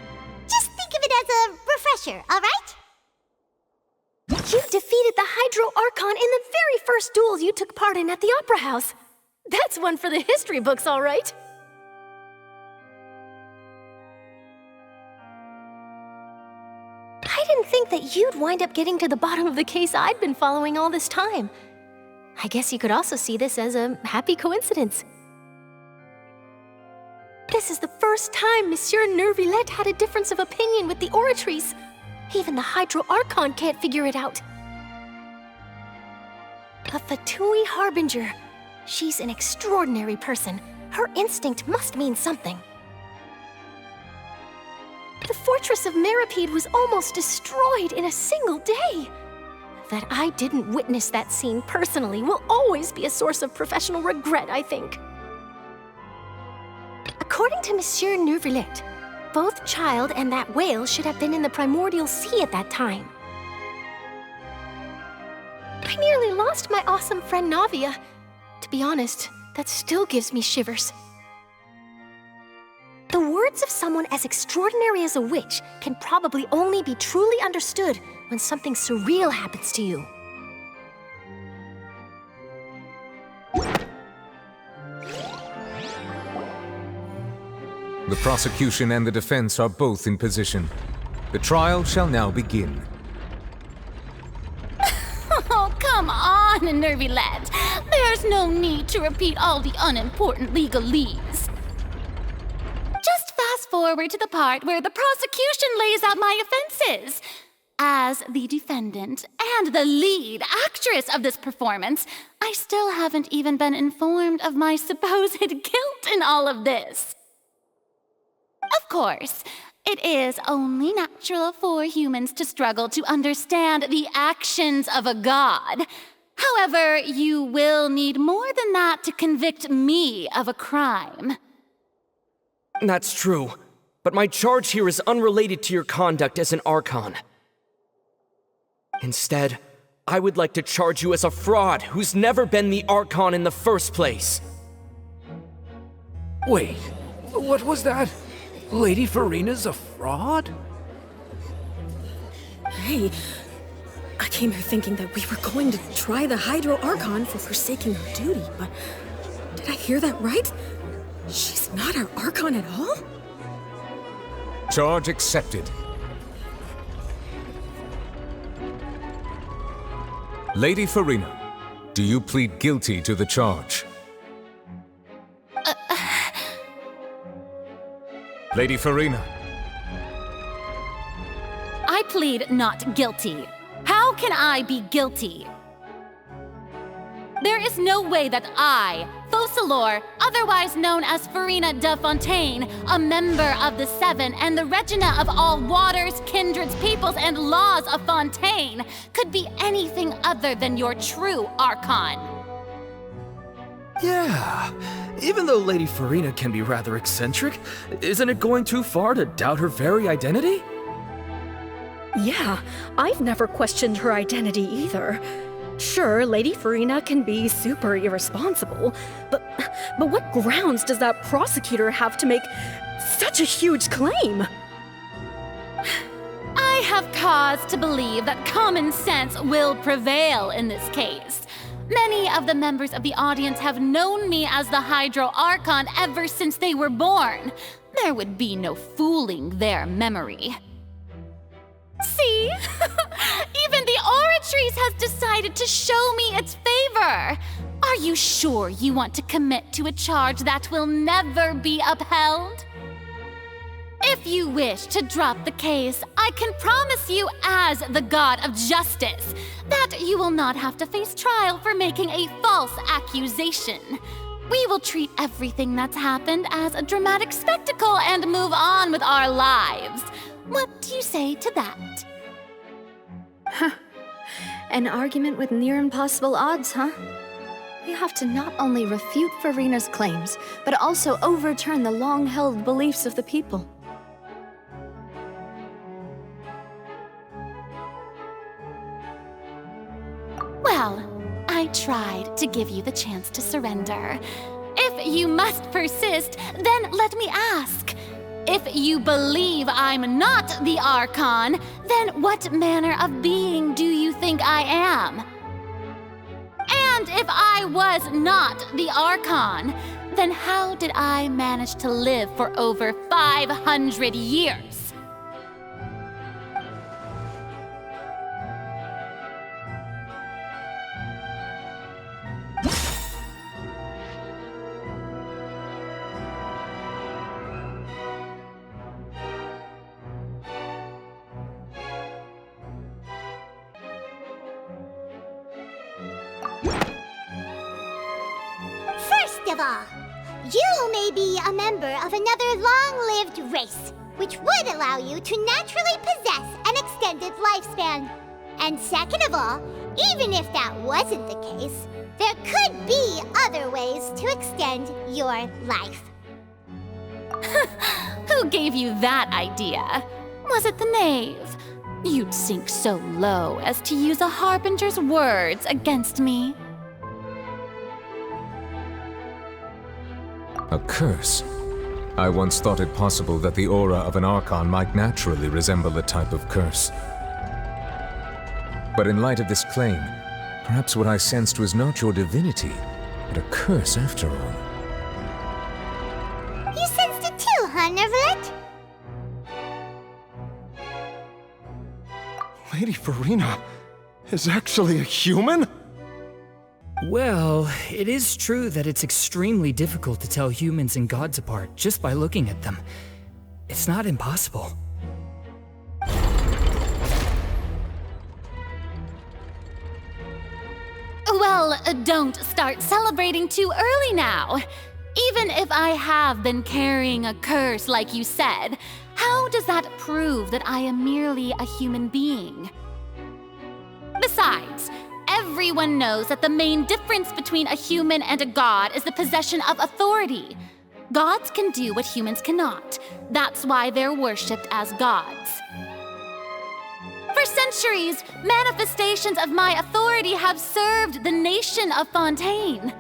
Just think of it as a refresher, alright? You defeated the Hydro Archon in the very first duel you took part in at the Opera House. That's one for the history books, all right. I didn't think that you'd wind up getting to the bottom of the case I'd been following all this time. I guess you could also see this as a happy coincidence. This is the first time Monsieur Neuvillette had a difference of opinion with the Oratrice. Even the Hydro Archon can't figure it out. A Fatui Harbinger. She's an extraordinary person. Her instinct must mean something. The fortress of Meripede was almost destroyed in a single day. That I didn't witness that scene personally will always be a source of professional regret, I think. According to Monsieur Neuvillette, both Child and that whale should have been in the primordial sea at that time. I nearly lost my awesome friend Navia. To be honest, that still gives me shivers. The words of someone as extraordinary as a witch can probably only be truly understood when something surreal happens to you. The prosecution and the defense are both in position. The trial shall now begin. Oh, come on, Neuvillette. There's no need to repeat all the unimportant legalese. Just fast forward to the part where the prosecution lays out my offenses. As the defendant and the lead actress of this performance, I still haven't even been informed of my supposed guilt in all of this. Of course, it is only natural for humans to struggle to understand the actions of a god. However, you will need more than that to convict me of a crime. That's true, but my charge here is unrelated to your conduct as an Archon. Instead, I would like to charge you as a fraud who's never been the Archon in the first place. Wait, what was that? Lady Farina's a fraud? Hey, I came here thinking that we were going to try the Hydro Archon for forsaking her duty, but did I hear that right? She's not our Archon at all? Charge accepted. Lady Farina, do you plead guilty to the charge? Lady Farina. I plead not guilty. How can I be guilty? There is no way that I, Focalor, otherwise known as Farina de Fontaine, a member of the Seven and the Regina of all waters, kindreds, peoples, and laws of Fontaine, could be anything other than your true Archon. Yeah, even though Lady Farina can be rather eccentric, isn't it going too far to doubt her very identity? Yeah, I've never questioned her identity either. Sure, Lady Farina can be super irresponsible, but what grounds does that prosecutor have to make such a huge claim? I have cause to believe that common sense will prevail in this case. Many of the members of the audience have known me as the Hydro Archon ever since they were born. There would be no fooling their memory. See? Even the Oratrice has decided to show me its favor. Are you sure you want to commit to a charge that will never be upheld? If you wish to drop the case, I can promise you as the God of Justice that you will not have to face trial for making a false accusation. We will treat everything that's happened as a dramatic spectacle and move on with our lives. What do you say to that? Huh. An argument with near impossible odds, huh? We have to not only refute Farina's claims, but also overturn the long-held beliefs of the people. Well, I tried to give you the chance to surrender. If you must persist, then let me ask. If you believe I'm not the Archon, then what manner of being do you think I am? And if I was not the Archon, then how did I manage to live for over 500 years? First of all, you may be a member of another long-lived race, which would allow you to naturally possess an extended lifespan. And second of all, even if that wasn't the case, there could be other ways to extend your life. Who gave you that idea? Was it the knave? You'd sink so low as to use a harbinger's words against me. A curse? I once thought it possible that the aura of an Archon might naturally resemble a type of curse. But in light of this claim, perhaps what I sensed was not your divinity, but a curse after all. You sensed it too, huh, Nervalet? Lady Farina is actually a human? Well, it is true that it's extremely difficult to tell humans and gods apart just by looking at them. It's not impossible. Well, don't start celebrating too early now. Even if I have been carrying a curse like you said, how does that prove that I am merely a human being? Besides, everyone knows that the main difference between a human and a god is the possession of authority. Gods can do what humans cannot. That's why they're worshipped as gods. For centuries, manifestations of my authority have served the nation of Fontaine.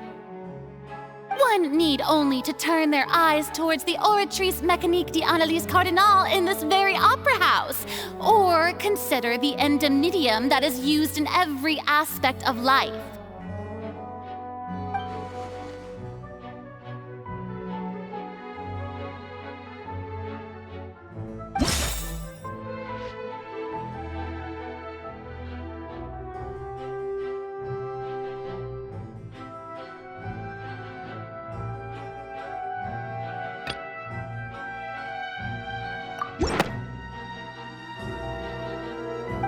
One need only to turn their eyes towards the Oratrice Mécanique d'Analyse Cardinal in this very opera house, or consider the indemnitium that is used in every aspect of life.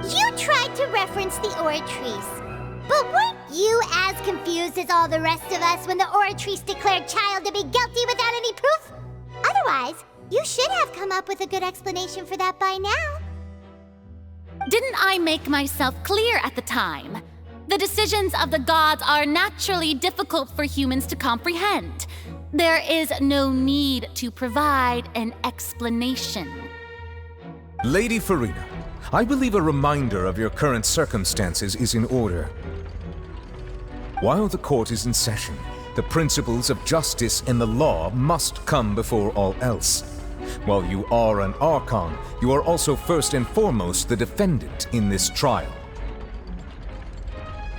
You tried to reference the Oratrice, but weren't you as confused as all the rest of us when the Oratrice declared Child to be guilty without any proof? Otherwise, you should have come up with a good explanation for that by now. Didn't I make myself clear at the time? The decisions of the gods are naturally difficult for humans to comprehend. There is no need to provide an explanation. Lady Farina, I believe a reminder of your current circumstances is in order. While the court is in session, the principles of justice and the law must come before all else. While you are an Archon, you are also first and foremost the defendant in this trial.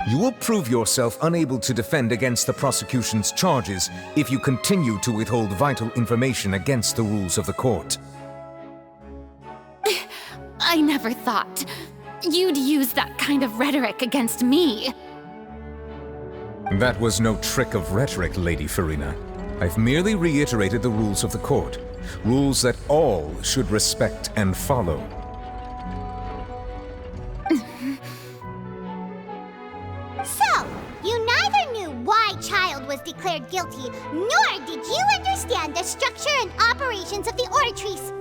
You will prove yourself unable to defend against the prosecution's charges if you continue to withhold vital information against the rules of the court. I never thought you'd use that kind of rhetoric against me. That was no trick of rhetoric, Lady Farina. I've merely reiterated the rules of the court. Rules that all should respect and follow. So, you neither knew why Child was declared guilty, nor did you understand the structure and operations of the Oratrice.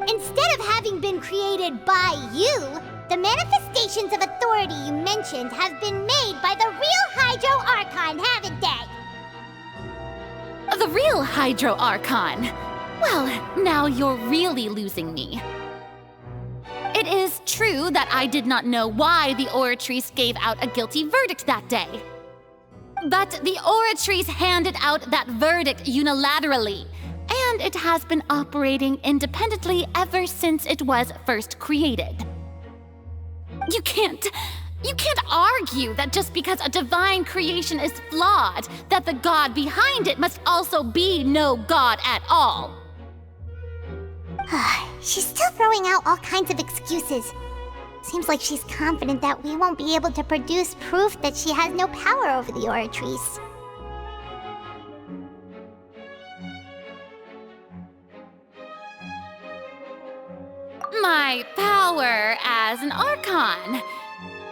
Instead of having been created by you, the manifestations of authority you mentioned have been made by the real Hydro Archon, haven't they? The real Hydro Archon? Well, now you're really losing me. It is true that I did not know why the Oratrice gave out a guilty verdict that day. But the Oratrice handed out that verdict unilaterally, and it has been operating independently ever since it was first created. You can't argue that just because a divine creation is flawed, that the god behind it must also be no god at all. She's still throwing out all kinds of excuses. Seems like she's confident that we won't be able to produce proof that she has no power over the Oratrice. My power as an Archon.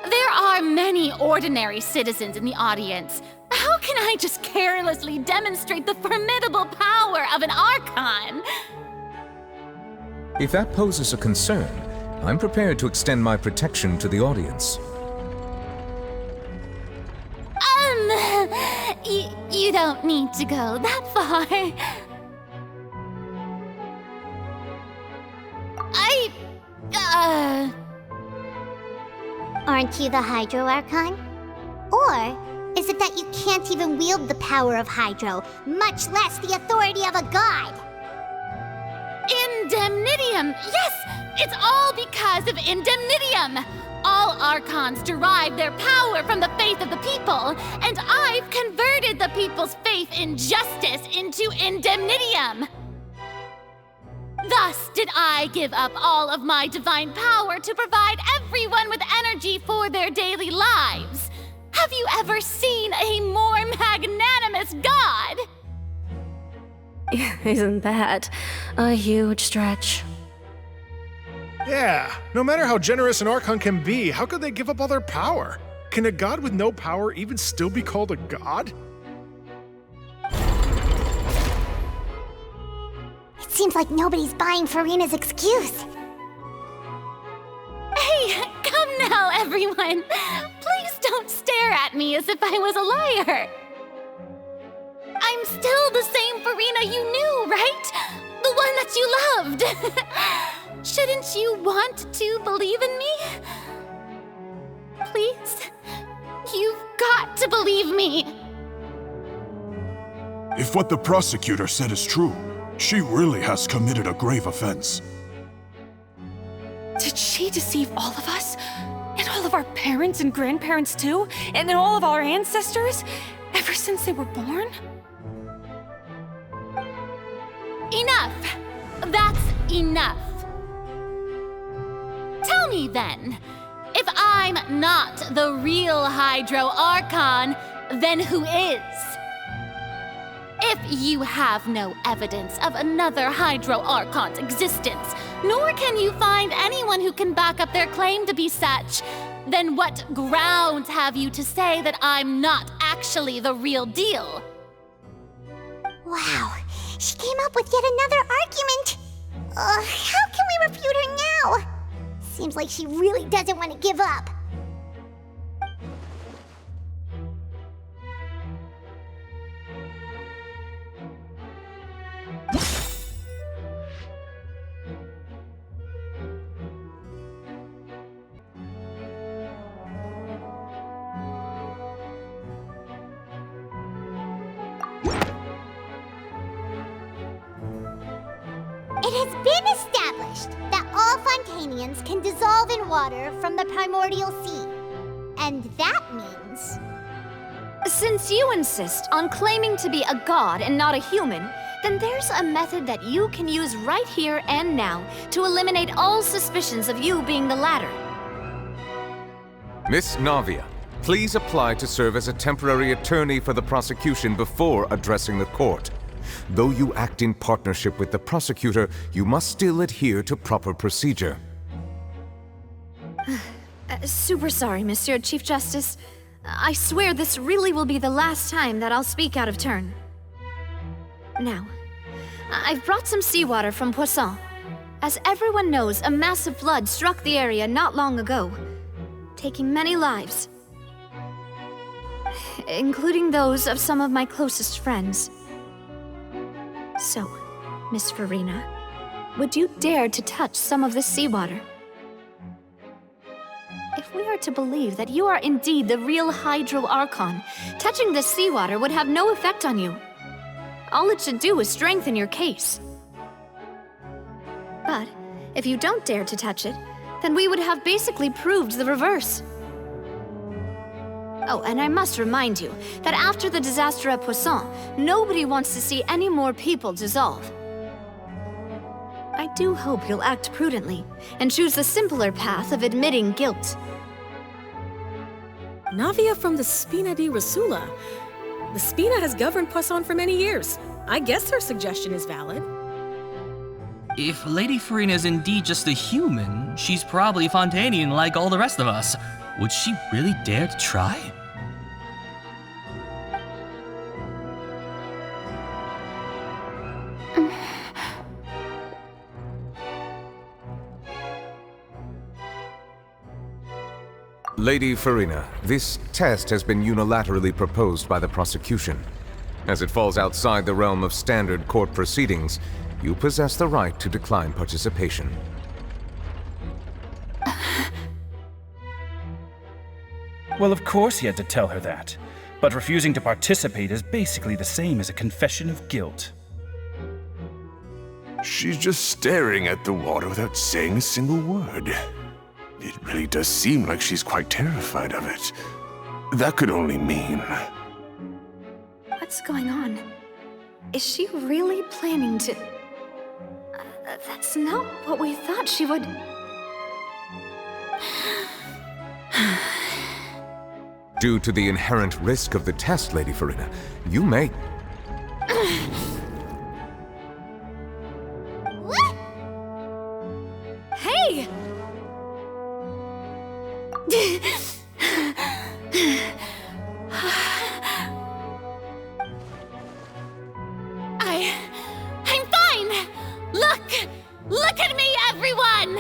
There are many ordinary citizens in the audience. How can I just carelessly demonstrate the formidable power of an Archon? If that poses a concern, I'm prepared to extend my protection to the audience. You don't need to go that far. Aren't you the Hydro Archon? Or is it that you can't even wield the power of Hydro, much less the authority of a god? Indemnitium! Yes! It's all because of Indemnitium! All Archons derive their power from the faith of the people, and I've converted the people's faith in justice into Indemnitium! Thus did I give up all of my divine power to provide everyone with energy for their daily lives. Have you ever seen a more magnanimous god? Isn't that a huge stretch? Yeah, no matter how generous an Archon can be, how could they give up all their power? Can a god with no power even still be called a god? It seems like nobody's buying Farina's excuse. Hey, come now, everyone! Please don't stare at me as if I was a liar! I'm still the same Farina you knew, right? The one that you loved! Shouldn't you want to believe in me? Please? You've got to believe me! If what the prosecutor said is true, she really has committed a grave offense. Did she deceive all of us? And all of our parents and grandparents too? And then all of our ancestors? Ever since they were born? Enough! That's enough! Tell me then, if I'm not the real Hydro Archon, then who is? If you have no evidence of another Hydro Archon's existence, nor can you find anyone who can back up their claim to be such, then what grounds have you to say that I'm not actually the real deal? Wow, she came up with yet another argument. How can we refute her now? Seems like she really doesn't want to give up. It has been established that all Fontanians can dissolve in water from the primordial sea. And that means... Since you insist on claiming to be a god and not a human, then there's a method that you can use right here and now to eliminate all suspicions of you being the latter. Miss Navia, Please apply to serve as a temporary attorney for the prosecution before addressing the court. Though you act in partnership with the prosecutor, you must still adhere to proper procedure. Super sorry, Monsieur Chief Justice. I swear this really will be the last time that I'll speak out of turn. Now, I've brought some seawater from Poisson. As everyone knows, a massive flood struck the area not long ago, taking many lives, including those of some of my closest friends. So, Miss Farina, would you dare to touch some of the seawater? If we are to believe that you are indeed the real Hydro Archon, touching the seawater would have no effect on you. All it should do is strengthen your case. But if you don't dare to touch it, then we would have basically proved the reverse. Oh, and I must remind you that after the disaster at Poisson, nobody wants to see any more people dissolve. I do hope you'll act prudently and choose the simpler path of admitting guilt. Navia from the Spina di Rasula. The Spina has governed Poisson for many years. I guess her suggestion is valid. If Lady Farina is indeed just a human, she's probably Fontanian like all the rest of us. Would she really dare to try? Lady Farina, this test has been unilaterally proposed by the prosecution. As it falls outside the realm of standard court proceedings, you possess the right to decline participation. Well, of course he had to tell her that. But refusing to participate is basically the same as a confession of guilt. She's just staring at the water without saying a single word. It really does seem like she's quite terrified of it. That could only mean... What's going on? Is she really planning to... that's not what we thought she would... Due to the inherent risk of the test, Lady Farina, you may... Hey! I'm fine! Look at me, everyone!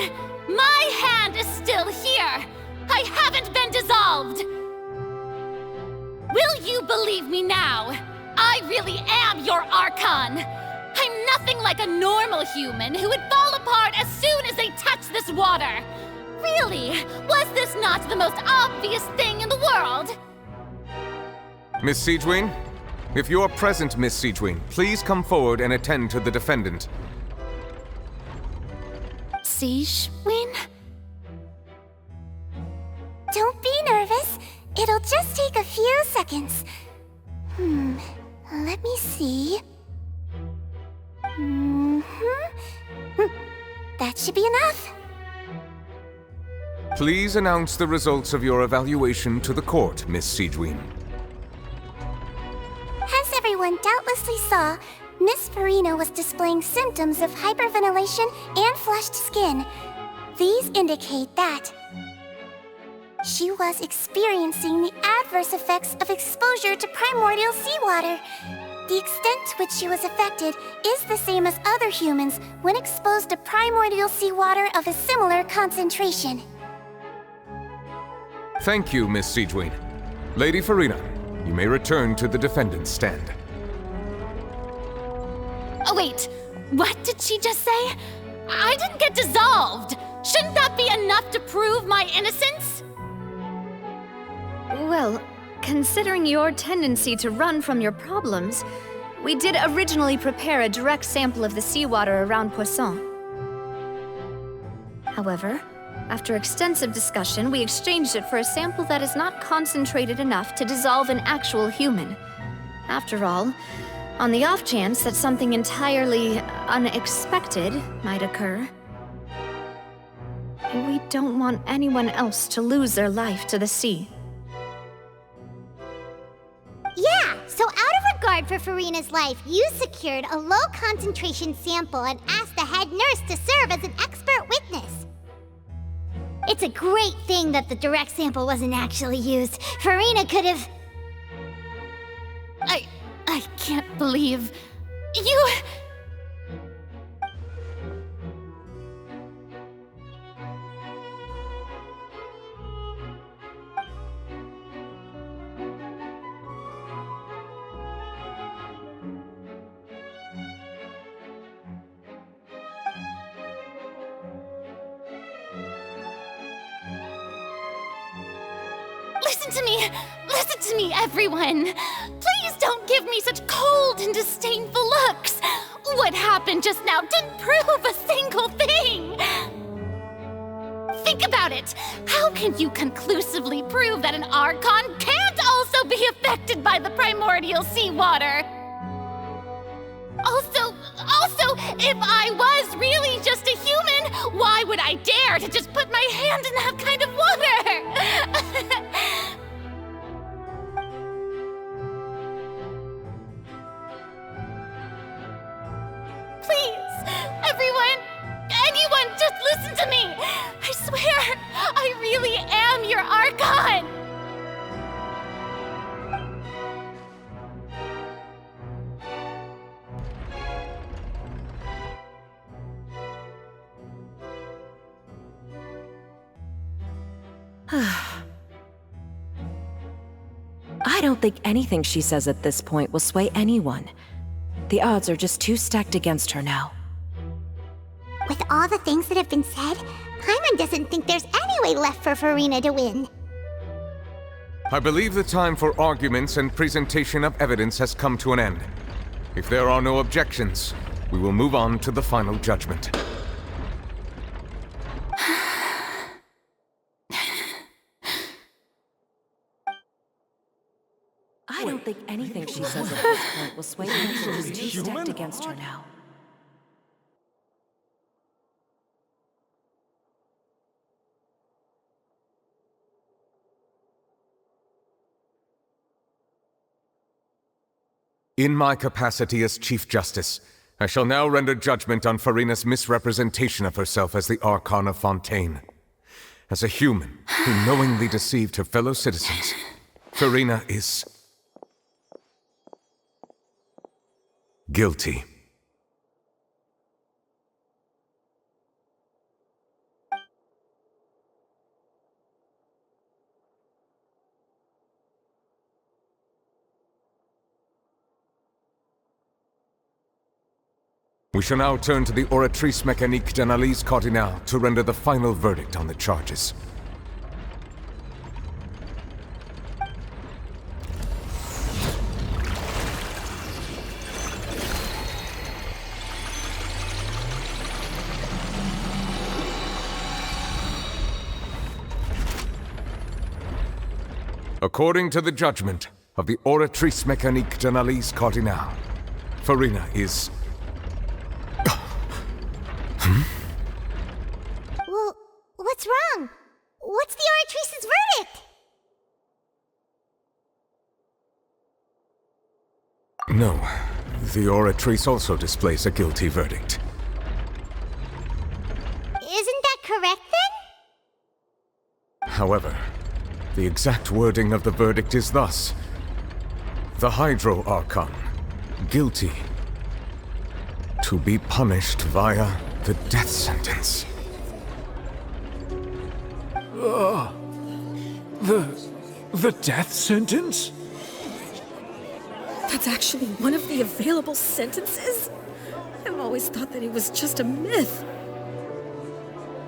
My hand is still here! I haven't been dissolved! Will you believe me now? I really am your Archon! I'm nothing like a normal human who would fall apart as soon as they touch this water! Really? Was this not the most obvious thing in the world? Miss Siegewien? If you are present, Miss Siegewien, please come forward and attend to the defendant. Siegewien? Don't be nervous. It'll just take a few seconds. Let me see. That should be enough. Please announce the results of your evaluation to the court, Miss Siegewien. As everyone doubtlessly saw, Miss Farina was displaying symptoms of hyperventilation and flushed skin. These indicate that she was experiencing the adverse effects of exposure to primordial seawater. The extent to which she was affected is the same as other humans when exposed to primordial seawater of a similar concentration. Thank you, Miss Siegewien. Lady Farina, you may return to the defendant's stand. Oh, wait. What did she just say? I didn't get dissolved! Shouldn't that be enough to prove my innocence? Well, considering your tendency to run from your problems, we did originally prepare a direct sample of the seawater around Poisson. However, after extensive discussion, we exchanged it for a sample that is not concentrated enough to dissolve an actual human. After all, on the off chance that something entirely unexpected might occur, we don't want anyone else to lose their life to the sea. regard for Furina's life, you secured a low-concentration sample and asked the head nurse to serve as an expert witness. It's a great thing that the direct sample wasn't actually used. Furina could have... I can't believe... you... Listen to me, everyone! Please don't give me such cold and disdainful looks! What happened just now didn't prove a single thing! Think about it! How can you conclusively prove that an Archon can't also be affected by the primordial seawater? Also, if I was really just a human, why would I dare to just put my hand in that kind of water? Please, anyone, just listen to me! I swear, I really am your Archon! I don't think anything she says at this point will sway anyone. The odds are just too stacked against her now. With all the things that have been said, Paimon doesn't think there's any way left for Furina to win. I believe the time for arguments and presentation of evidence has come to an end. If there are no objections, we will move on to the final judgment. I don't think anything she says at this point will sway anyone. She's too stacked against her now. In my capacity as Chief Justice, I shall now render judgment on Furina's misrepresentation of herself as the Archon of Fontaine. As a human who knowingly deceived her fellow citizens, Furina is... guilty. We shall now turn to the Oratrice Mécanique d'Analyse Cardinale to render the final verdict on the charges. According to the judgment of the Oratrice Mécanique d'Analyse Cardinale, Furina is... Well, what's wrong? What's the Oratrice's verdict? No, the Oratrice also displays a guilty verdict. Isn't that correct then? However, the exact wording of the verdict is thus: the Hydro Archon, guilty, to be punished via the death sentence. The death sentence? That's actually one of the available sentences? I've always thought that it was just a myth.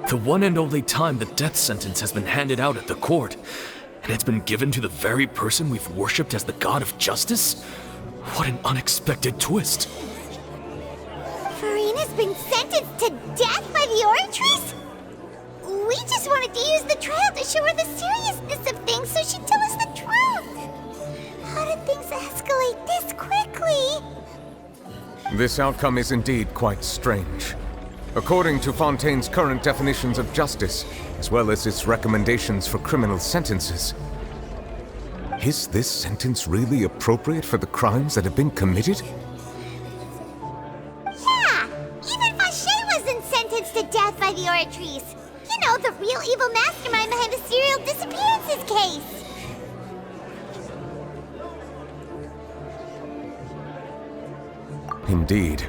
The one and only time the death sentence has been handed out at the court, and it's been given to the very person we've worshipped as the god of justice? What an unexpected twist. Furina's been sentenced to death by the Oratrice? We just wanted to use the trial to show her the seriousness of things so she'd tell us the truth. How did things escalate this quickly? This outcome is indeed quite strange. According to Fontaine's current definitions of justice, as well as its recommendations for criminal sentences, Is this sentence really appropriate for the crimes that have been committed? Yeah! Even Fauché wasn't sentenced to death by the Oratrice. You know, the real evil mastermind behind the serial disappearances case. Indeed.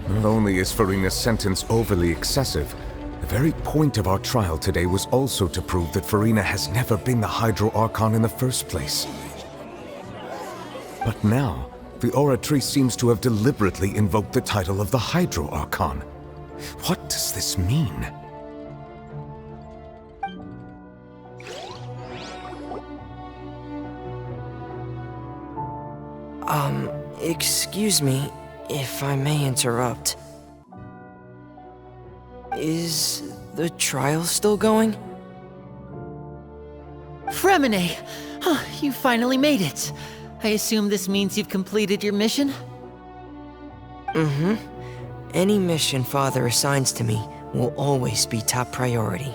Not only is Furina's sentence overly excessive, the very point of our trial today was also to prove that Furina has never been the Hydro Archon in the first place. But now, the Oratrice seems to have deliberately invoked the title of the Hydro Archon. What does this mean? Excuse me, if I may interrupt. Is the trial still going? Fremine! You finally made it. I assume this means you've completed your mission? Mm-hmm. Any mission Father assigns to me will always be top priority.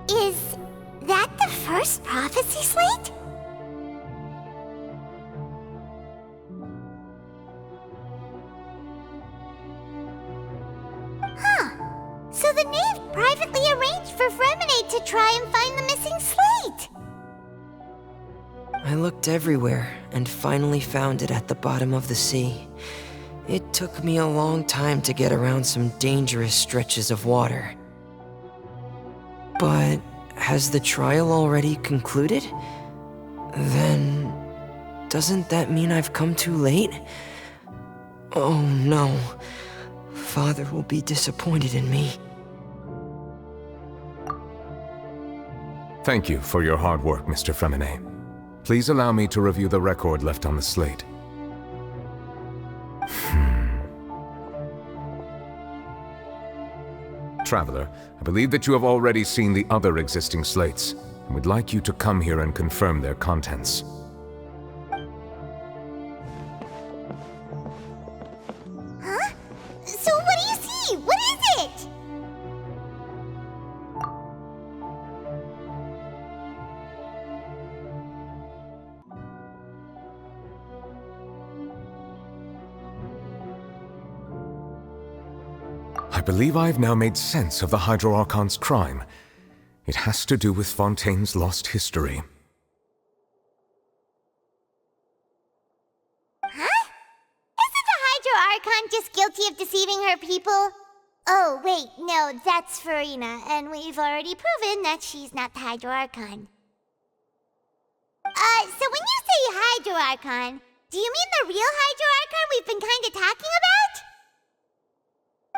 Is that the first prophecy slate? Huh. So the knave privately arranged for Fremine to try and find the missing slate. I looked everywhere and finally found it at the bottom of the sea. It took me a long time to get around some dangerous stretches of water. But has the trial already concluded? Then doesn't that mean I've come too late? Oh no. Father will be disappointed in me. Thank you for your hard work, Mr. Fremine. Please allow me to review the record left on the slate. Traveler, I believe that you have already seen the other existing slates, and would like you to come here and confirm their contents. Huh? So what do you see? What is it? I believe I've now made sense of the Hydro Archon's crime. It has to do with Fontaine's lost history. Huh? Isn't the Hydro Archon just guilty of deceiving her people? Oh, wait, no, that's Furina, and we've already proven that she's not the Hydro Archon. So when you say Hydro Archon, do you mean the real Hydro Archon we've been kinda talking about?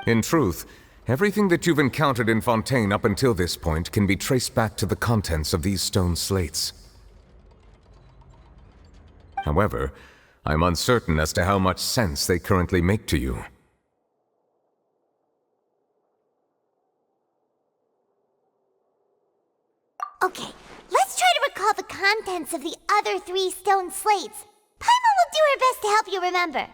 In truth, everything that you've encountered in Fontaine up until this point can be traced back to the contents of these stone slates. However, I'm uncertain as to how much sense they currently make to you. Okay, let's try to recall the contents of the other 3 stone slates. Paimon will do her best to help you remember.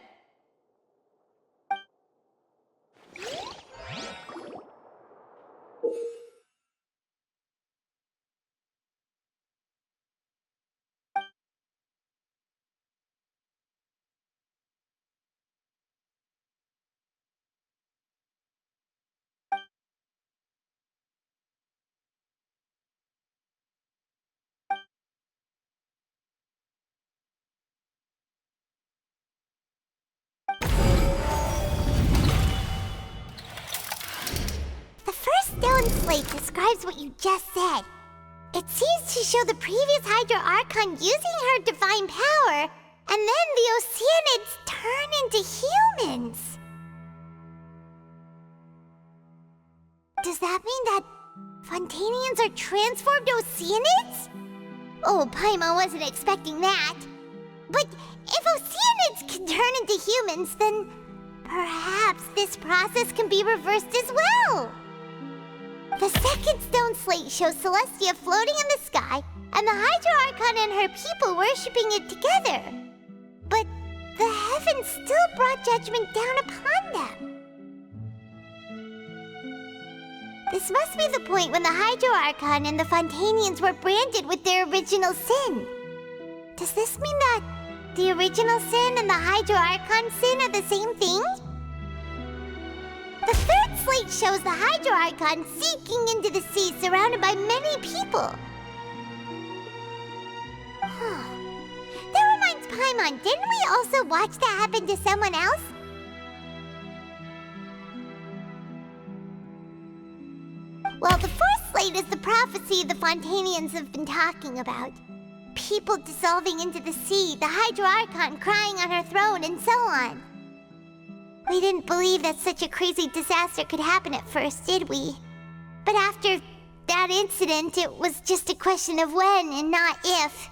Stone slate describes what you just said. It seems to show the previous Hydro Archon using her divine power, and then the Oceanids turn into humans. Does that mean that Fontainians are transformed Oceanids? Oh, Paimon wasn't expecting that. But if Oceanids can turn into humans, then perhaps this process can be reversed as well. The second stone slate shows Celestia floating in the sky, and the Hydro Archon and her people worshipping it together. But the heavens still brought judgment down upon them. This must be the point when the Hydro Archon and the Fontanians were branded with their original sin. Does this mean that the original sin and the Hydro Archon sin are the same thing? The third slate shows the Hydro Archon seeking into the sea surrounded by many people. That reminds Paimon, didn't we also watch that happen to someone else? Well, the fourth slate is the prophecy the Fontanians have been talking about. People dissolving into the sea, the Hydro Archon crying on her throne, and so on. We didn't believe that such a crazy disaster could happen at first, did we? But after that incident, it was just a question of when and not if.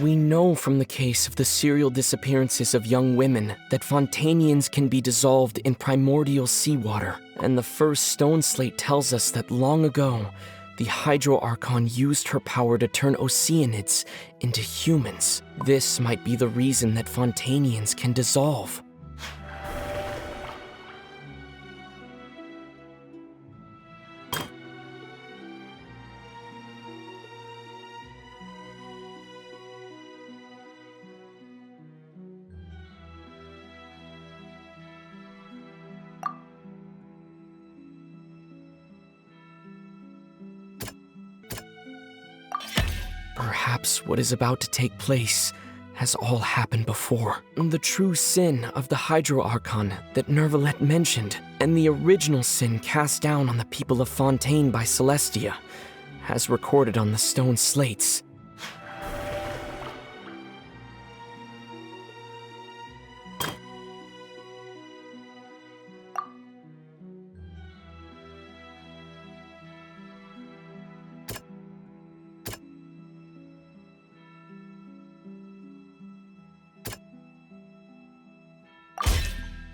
We know from the case of the serial disappearances of young women that Fontanians can be dissolved in primordial seawater, and the first stone slate tells us that long ago, the Hydro Archon used her power to turn Oceanids into humans. This might be the reason that Fontanians can dissolve. Perhaps what is about to take place has all happened before. The true sin of the Hydro Archon that Nervalette mentioned, and the original sin cast down on the people of Fontaine by Celestia, as recorded on the stone slates.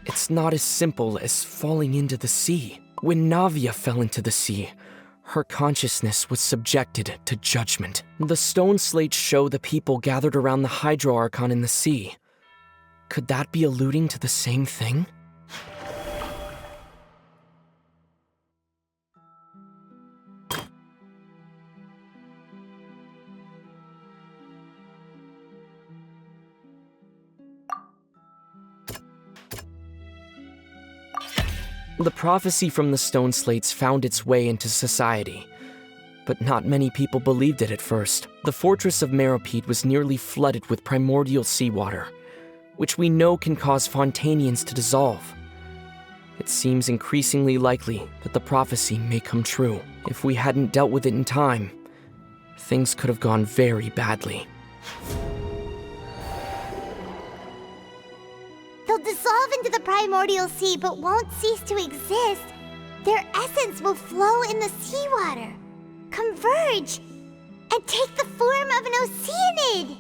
It's not as simple as falling into the sea. When Navia fell into the sea, her consciousness was subjected to judgment. The stone slates show the people gathered around the Hydro Archon in the sea. Could that be alluding to the same thing? The prophecy from the stone slates found its way into society, but not many people believed it at first. The fortress of Meropide was nearly flooded with primordial seawater, which we know can cause Fontanians to dissolve. It seems increasingly likely that the prophecy may come true. If we hadn't dealt with it in time, things could have gone very badly. They'll dissolve into the primordial sea but won't cease to exist. Their essence will flow in the seawater, converge, and take the form of an Oceanid.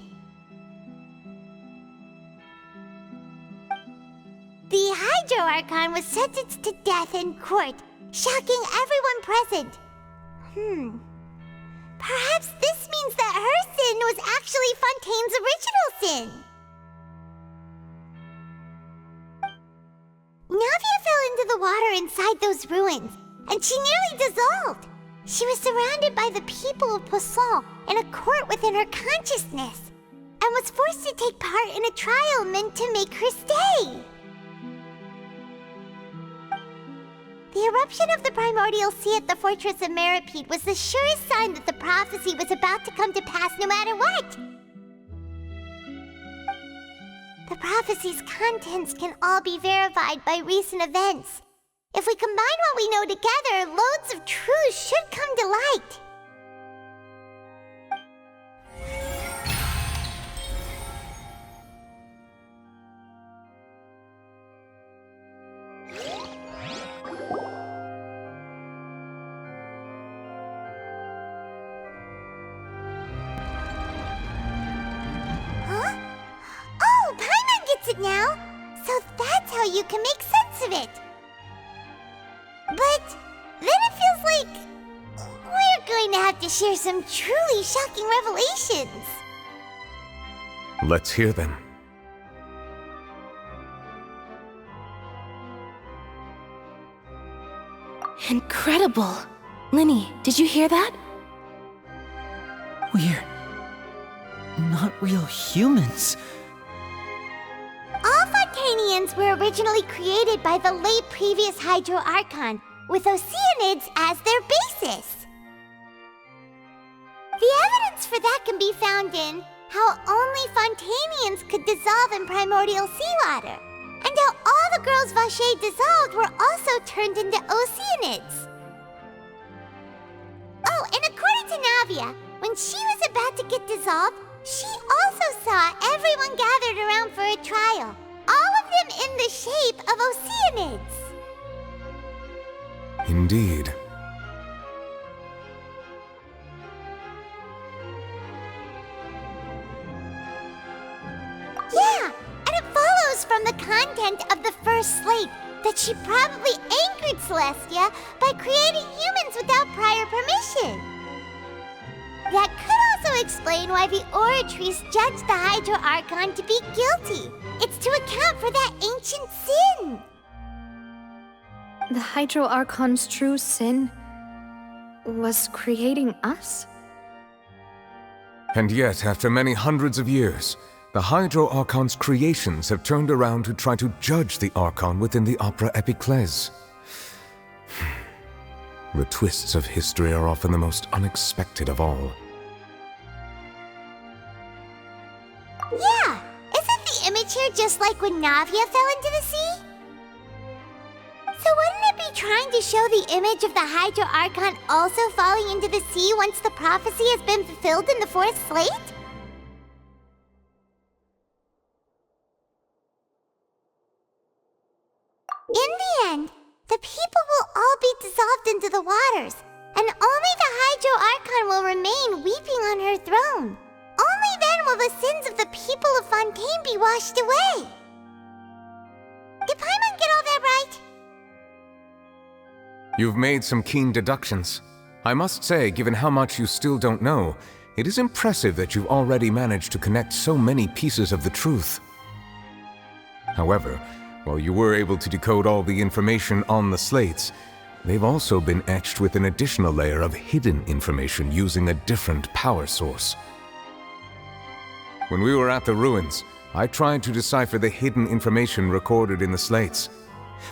The Hydro Archon was sentenced to death in court, shocking everyone present. Perhaps this means that her sin was actually Fontaine's original sin. Navia fell into the water inside those ruins, and she nearly dissolved. She was surrounded by the people of Poisson in a court within her consciousness, and was forced to take part in a trial meant to make her stay. The eruption of the primordial sea at the fortress of Meropide was the surest sign that the prophecy was about to come to pass no matter what. The prophecy's contents can all be verified by recent events. If we combine what we know together, loads of truths should come to light. you can make sense of it. But then it feels like we're going to have to share some truly shocking revelations. Let's hear them. Incredible. Linny, did you hear that? We're not real humans. All Fontanians were originally created by the late previous Hydro Archon, with Oceanids as their basis. The evidence for that can be found in how only Fontanians could dissolve in primordial seawater, and how all the girls Vacher dissolved were also turned into Oceanids. Oh, and according to Navia, when she was about to get dissolved, she also saw everyone gathered around for a trial, all of them in the shape of Oceanids. Indeed. Yeah, and it follows from the content of the first slate that she probably angered Celestia by creating humans without prior permission. That could also explain why the Oratrice judged the Hydro Archon to be guilty. It's to account for that ancient sin. The Hydro Archon's true sin was creating us? And yet, after many hundreds of years, the Hydro Archon's creations have turned around to try to judge the Archon within the Opera Epiclese. The twists of history are often the most unexpected of all. Yeah, isn't the image here just like when Navia fell into the sea? So wouldn't it be trying to show the image of the Hydro Archon also falling into the sea once the prophecy has been fulfilled in the fourth slate? In the end, the people will all be dissolved into the waters, and only the Hydro Archon will remain weeping on her throne. Only then will the sins of the people of Fontaine be washed away. Did Paimon get all that right? You've made some keen deductions. I must say, given how much you still don't know, it is impressive that you've already managed to connect so many pieces of the truth. However, while you were able to decode all the information on the slates, they've also been etched with an additional layer of hidden information using a different power source. When we were at the ruins, I tried to decipher the hidden information recorded in the slates.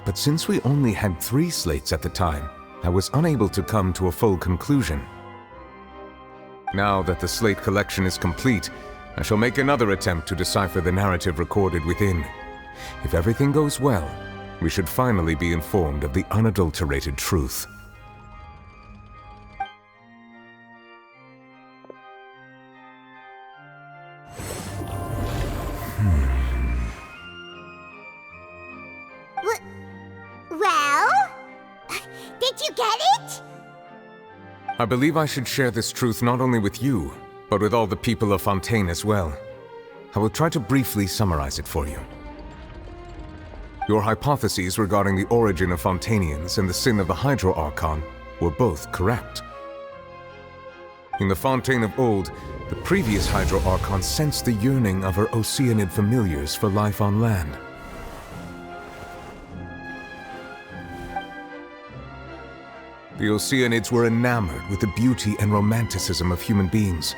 But since we only had 3 slates at the time, I was unable to come to a full conclusion. Now that the slate collection is complete, I shall make another attempt to decipher the narrative recorded within. If everything goes well, we should finally be informed of the unadulterated truth. Well? Did you get it? I believe I should share this truth not only with you, but with all the people of Fontaine as well. I will try to briefly summarize it for you. Your hypotheses regarding the origin of Fontanians and the sin of the Hydro Archon were both correct. In the Fontaine of old, the previous Hydro Archon sensed the yearning of her Oceanid familiars for life on land. The Oceanids were enamored with the beauty and romanticism of human beings,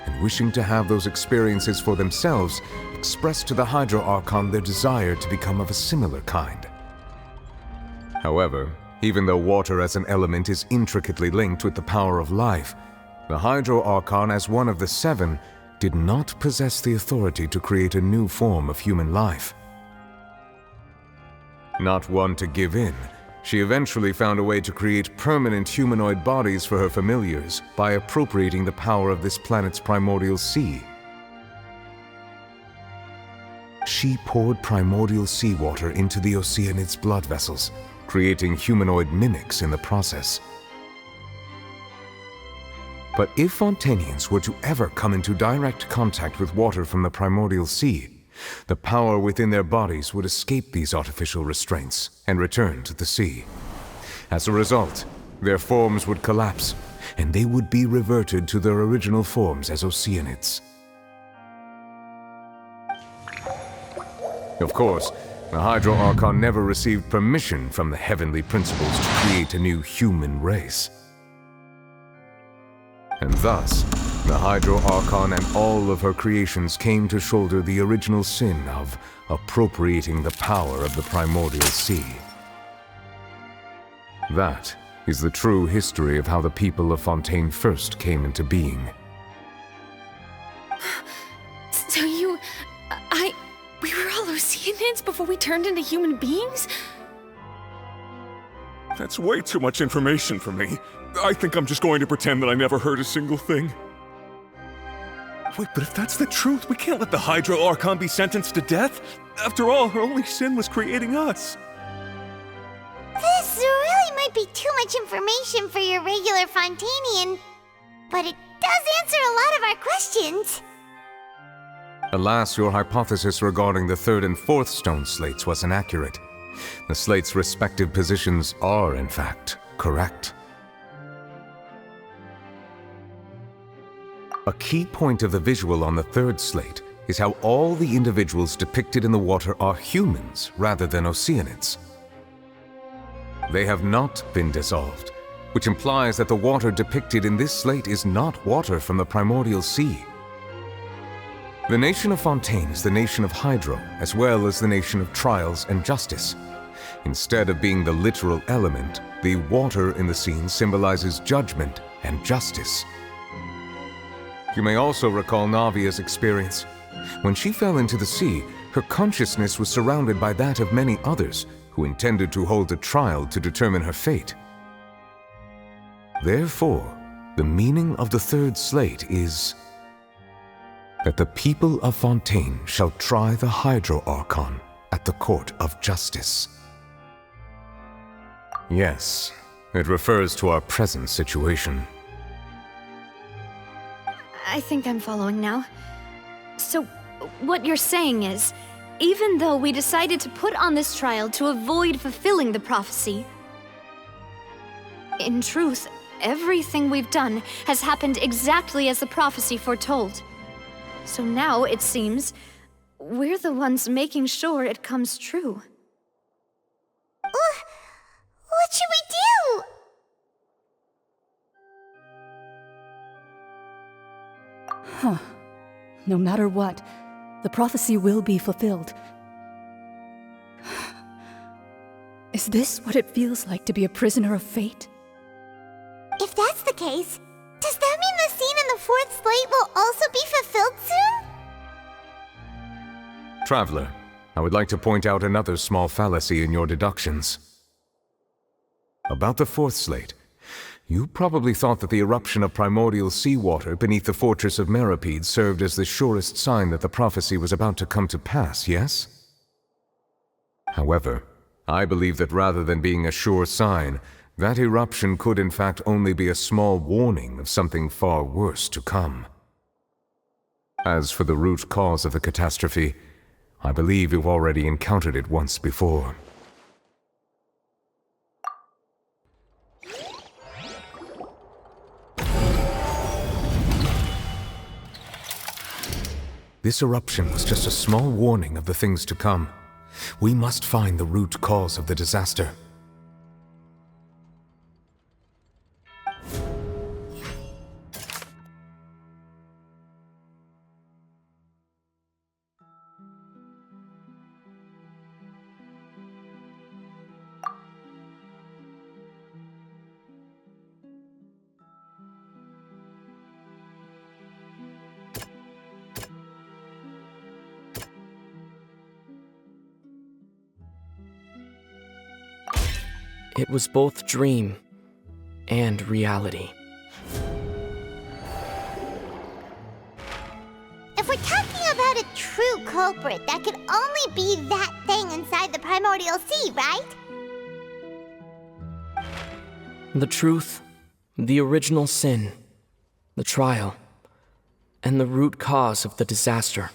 and wishing to have those experiences for themselves, expressed to the Hydro Archon their desire to become of a similar kind. However, even though water as an element is intricately linked with the power of life, the Hydro Archon, as one of the 7, did not possess the authority to create a new form of human life. Not one to give in, she eventually found a way to create permanent humanoid bodies for her familiars by appropriating the power of this planet's primordial sea. She poured primordial seawater into the Oceanids' blood vessels, creating humanoid mimics in the process. But if Fontanians were to ever come into direct contact with water from the primordial sea, The power within their bodies would escape these artificial restraints and return to the sea. As a result, their forms would collapse, and they would be reverted to their original forms as Oceanids. Of course, the Hydro Archon never received permission from the heavenly principles to create a new human race. And thus, the Hydro Archon and all of her creations came to shoulder the original sin of appropriating the power of the primordial sea. That is the true history of how the people of Fontaine first came into being. So we were all Oceanids before we turned into human beings? That's way too much information for me. I think I'm just going to pretend that I never heard a single thing. Wait, but if that's the truth, we can't let the Hydro Archon be sentenced to death. After all, her only sin was creating us. This really might be too much information for your regular Fontainian, but it does answer a lot of our questions. Alas, your hypothesis regarding the third and fourth stone slates was inaccurate. The slates' respective positions are, in fact, correct. A key point of the visual on the third slate is how all the individuals depicted in the water are humans rather than Oceanids. They have not been dissolved, which implies that the water depicted in this slate is not water from the primordial sea. The nation of Fontaine is the nation of Hydro, as well as the nation of trials and justice. Instead of being the literal element, the water in the scene symbolizes judgment and justice. You may also recall Navia's experience. When she fell into the sea, her consciousness was surrounded by that of many others who intended to hold a trial to determine her fate. Therefore, the meaning of the third slate is that the people of Fontaine shall try the Hydro Archon at the court of justice. Yes, it refers to our present situation. I think I'm following now. So, what you're saying is, even though we decided to put on this trial to avoid fulfilling the prophecy, in truth, everything we've done has happened exactly as the prophecy foretold. So now, it seems, we're the ones making sure it comes true. What should we do? Huh. No matter what, the prophecy will be fulfilled. Is this what it feels like to be a prisoner of fate? If that's the case, does that mean the scene in the fourth slate will also be fulfilled soon? Traveler, I would like to point out another small fallacy in your deductions. About the fourth slate, you probably thought that the eruption of primordial seawater beneath the fortress of Masquerade served as the surest sign that the prophecy was about to come to pass, yes? However, I believe that rather than being a sure sign, that eruption could in fact only be a small warning of something far worse to come. As for the root cause of the catastrophe, I believe you've already encountered it once before. This eruption was just a small warning of the things to come. We must find the root cause of the disaster. It was both dream and reality. If we're talking about a true culprit, that could only be that thing inside the primordial sea, right? The truth, the original sin, the trial, and the root cause of the disaster.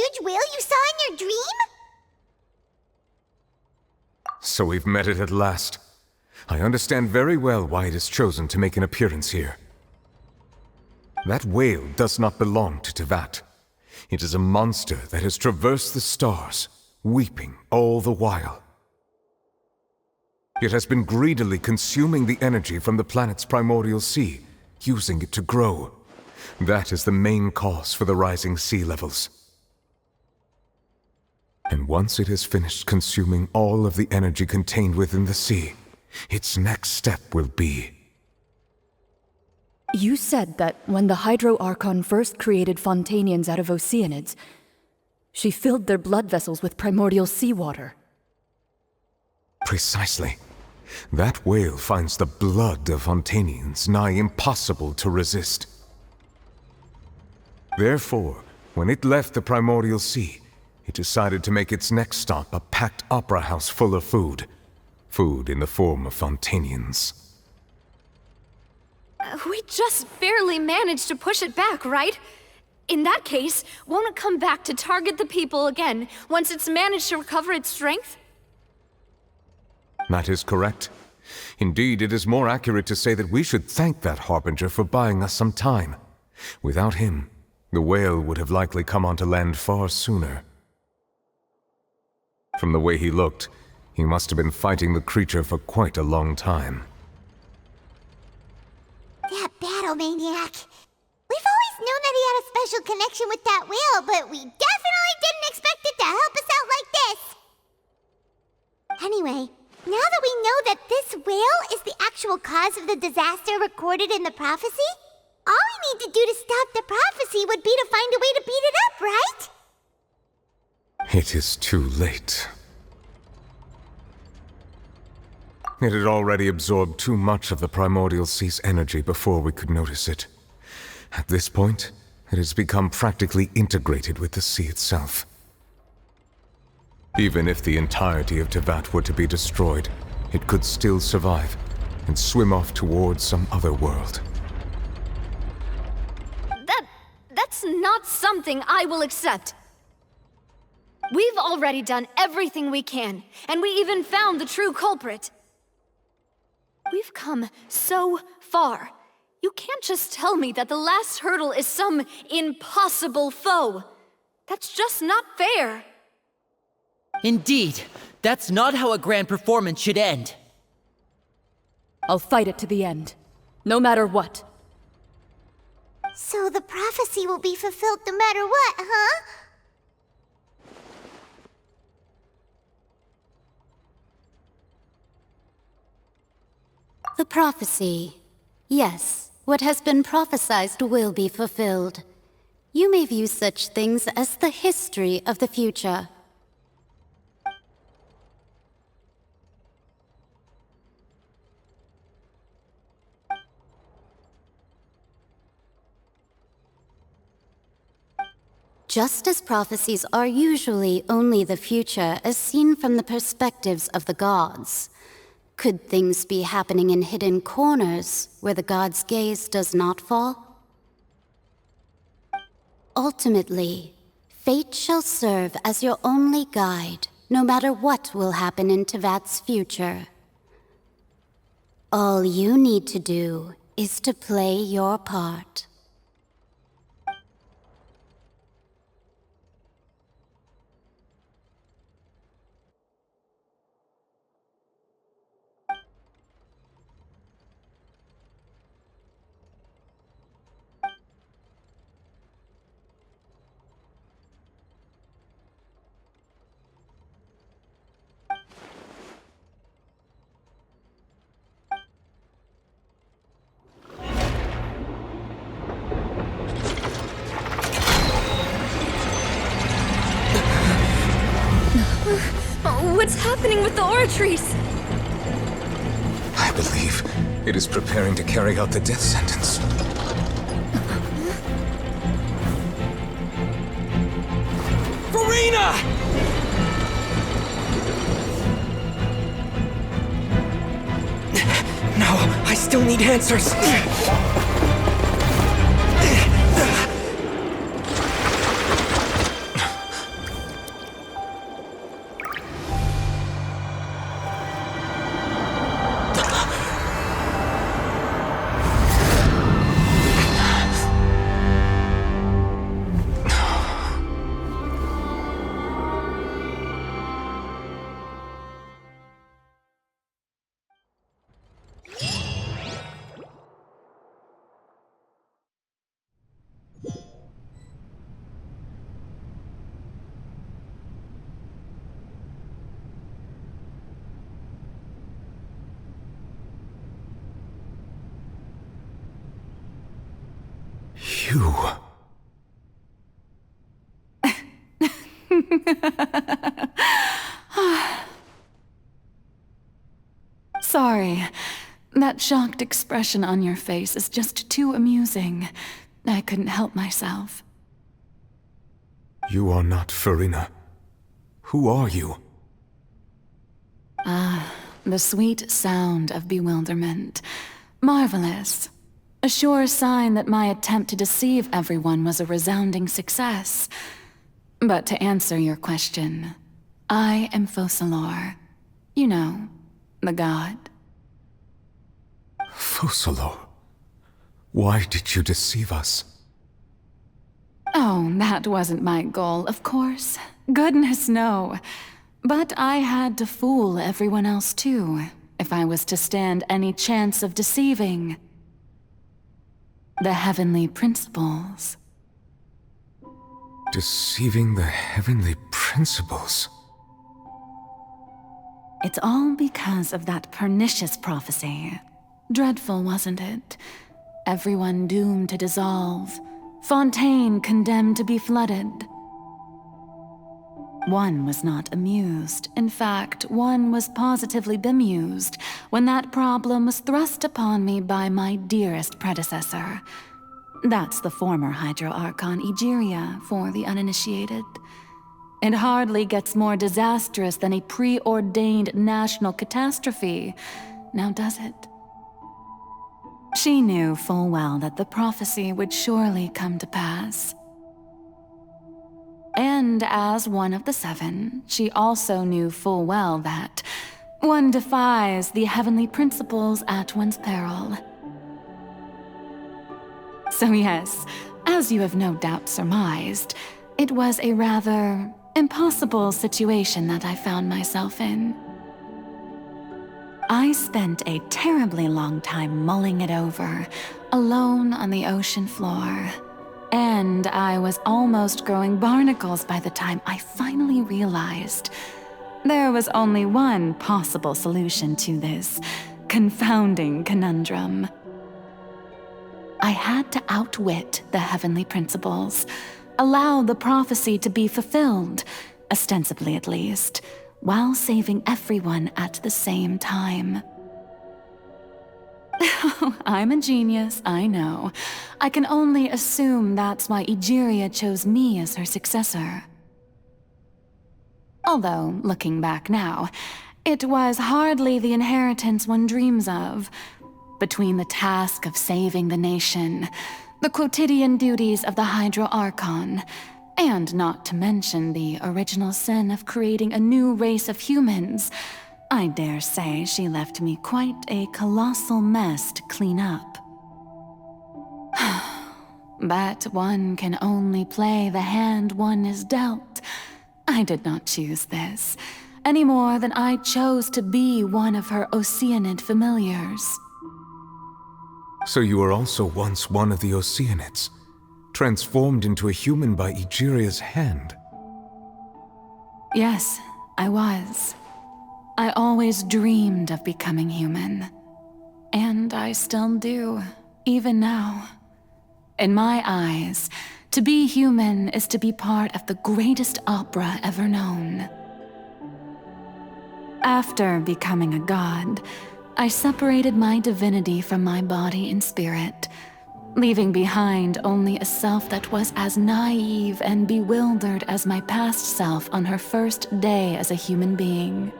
huge whale you saw in your dream? So we've met it at last. I understand very well why it has chosen to make an appearance here. That whale does not belong to Tevat. It is a monster that has traversed the stars, weeping all the while. It has been greedily consuming the energy from the planet's primordial sea, using it to grow. That is the main cause for the rising sea levels. And once it has finished consuming all of the energy contained within the sea, its next step will be... You said that when the Hydro Archon first created Fontainians out of Oceanids, she filled their blood vessels with primordial seawater. Precisely. That whale finds the blood of Fontainians nigh impossible to resist. Therefore, when it left the primordial sea, it decided to make its next stop a packed opera house full of food. Food in the form of Fontainians. We just barely managed to push it back, right? In that case, won't it come back to target the people again once it's managed to recover its strength? That is correct. Indeed, it is more accurate to say that we should thank that Harbinger for buying us some time. Without him, the whale would have likely come onto land far sooner. From the way he looked, he must have been fighting the creature for quite a long time. That battle maniac. We've always known that he had a special connection with that whale, but we definitely didn't expect it to help us out like this. Anyway, now that we know that this whale is the actual cause of the disaster recorded in the prophecy, all we need to do to stop the prophecy would be to find a way to beat it up, right? It is too late. It had already absorbed too much of the primordial sea's energy before we could notice it. At this point, it has become practically integrated with the sea itself. Even if the entirety of Tevat were to be destroyed, it could still survive and swim off towards some other world. That's not something I will accept. We've already done everything we can, and we even found the true culprit. We've come so far. You can't just tell me that the last hurdle is some impossible foe. That's just not fair. Indeed, that's not how a grand performance should end. I'll fight it to the end, no matter what. So the prophecy will be fulfilled no matter what, huh? The prophecy. Yes, what has been prophesied will be fulfilled. You may view such things as the history of the future. Just as prophecies are usually only the future as seen from the perspectives of the gods, could things be happening in hidden corners where the gods' gaze does not fall? Ultimately, fate shall serve as your only guide, no matter what will happen in Tevat's future. All you need to do is to play your part. What's happening with the oratories? I believe it is preparing to carry out the death sentence. Farina! No, I still need answers. You... Sorry. That shocked expression on your face is just too amusing. I couldn't help myself. You are not Farina. Who are you? The sweet sound of bewilderment. Marvelous. A sure sign that my attempt to deceive everyone was a resounding success. But to answer your question, I am Focalor. You know, the god. Focalor? Why did you deceive us? Oh, that wasn't my goal, of course. Goodness, no. But I had to fool everyone else too, if I was to stand any chance of deceiving the heavenly principles. Deceiving the heavenly principles? It's all because of that pernicious prophecy. Dreadful, wasn't it? Everyone doomed to dissolve. Fontaine condemned to be flooded. One was not amused. In fact, one was positively bemused when that problem was thrust upon me by my dearest predecessor. That's the former Hydro Archon Egeria, for the uninitiated. It hardly gets more disastrous than a preordained national catastrophe, now does it? She knew full well that the prophecy would surely come to pass. And as one of the seven, she also knew full well that one defies the heavenly principles at one's peril. So yes, as you have no doubt surmised, it was a rather impossible situation that I found myself in. I spent a terribly long time mulling it over, alone on the ocean floor. And I was almost growing barnacles by the time I finally realized there was only one possible solution to this confounding conundrum. I had to outwit the heavenly principles, allow the prophecy to be fulfilled, ostensibly at least, while saving everyone at the same time. I'm a genius, I know. I can only assume that's why Egeria chose me as her successor. Although, looking back now, it was hardly the inheritance one dreams of. Between the task of saving the nation, the quotidian duties of the Hydro Archon, and not to mention the original sin of creating a new race of humans, I dare say she left me quite a colossal mess to clean up. But one can only play the hand one is dealt. I did not choose this, any more than I chose to be one of her Oceanid familiars. So you were also once one of the Oceanids, transformed into a human by Egeria's hand. Yes, I was. I always dreamed of becoming human. And I still do, even now. In my eyes, to be human is to be part of the greatest opera ever known. After becoming a god, I separated my divinity from my body and spirit, leaving behind only a self that was as naive and bewildered as my past self on her first day as a human being.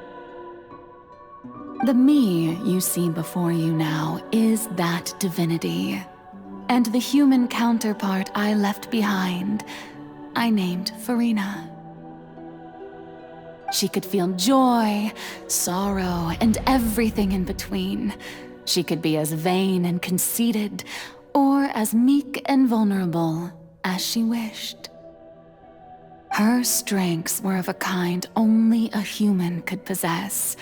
The me you see before you now is that divinity, and the human counterpart I left behind, I named Farina. She could feel joy, sorrow, and everything in between. She could be as vain and conceited, or as meek and vulnerable as she wished. Her strengths were of a kind only a human could possess,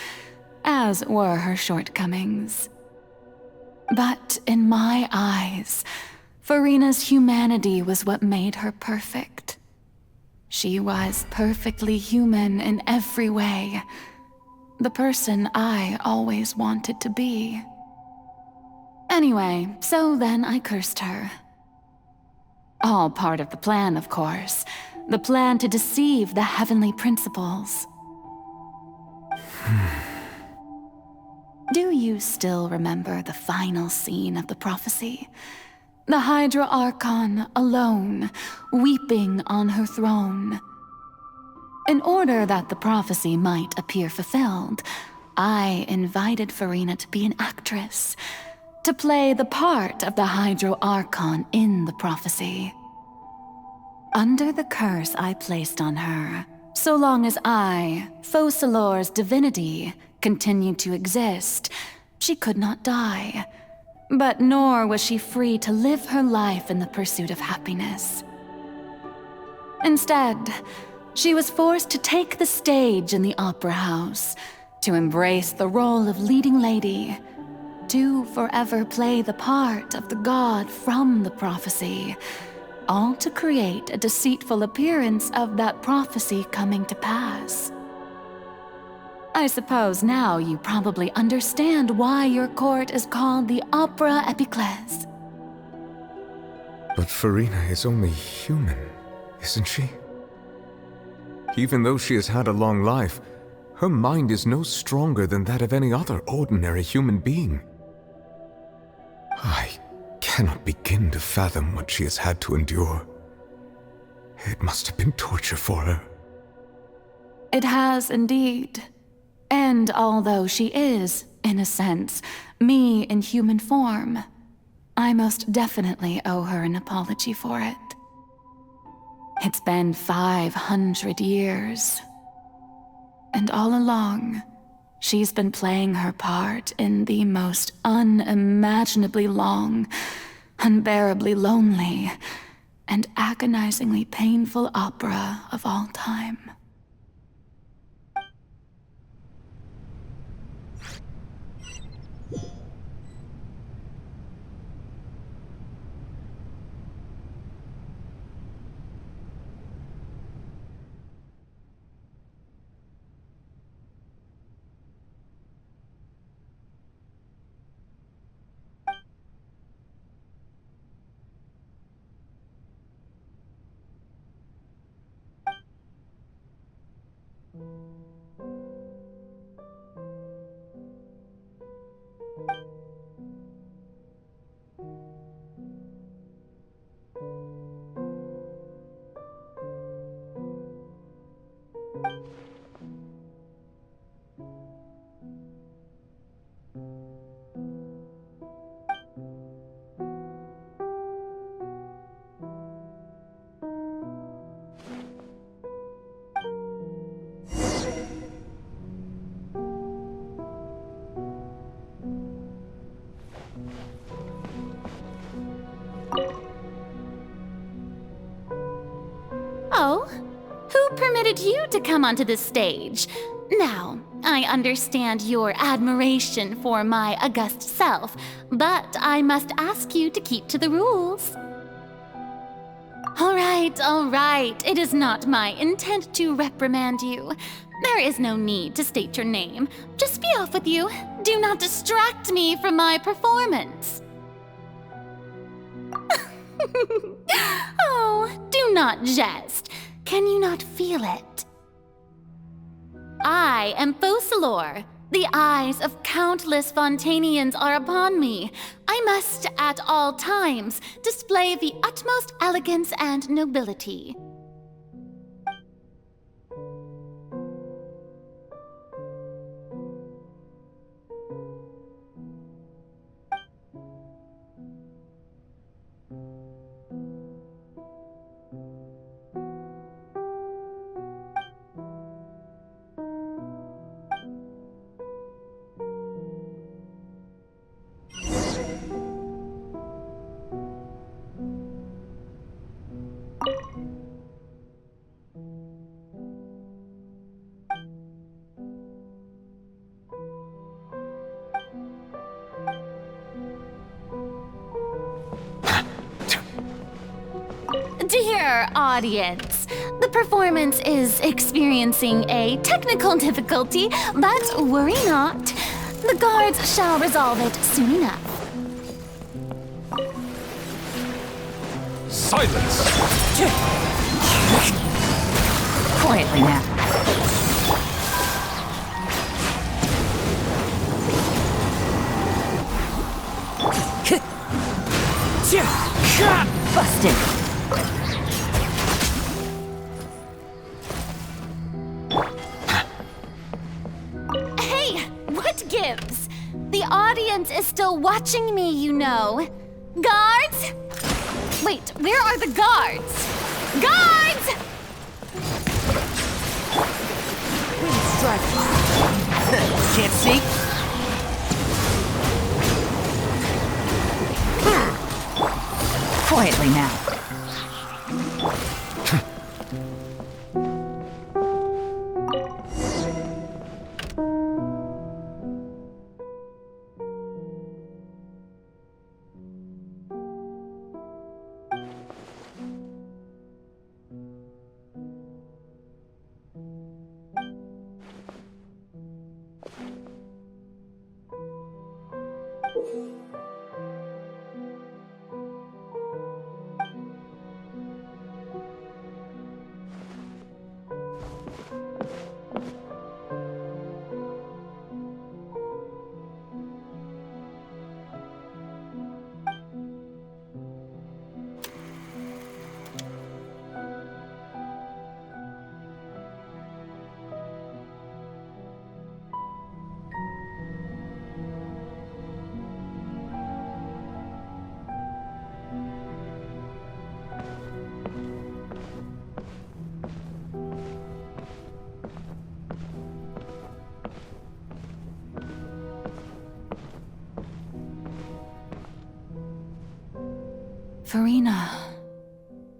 as were her shortcomings. But in my eyes, Farina's humanity was what made her perfect. She was perfectly human in every way, the person I always wanted to be. Anyway, so then I cursed her. All part of the plan, of course. The plan to deceive the heavenly principles. Do you still remember the final scene of the prophecy? The Hydra Archon alone, weeping on her throne. In order that the prophecy might appear fulfilled, I invited Farina to be an actress, to play the part of the Hydra Archon in the prophecy. Under the curse I placed on her, so long as I, Focalor's divinity, continued to exist, she could not die. But nor was she free to live her life in the pursuit of happiness. Instead, she was forced to take the stage in the opera house, to embrace the role of leading lady, to forever play the part of the god from the prophecy, all to create a deceitful appearance of that prophecy coming to pass. I suppose now you probably understand why your court is called the Opera Epiclese. But Farina is only human, isn't she? Even though she has had a long life, her mind is no stronger than that of any other ordinary human being. I cannot begin to fathom what she has had to endure. It must have been torture for her. It has indeed. And although she is, in a sense, me in human form, I most definitely owe her an apology for it. It's been 500 years. And all along, she's been playing her part in the most unimaginably long, unbearably lonely, and agonizingly painful opera of all time. Oh, who permitted you to come onto the stage? Now, I understand your admiration for my august self, but I must ask you to keep to the rules. All right. It is not my intent to reprimand you. There is no need to state your name. Just be off with you. Do not distract me from my performance. Oh, do not jest. Can you not feel it? I am Focalor. The eyes of countless Fontanians are upon me. I must, at all times, display the utmost elegance and nobility. Dear audience, the performance is experiencing a technical difficulty, but worry not. The guards shall resolve it soon enough. Silence! Quietly now. Busted. Hey, what gives? The audience is still watching me, you know. Guards? Wait, where are the guards? Guards! Can't see? Quietly now.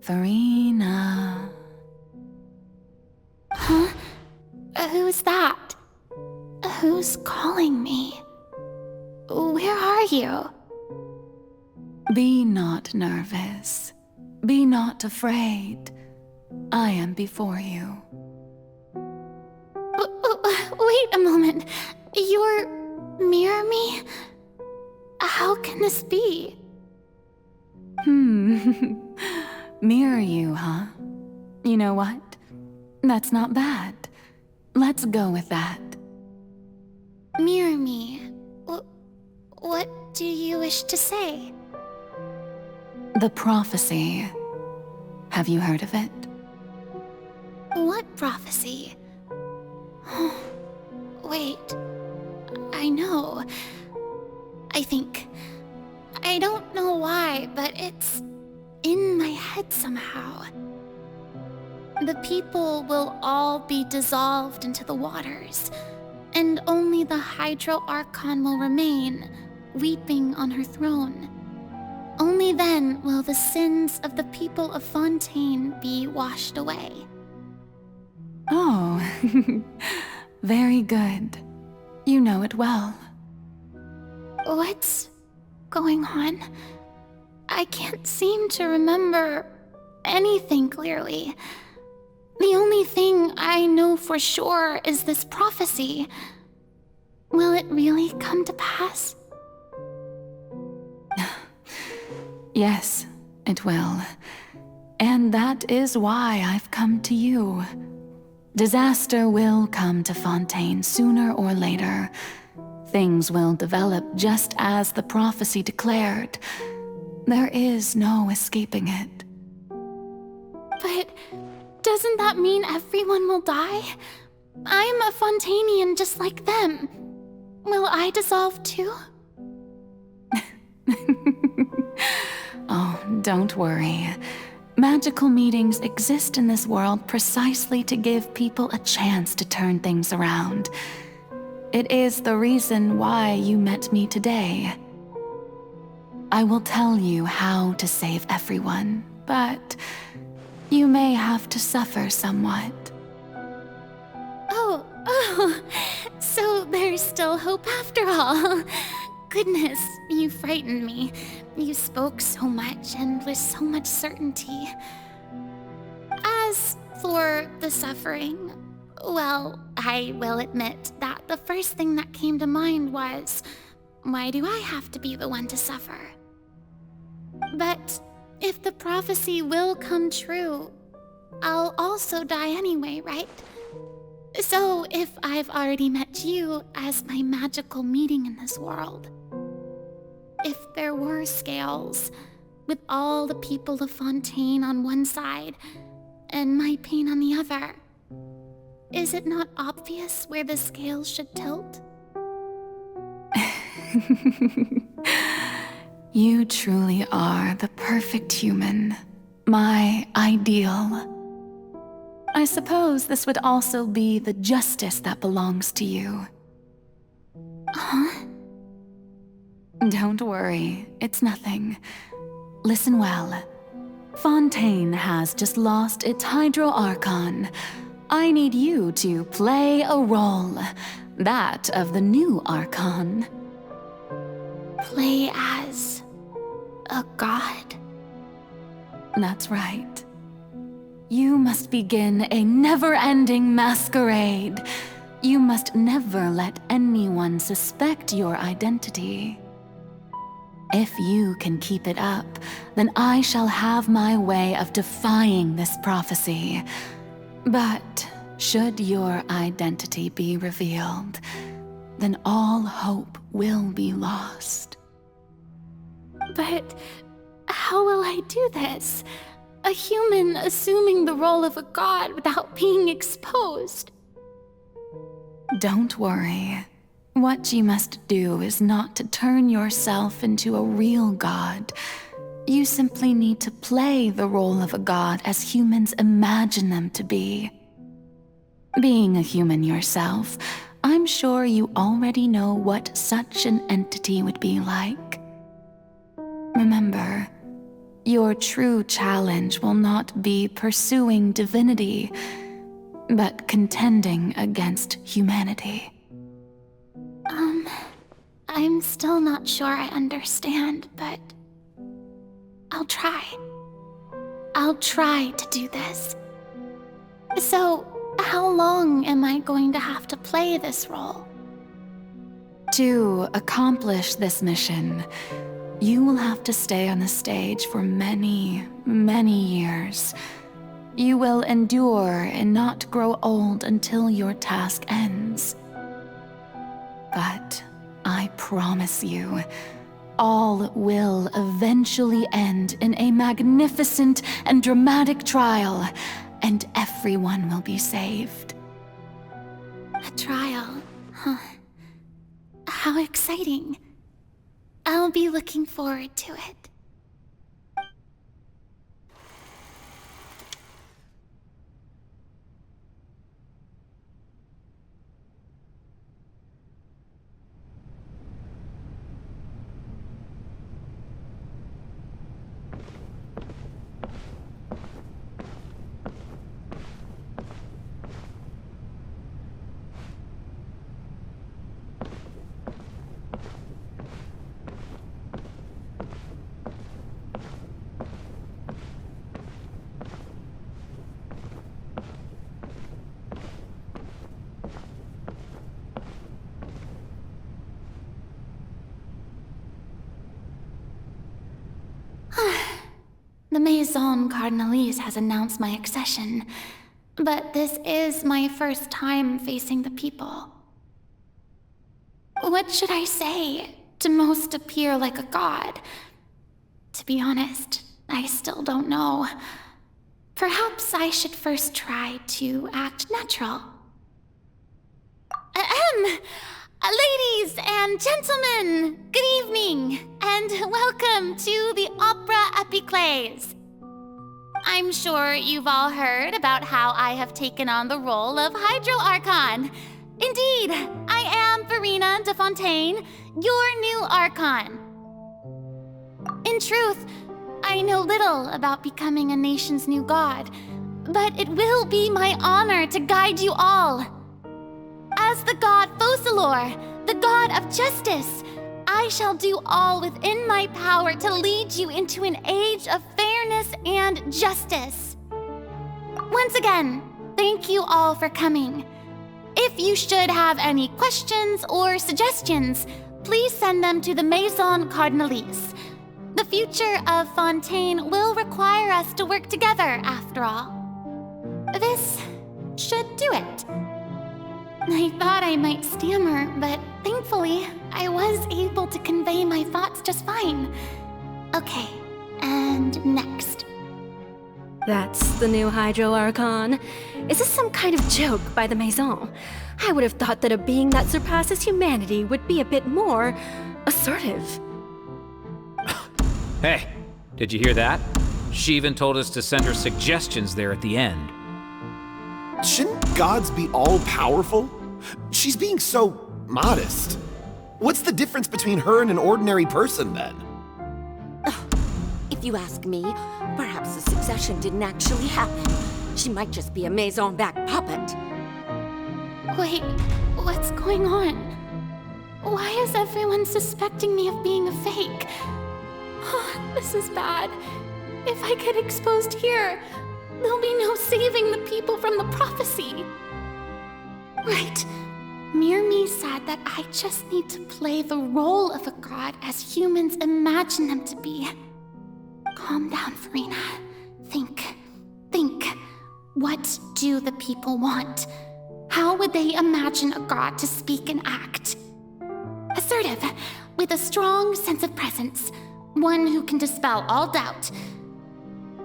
Farina. Huh? Who's that? Who's calling me? Where are you? Be not nervous. Be not afraid. I am before you. Wait a moment. You're near me? How can this be? Mirror you, huh? You know what? That's not bad. Let's go with that. Mirror me? What do you wish to say? The prophecy. Have you heard of it? What prophecy? Wait. I know. I think. I don't know why, but it's in my head somehow. The people will all be dissolved into the waters, and only the Hydro Archon will remain, weeping on her throne. Only then will the sins of the people of Fontaine be washed away. Oh, very good. You know it well. What's going on? I can't seem to remember anything clearly. The only thing I know for sure is this prophecy. Will it really come to pass? Yes, it will. And that is why I've come to you. Disaster will come to Fontaine sooner or later. Things will develop just as the prophecy declared. There is no escaping it. But doesn't that mean everyone will die? I'm a Fontainian just like them. Will I dissolve too? Oh, don't worry. Magical meetings exist in this world precisely to give people a chance to turn things around. It is the reason why you met me today. I will tell you how to save everyone, but you may have to suffer somewhat. Oh, so there's still hope after all. Goodness, you frightened me. You spoke so much and with so much certainty. As for the suffering, well, I will admit that the first thing that came to mind was, why do I have to be the one to suffer? But if the prophecy will come true, I'll also die anyway, right? So if I've already met you as my magical meeting in this world, if there were scales, with all the people of Fontaine on one side and my pain on the other, is it not obvious where the scales should tilt? You truly are the perfect human, my ideal. I suppose this would also be the justice that belongs to you. Huh? Don't worry, it's nothing. Listen well. Fontaine has just lost its Hydro Archon. I need you to play a role, that of the new Archon. Play as a god? That's right. You must begin a never-ending masquerade. You must never let anyone suspect your identity. If you can keep it up, then I shall have my way of defying this prophecy. But should your identity be revealed, then all hope will be lost. But how will I do this? A human assuming the role of a god without being exposed. Don't worry. What you must do is not to turn yourself into a real god. You simply need to play the role of a god as humans imagine them to be. Being a human yourself, I'm sure you already know what such an entity would be like. Remember, your true challenge will not be pursuing divinity, but contending against humanity. I'm still not sure I understand, but I'll try. I'll try to do this. So, how long am I going to have to play this role? To accomplish this mission, you will have to stay on the stage for many, many years. You will endure and not grow old until your task ends. But I promise you, all will eventually end in a magnificent and dramatic trial, and everyone will be saved. A trial, huh? How exciting. I'll be looking forward to it. The Maison Cardinalise has announced my accession, but this is my first time facing the people. What should I say to most appear like a god? To be honest, I still don't know. Perhaps I should first try to act natural. Ladies and gentlemen, good evening, and welcome to the Opera Epiclese. I'm sure you've all heard about how I have taken on the role of Hydro Archon. Indeed, I am Verena de Fontaine, your new Archon. In truth, I know little about becoming a nation's new god, but it will be my honor to guide you all. As the god Focalor, the god of justice, I shall do all within my power to lead you into an age of fairness and justice. Once again, thank you all for coming. If you should have any questions or suggestions, please send them to the Maison Cardinalise. The future of Fontaine will require us to work together, after all. This should do it. I thought I might stammer, but thankfully, I was able to convey my thoughts just fine. Okay, and next. That's the new Hydro Archon. Is this some kind of joke by the Maison? I would have thought that a being that surpasses humanity would be a bit more assertive. Hey, did you hear that? She even told us to send her suggestions there at the end. Shouldn't gods be all-powerful? She's being so modest. What's the difference between her and an ordinary person, then? If you ask me, perhaps the succession didn't actually happen. She might just be a Maison-back puppet. Wait, what's going on? Why is everyone suspecting me of being a fake? Oh, this is bad. If I get exposed here, there'll be no saving the people from the prophecy. Right. Myrmi said that I just need to play the role of a god as humans imagine them to be. Calm down, Farina. Think. What do the people want? How would they imagine a god to speak and act? Assertive, with a strong sense of presence. One who can dispel all doubt.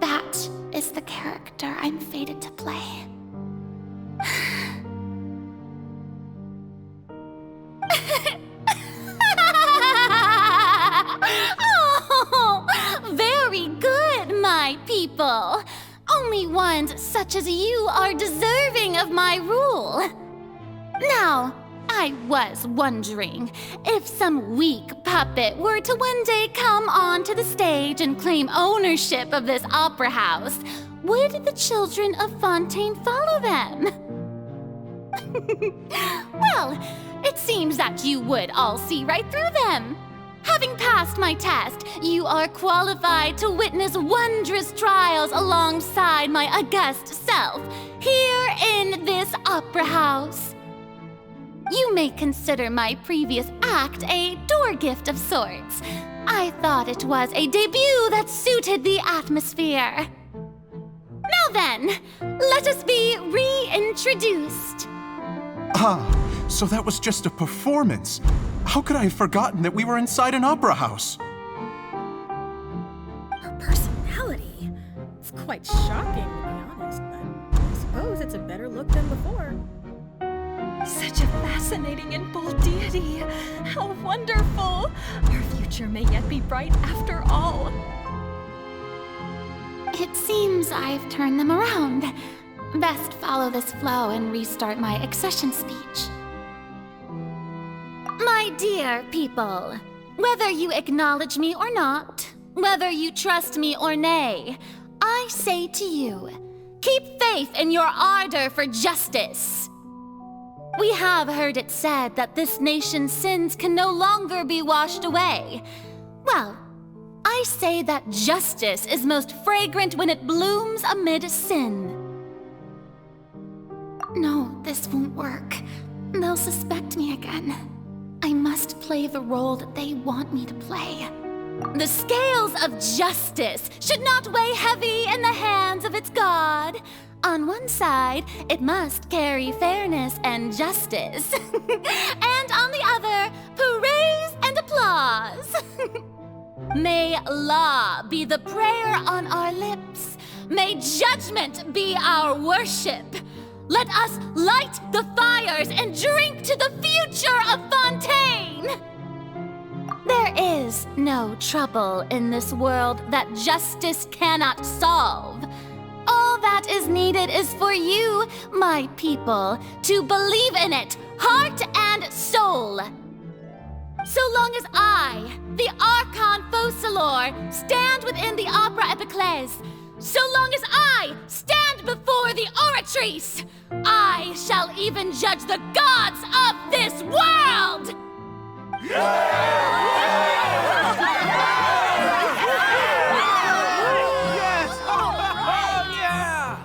That is the character I'm fated to play. Oh, very good, my people. Only ones such as you are deserving of my rule. Now, I was wondering if some weak puppet were to one day come onto the stage and claim ownership of this opera house, would the children of Fontaine follow them? Well, it seems that you would all see right through them. Having passed my test, you are qualified to witness wondrous trials alongside my august self, here in this opera house. You may consider my previous act a door gift of sorts. I thought it was a debut that suited the atmosphere. Now then, let us be reintroduced. Ah, so that was just a performance. How could I have forgotten that we were inside an opera house? Her personality? It's quite shocking, to be honest, but I suppose it's a better look than before. Such a fascinating and bold deity. How wonderful! Our future may yet be bright after all. It seems I've turned them around. Best follow this flow and restart my accession speech. My dear people, whether you acknowledge me or not, whether you trust me or nay, I say to you, keep faith in your ardor for justice. We have heard it said that this nation's sins can no longer be washed away. Well, I say that justice is most fragrant when it blooms amid sin. No, this won't work. They'll suspect me again. I must play the role that they want me to play. The scales of justice should not weigh heavy in the hands of its god. On one side, it must carry fairness and justice. And on the other, praise and applause. May law be the prayer on our lips. May judgment be our worship. Let us light the fires and drink to the future of Fontaine! There is no trouble in this world that justice cannot solve. All that is needed is for you, my people, to believe in it, heart and soul. So long as I, the Archon Focalor, stand within the Opera Epiclese, so long as I stand before the Oratrice, I shall even judge the gods of this world! Yes! Oh, yeah!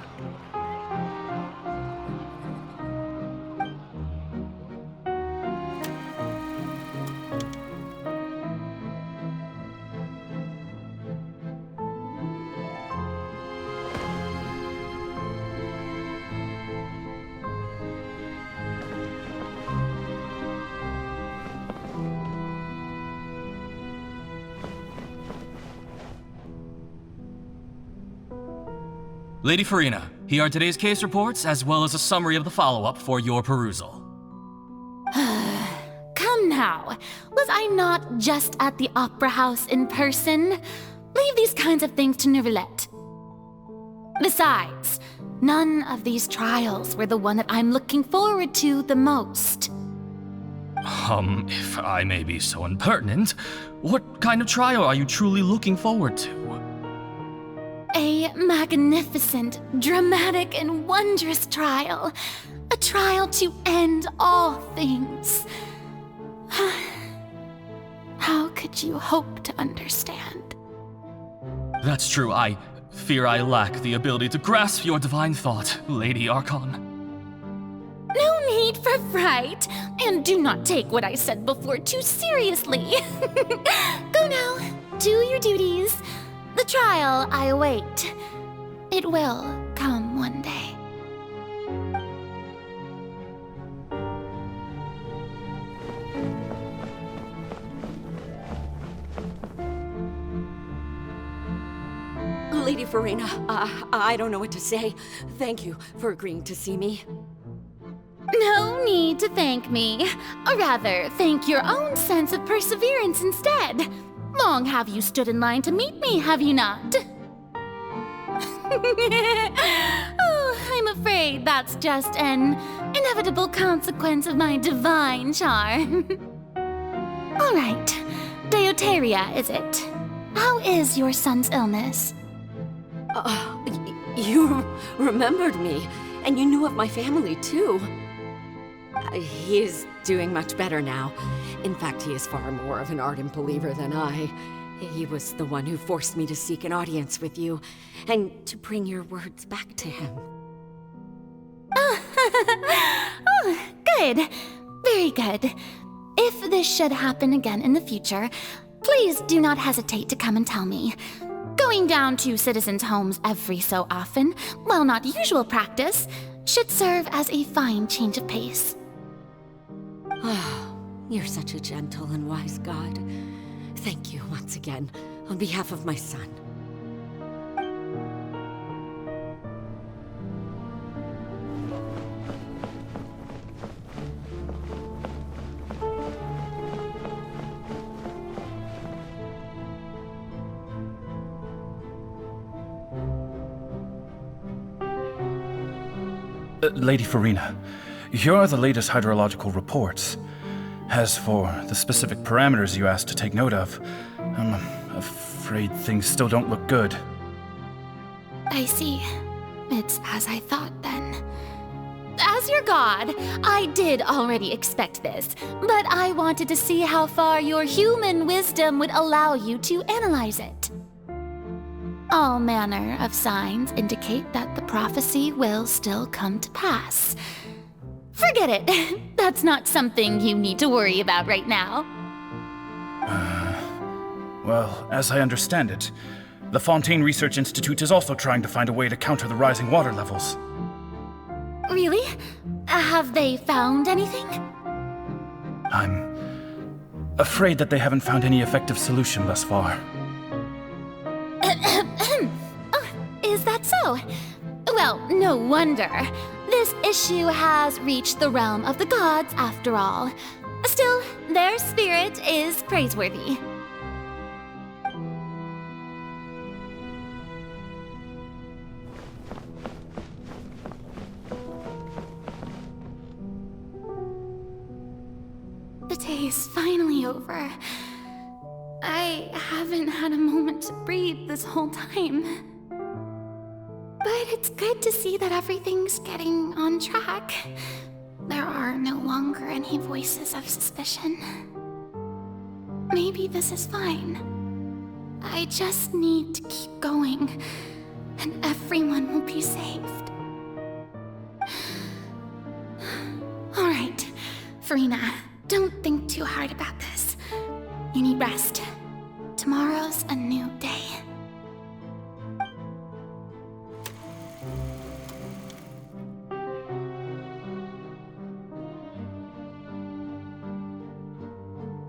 Lady Farina, here are today's case reports, as well as a summary of the follow-up for your perusal. Come now. Was I not just at the Opera House in person? Leave these kinds of things to Neuvillette. Besides, none of these trials were the one that I'm looking forward to the most. If I may be so impertinent, what kind of trial are you truly looking forward to? A magnificent, dramatic, and wondrous trial. A trial to end all things. How could you hope to understand? That's true. I fear I lack the ability to grasp your divine thought, Lady Archon. No need for fright, and do not take what I said before too seriously. Go now, do your duties. The trial I await. It will come one day. Lady Farina, I don't know what to say. Thank you for agreeing to see me. No need to thank me. Or rather, thank your own sense of perseverance instead. Long have you stood in line to meet me, have you not? Oh, I'm afraid that's just an inevitable consequence of my divine charm. All right, Deoteria, is it? How is your son's illness? You remembered me, and you knew of my family, too. He is doing much better now. In fact, he is far more of an ardent believer than I. He was the one who forced me to seek an audience with you, and to bring your words back to him. Oh, good. Very good. If this should happen again in the future, please do not hesitate to come and tell me. Going down to citizens' homes every so often, while not usual practice, should serve as a fine change of pace. You're such a gentle and wise god. Thank you once again, on behalf of my son. Lady Farina, here are the latest hydrological reports. As for the specific parameters you asked to take note of, I'm afraid things still don't look good. I see. It's as I thought then. As your god, I did already expect this, but I wanted to see how far your human wisdom would allow you to analyze it. All manner of signs indicate that the prophecy will still come to pass. Forget it. That's not something you need to worry about right now. Well, as I understand it, the Fontaine Research Institute is also trying to find a way to counter the rising water levels. Really? Have they found anything? I'm afraid that they haven't found any effective solution thus far. Oh, is that so? Well, no wonder. This issue has reached the realm of the gods, after all. Still, their spirit is praiseworthy. The day is finally over. I haven't had a moment to breathe this whole time. But it's good to see that everything's getting on track. There are no longer any voices of suspicion. Maybe this is fine. I just need to keep going, and everyone will be saved. All right, Farina, don't think too hard about this. You need rest. Tomorrow's a new day.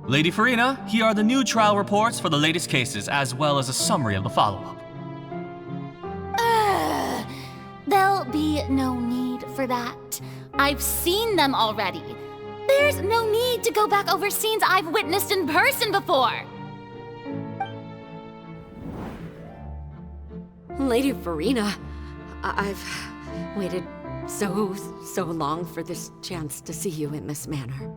Lady Farina, here are the new trial reports for the latest cases, as well as a summary of the follow-up. no need for that. I've seen them already. There's no need to go back over scenes I've witnessed in person before. Lady Farina, I've waited so long for this chance to see you in this manner.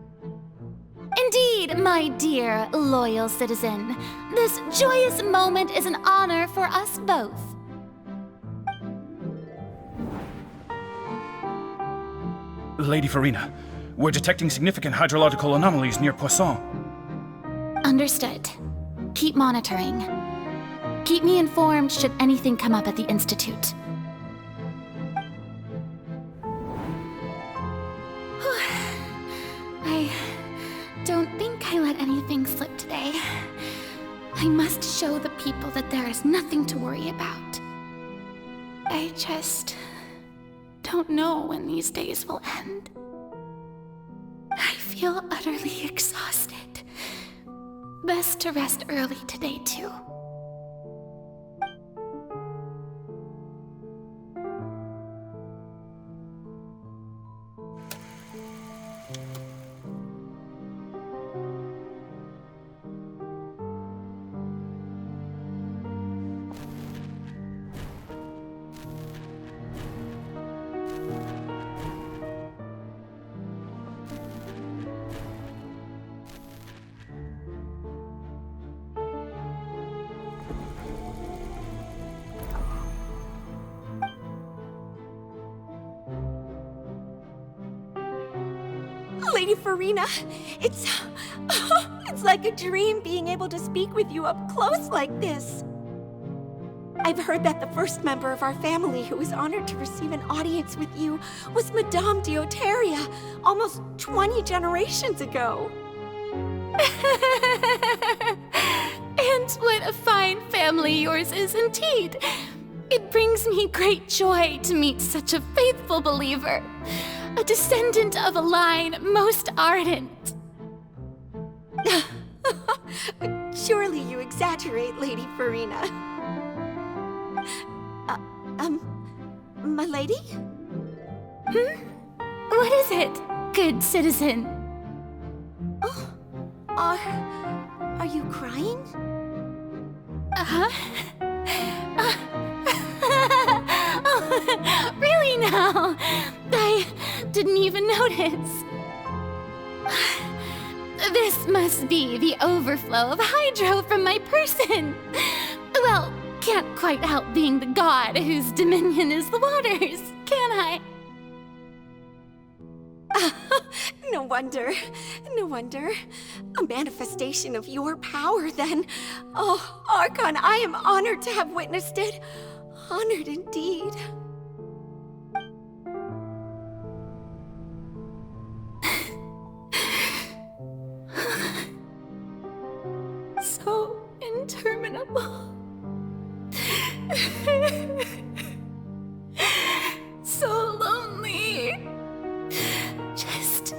Indeed, my dear, loyal citizen. This joyous moment is an honor for us both. Lady Farina, we're detecting significant hydrological anomalies near Poisson. Understood. Keep monitoring. Keep me informed should anything come up at the Institute. I don't think I let anything slip today. I must show the people that there is nothing to worry about. I just don't know when these days will end. I feel utterly exhausted. Best to rest early today, too. Lady Farina, it's like a dream being able to speak with you up close like this. I've heard that the first member of our family who was honored to receive an audience with you was Madame Deoteria, almost 20 generations ago. And what a fine family yours is indeed. It brings me great joy to meet such a faithful believer. A descendant of a line most ardent. Surely you exaggerate, Lady Farina. My lady? What is it, good citizen? Oh, are you crying? Oh, really now? I didn't even notice. This must be the overflow of hydro from my person. Well, can't quite help being the god whose dominion is the waters, can I? No wonder. A manifestation of your power, then. Oh, Archon, I am honored to have witnessed it. Honored indeed. So interminable. So lonely. Just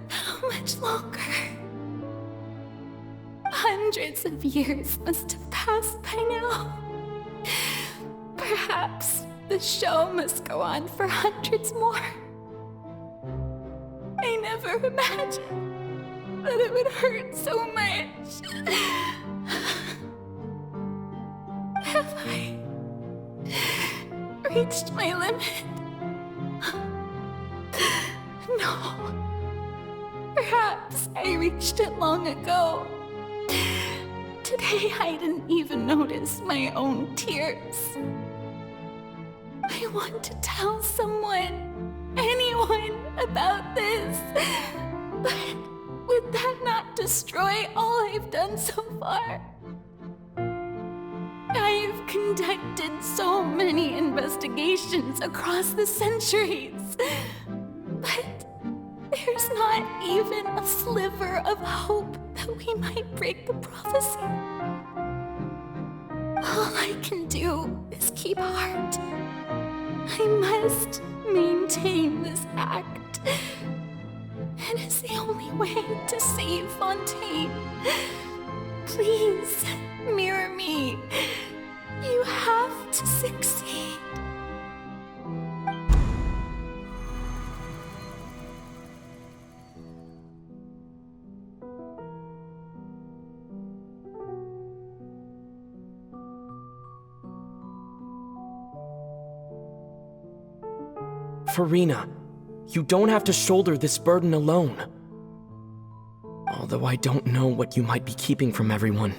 how much longer? Hundreds of years must have passed by now. Perhaps the show must go on for hundreds more. I never imagined that it would hurt so much. Have I reached my limit? No. Perhaps I reached it long ago. Today I didn't even notice my own tears. I want to tell someone, anyone, about this. But would that not destroy all I've done so far? I've conducted so many investigations across the centuries, but there's not even a sliver of hope that we might break the prophecy. All I can do is keep heart. I must maintain this act. It is the only way to save Fontaine. Please, mirror me. You have to succeed. Farina, you don't have to shoulder this burden alone. Although I don't know what you might be keeping from everyone,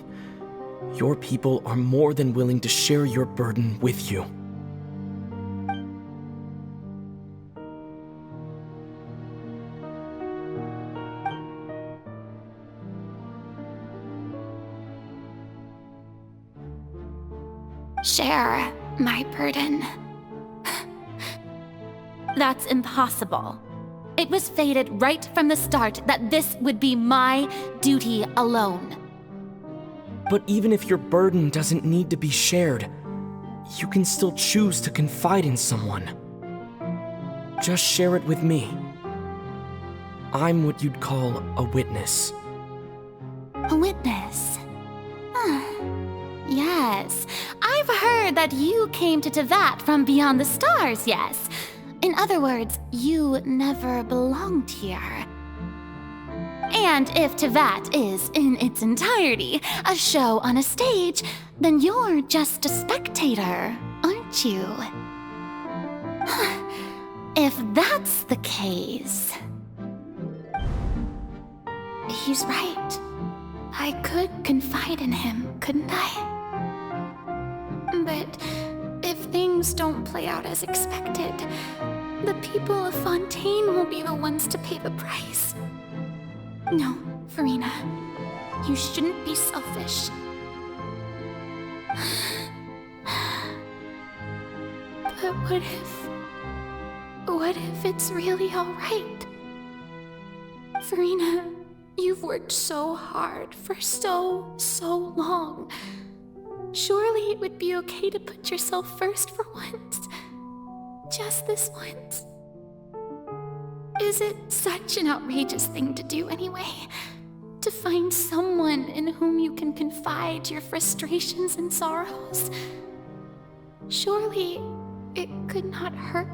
your people are more than willing to share your burden with you. Share my burden. That's impossible. It was fated right from the start that this would be my duty alone. But even if your burden doesn't need to be shared, you can still choose to confide in someone. Just share it with me. I'm what you'd call a witness. A witness? Yes, I've heard that you came to Tevat from beyond the stars, yes. In other words, you never belonged here. And if Tevat is, in its entirety, a show on a stage, then you're just a spectator, aren't you? If that's the case... He's right. I could confide in him, couldn't I? But if things don't play out as expected, the people of Fontaine will be the ones to pay the price. No, Farina, you shouldn't be selfish. But what if it's really all right? Farina, you've worked so hard for so long. Surely it would be okay to put yourself first for once. Just this once. Is it such an outrageous thing to do anyway? To find someone in whom you can confide your frustrations and sorrows? Surely it could not hurt.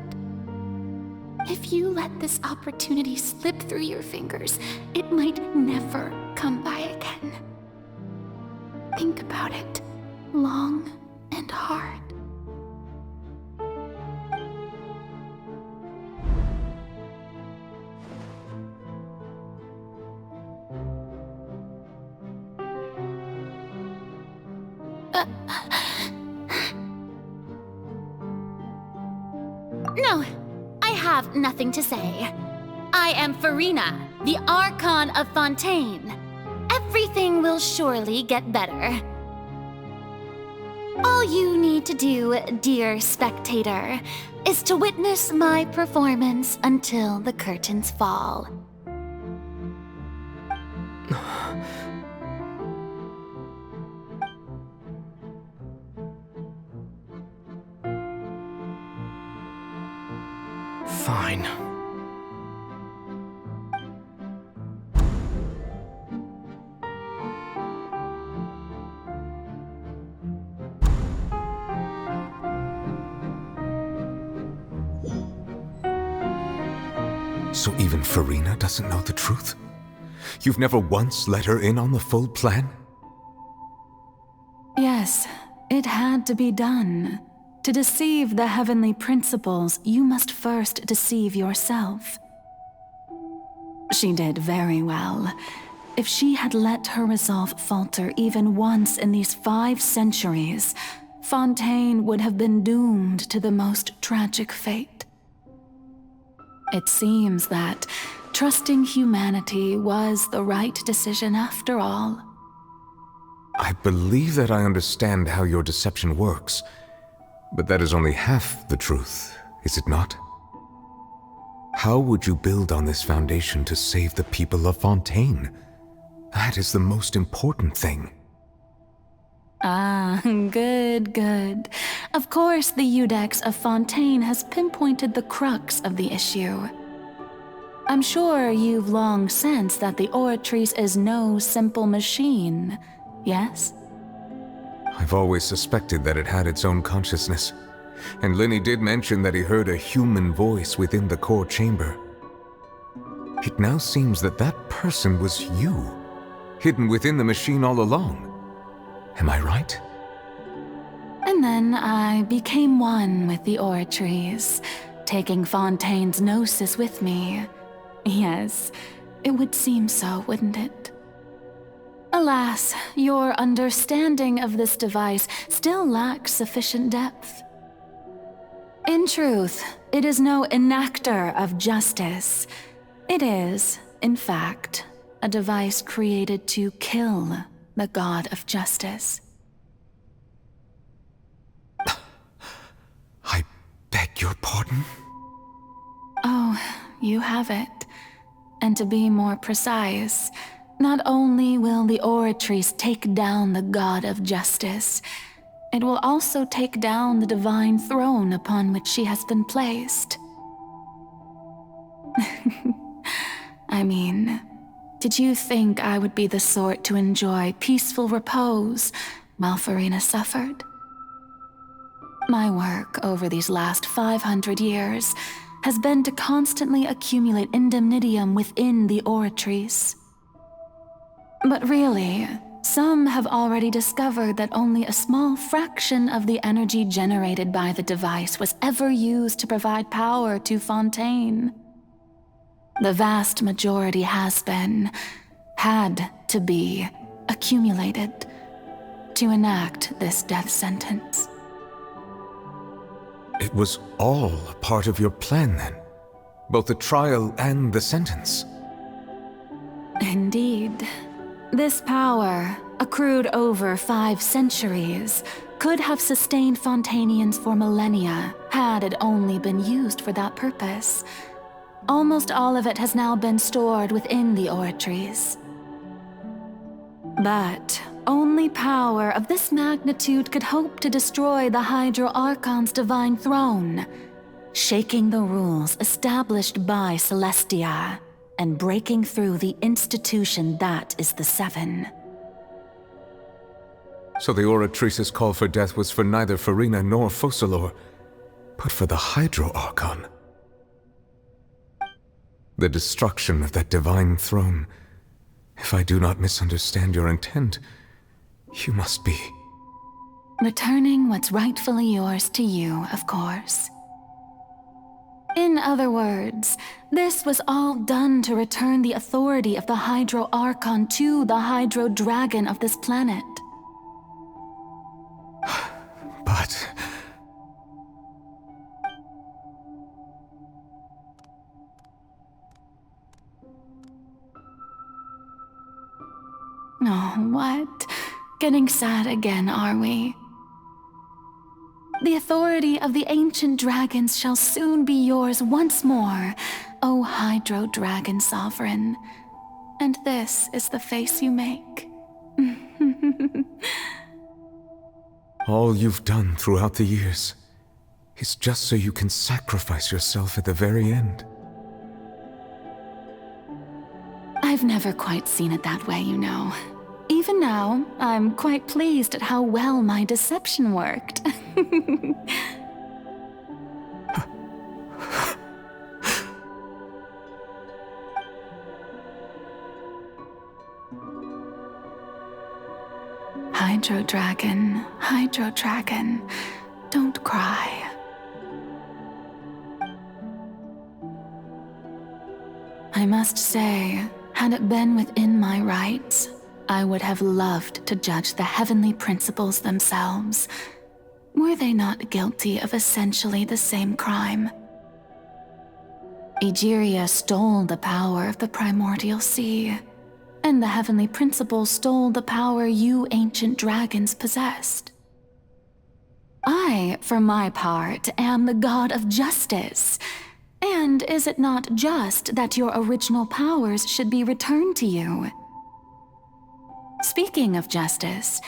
If you let this opportunity slip through your fingers, it might never come by again. Think about it long and hard. No, I have nothing to say. I am Farina, the Archon of Fontaine. Everything will surely get better. All you need to do, dear spectator, is to witness my performance until the curtains fall. Fine. So even Farina doesn't know the truth? You've never once let her in on the full plan? Yes, it had to be done. To deceive the heavenly principles, you must first deceive yourself. She did very well. If she had let her resolve falter even once in these 5 centuries, Fontaine would have been doomed to the most tragic fate. It seems that trusting humanity was the right decision after all. I believe that I understand how your deception works, but that is only half the truth, is it not? How would you build on this foundation to save the people of Fontaine? That is the most important thing. Ah, good. Of course, the Iudex of Fontaine has pinpointed the crux of the issue. I'm sure you've long sensed that the Oratrice is no simple machine, yes? I've always suspected that it had its own consciousness, and Lenny did mention that he heard a human voice within the core chamber. It now seems that that person was you, hidden within the machine all along. Am I right? And then I became one with the Oratrice. taking Fontaine's gnosis with me. Yes, it would seem so, wouldn't it? Alas, your understanding of this device still lacks sufficient depth. In truth, it is no enactor of justice. It is, in fact, a device created to kill the god of justice. I beg your pardon? Oh, you have it. And to be more precise, not only will the Oratrice take down the god of justice, it will also take down the divine throne upon which she has been placed. I mean, did you think I would be the sort to enjoy peaceful repose while Farina suffered? My work over these last 500 years has been to constantly accumulate indemnitium within the Oratrice. But really, some have already discovered that only a small fraction of the energy generated by the device was ever used to provide power to Fontaine. The vast majority had to be, accumulated to enact this death sentence. It was all a part of your plan, then? Both the trial and the sentence? Indeed. This power, accrued over 5 centuries, could have sustained Fontainians for millennia had it only been used for that purpose. Almost all of it has now been stored within the Oratrice. But only power of this magnitude could hope to destroy the Hydro Archon's divine throne, shaking the rules established by Celestia and breaking through the institution that is the Seven. So the Oratrice's call for death was for neither Farina nor Focalor, but for the Hydro Archon. The destruction of that divine throne. If I do not misunderstand your intent, you must be... returning what's rightfully yours to you, of course. In other words, this was all done to return the authority of the Hydro Archon to the Hydro Dragon of this planet. But... Oh, what? Getting sad again, are we? The authority of the ancient dragons shall soon be yours once more, O Hydro Dragon Sovereign. And this is the face you make. all you've done throughout the years is just so you can sacrifice yourself at the very end. I've never quite seen it that way, you know. Even now, I'm quite pleased at how well my deception worked. Hydro Dragon, don't cry. I must say, had it been within my rights, I would have loved to judge the heavenly principles themselves. Were they not guilty of essentially the same crime? Egeria stole the power of the primordial sea, and the heavenly principles stole the power you ancient dragons possessed. I, for my part, am the god of justice. And is it not just that your original powers should be returned to you? Speaking of justice,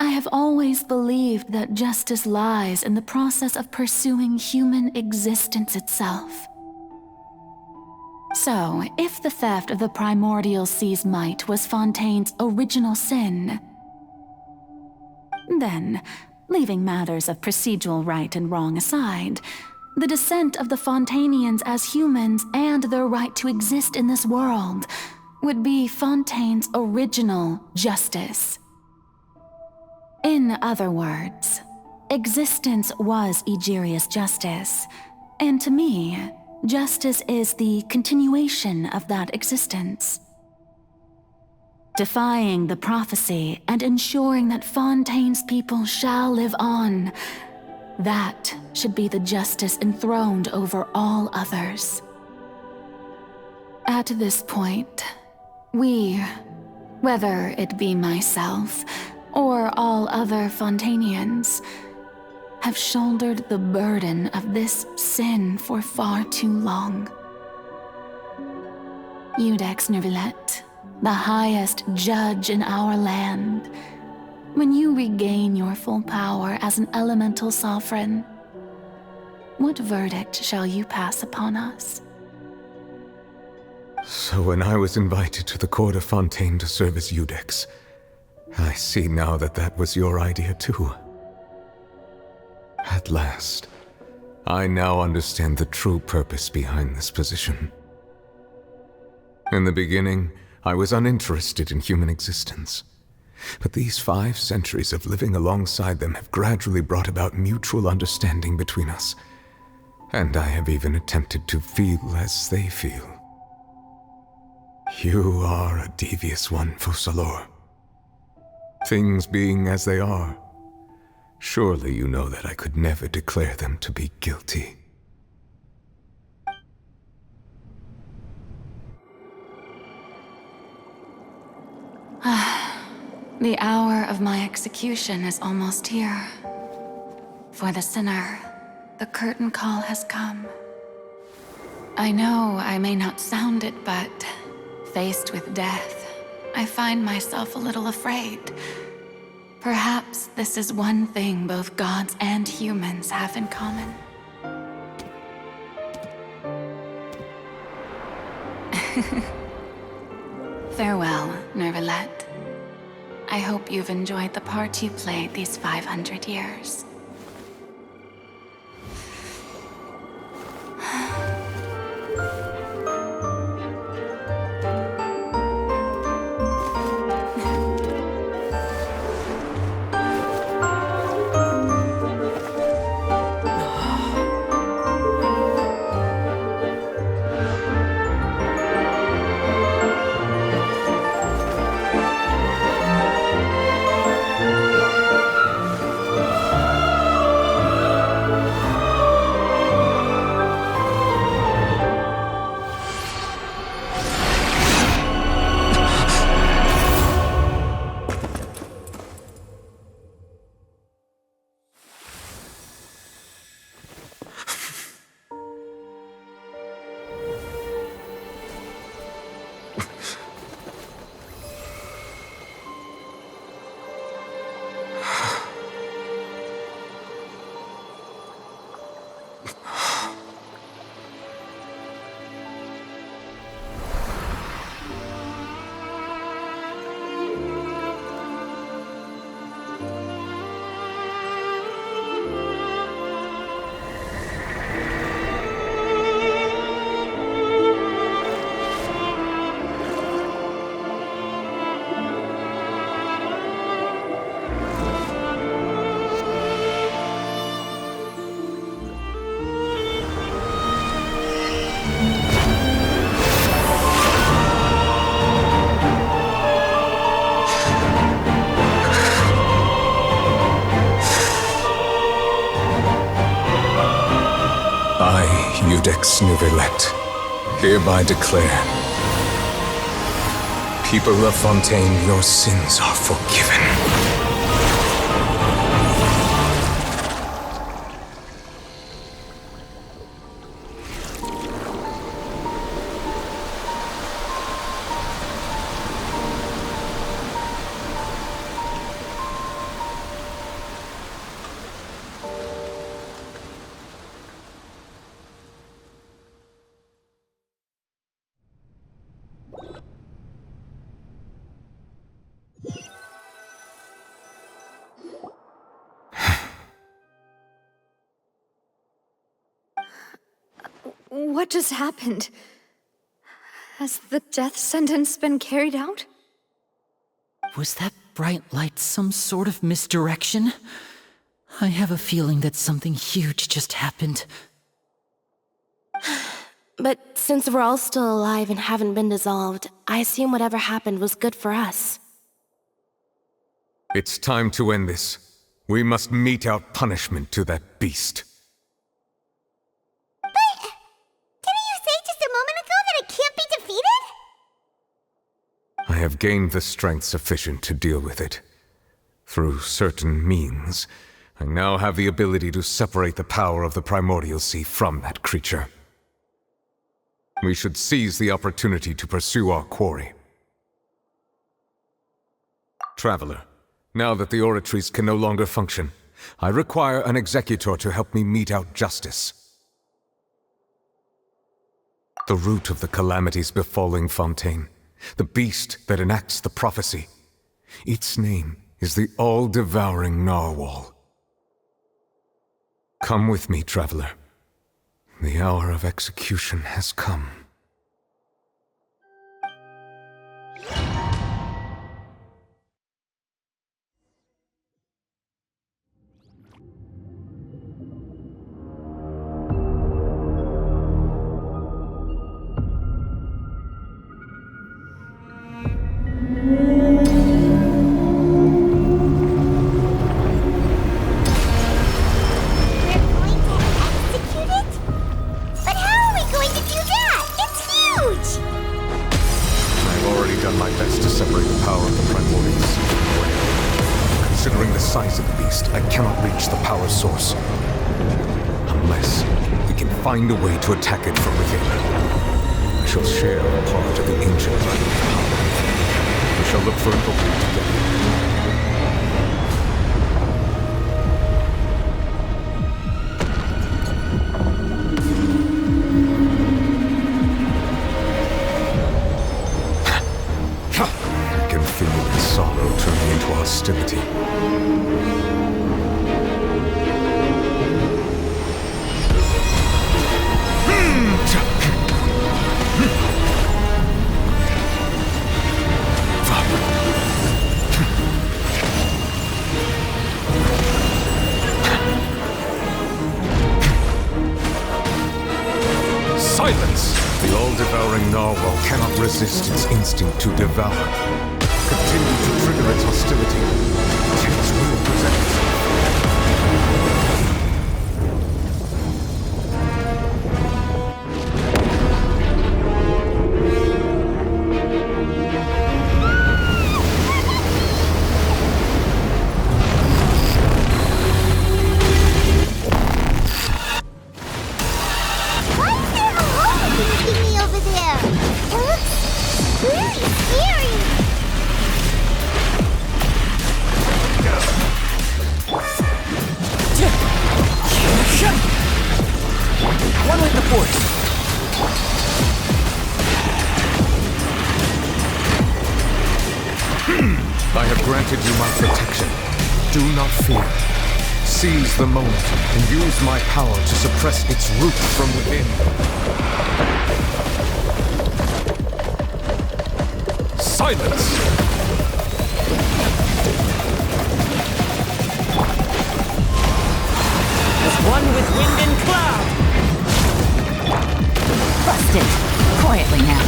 I have always believed that justice lies in the process of pursuing human existence itself. So, if the theft of the primordial sea's might was Fontaine's original sin, then, leaving matters of procedural right and wrong aside, the descent of the Fontainians as humans and their right to exist in this world would be Fontaine's original justice. In other words, existence was Egeria's justice, And to me, justice is the continuation of that existence. Defying the prophecy and ensuring that Fontaine's people shall live on. That should be the justice enthroned over all others. At this point, we, whether it be myself or all other Fontainians, have shouldered the burden of this sin for far too long. Iudex Neuvillette, the highest judge in our land, when you regain your full power as an elemental sovereign, what verdict shall you pass upon us? So when I was invited to the court of Fontaine to serve as Iudex, I see now that that was your idea too. At last, I now understand the true purpose behind this position. In the beginning, I was uninterested in human existence. But these 5 centuries of living alongside them have gradually brought about mutual understanding between us. And I have even attempted to feel as they feel. You are a devious one, Focalors. Things being as they are, surely you know that I could never declare them to be guilty. The hour of my execution is almost here. For the sinner, the curtain call has come. I know I may not sound it, but faced with death, I find myself a little afraid. Perhaps this is one thing both gods and humans have in common. Farewell, Neuvillette. I hope you've enjoyed the part you played these 500 years. Iudex Neuvillette, hereby declare, people of Fontaine, your sins are forgiven. What just happened? Has the death sentence been carried out? Was that bright light some sort of misdirection? I have a feeling that something huge just happened. But since we're all still alive and haven't been dissolved, I assume whatever happened was good for us. It's time to end this. We must mete out punishment to that beast. But didn't you say just a moment ago that it can't be defeated? I have gained the strength sufficient to deal with it. Through certain means, I now have the ability to separate the power of the Primordial Sea from that creature. We should seize the opportunity to pursue our quarry. Traveler, now that the oratories can no longer function, I require an executor to help me mete out justice. The root of the calamities befalling Fontaine, the beast that enacts the prophecy, its name is the all-devouring Narwhal. Come with me, traveler. The hour of execution has come. Find a way to attack it from within. I shall share a part of the ancient light of power. We shall look for an opening together. I can feel its sorrow turning into hostility. The all-devouring narwhal cannot resist its instinct to devour. Continue to trigger its hostility. Chance will present itself. I have granted you my protection. Do not fear. Seize the moment and use my power to suppress its root from within. Silence! As one with wind and cloud! Busted! Quietly now.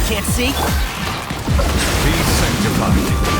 Can't see? Be sanctified.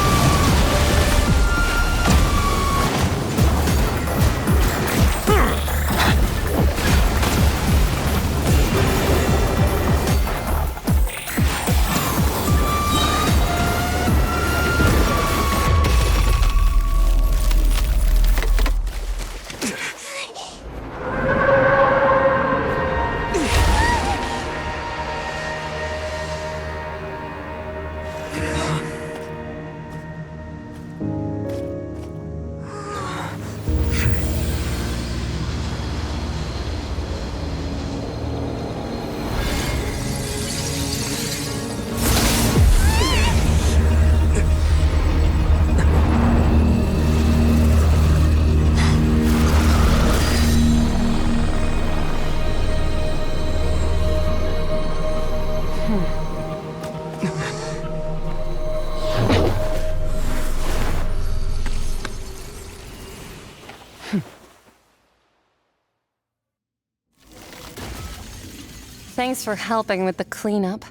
Thanks for helping with the cleanup.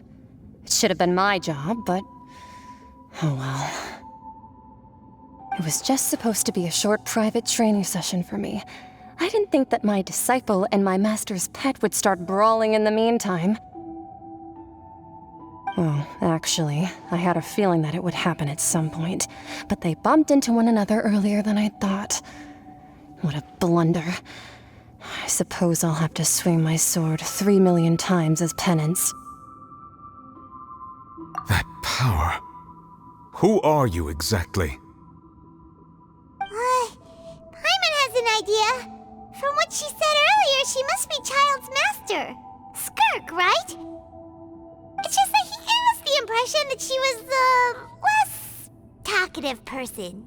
It should have been my job, but... oh well. It was just supposed to be a short private training session for me. I didn't think that my disciple and my master's pet would start brawling in the meantime. Well, actually, I had a feeling that it would happen at some point, but they bumped into one another earlier than I thought. What a blunder. I suppose I'll have to swing my sword 3 million times as penance. That power. Who are you exactly? Paimon has an idea. From what she said earlier, she must be Child's master. Skirk, right? It's just that he gave us the impression that she was the less talkative person.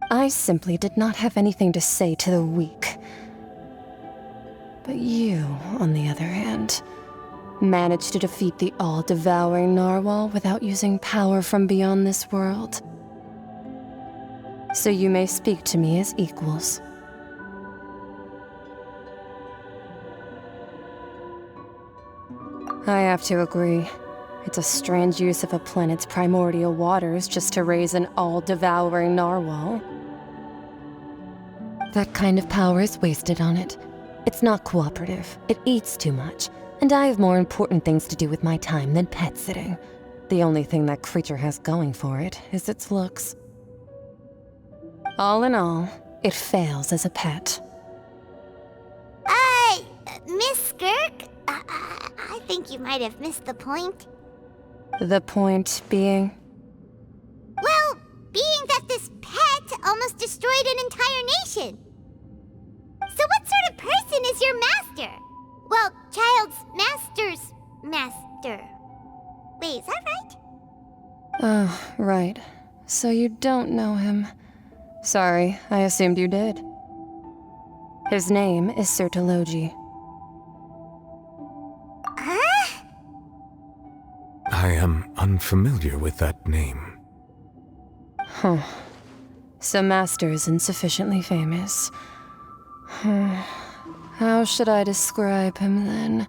I simply did not have anything to say to the weak. But you, on the other hand, managed to defeat the all-devouring narwhal without using power from beyond this world. So you may speak to me as equals. I have to agree. It's a strange use of a planet's primordial waters just to raise an all-devouring narwhal. That kind of power is wasted on it. It's not cooperative. It eats too much. And I have more important things to do with my time than pet sitting. The only thing that creature has going for it is its looks. All in all, it fails as a pet. Miss Skirk? I think you might have missed the point. The point being? Well, being that this pet almost destroyed an entire nation. So what sort of person is your master? Well, Child's master's master. Wait, is that right? Oh, right. So you don't know him. Sorry, I assumed you did. His name is Sir Deluge. Huh? I am unfamiliar with that name. Huh. So Master isn't sufficiently famous. How should I describe him then?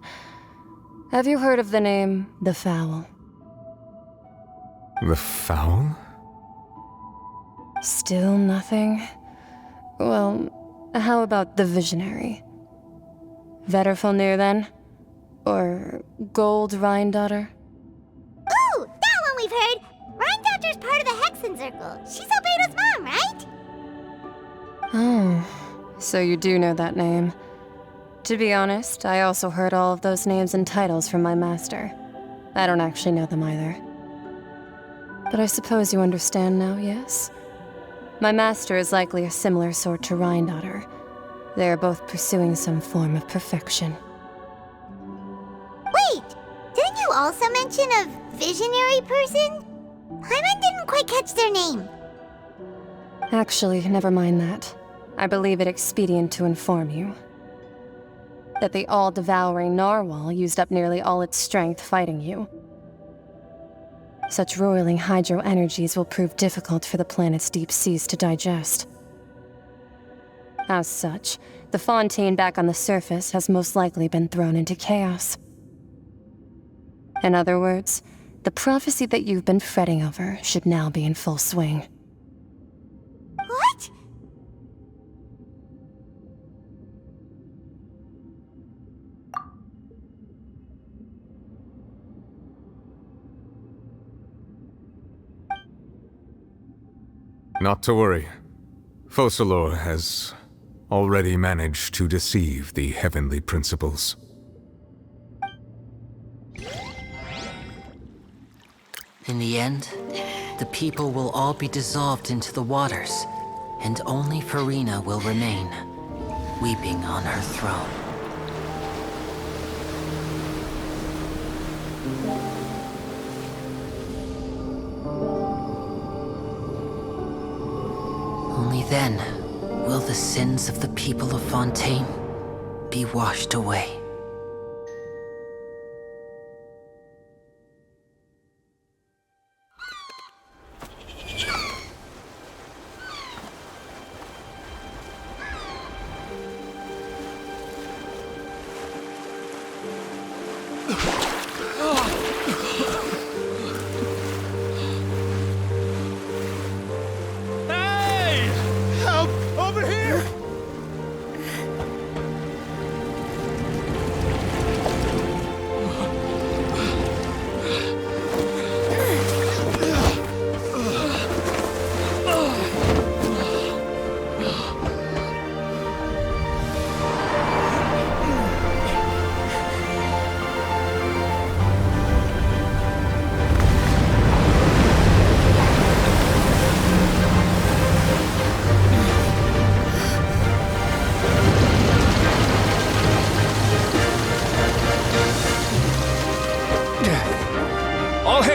Have you heard of the name the Fowl? The Fowl? Still nothing? Well, how about the Visionary? Vetterfulnir then? Or Gold Rhindaughter? Ooh, that one we've heard! Rhindaughter's part of the Hexen Circle. She's Albedo's mom, right? Oh, so you do know that name. To be honest, I also heard all of those names and titles from my master. I don't actually know them either. But I suppose you understand now, yes? My master is likely a similar sort to Rhindaughter. They are both pursuing some form of perfection. Wait! Didn't you also mention a visionary person? Paimon didn't quite catch their name. Actually, never mind that. I believe it expedient to inform you that the all-devouring narwhal used up nearly all its strength fighting you. Such roiling hydro energies will prove difficult for the planet's deep seas to digest. As such, the fontaine back on the surface has most likely been thrown into chaos. In other words, the prophecy that you've been fretting over should now be in full swing. What? Not to worry. Focalor has already managed to deceive the heavenly principles. In the end, the people will all be dissolved into the waters, and only Farina will remain, weeping on her throne. Only then will the sins of the people of Fontaine be washed away.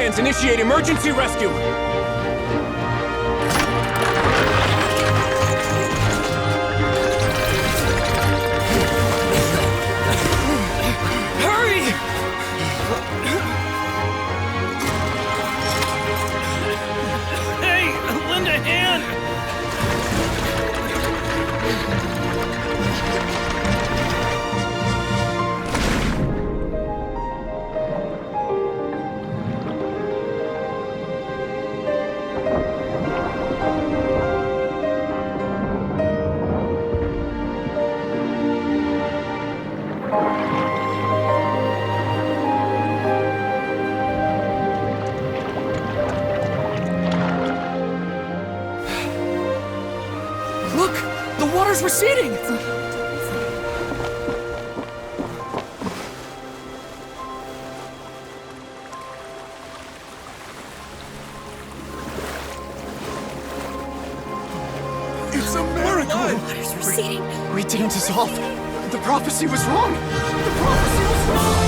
Scans initiate emergency rescue! Hurry! Hey, lend a hand! Look! The water's receding! It's a miracle! Water's receding. We didn't dissolve. The prophecy was wrong. The prophecy was wrong.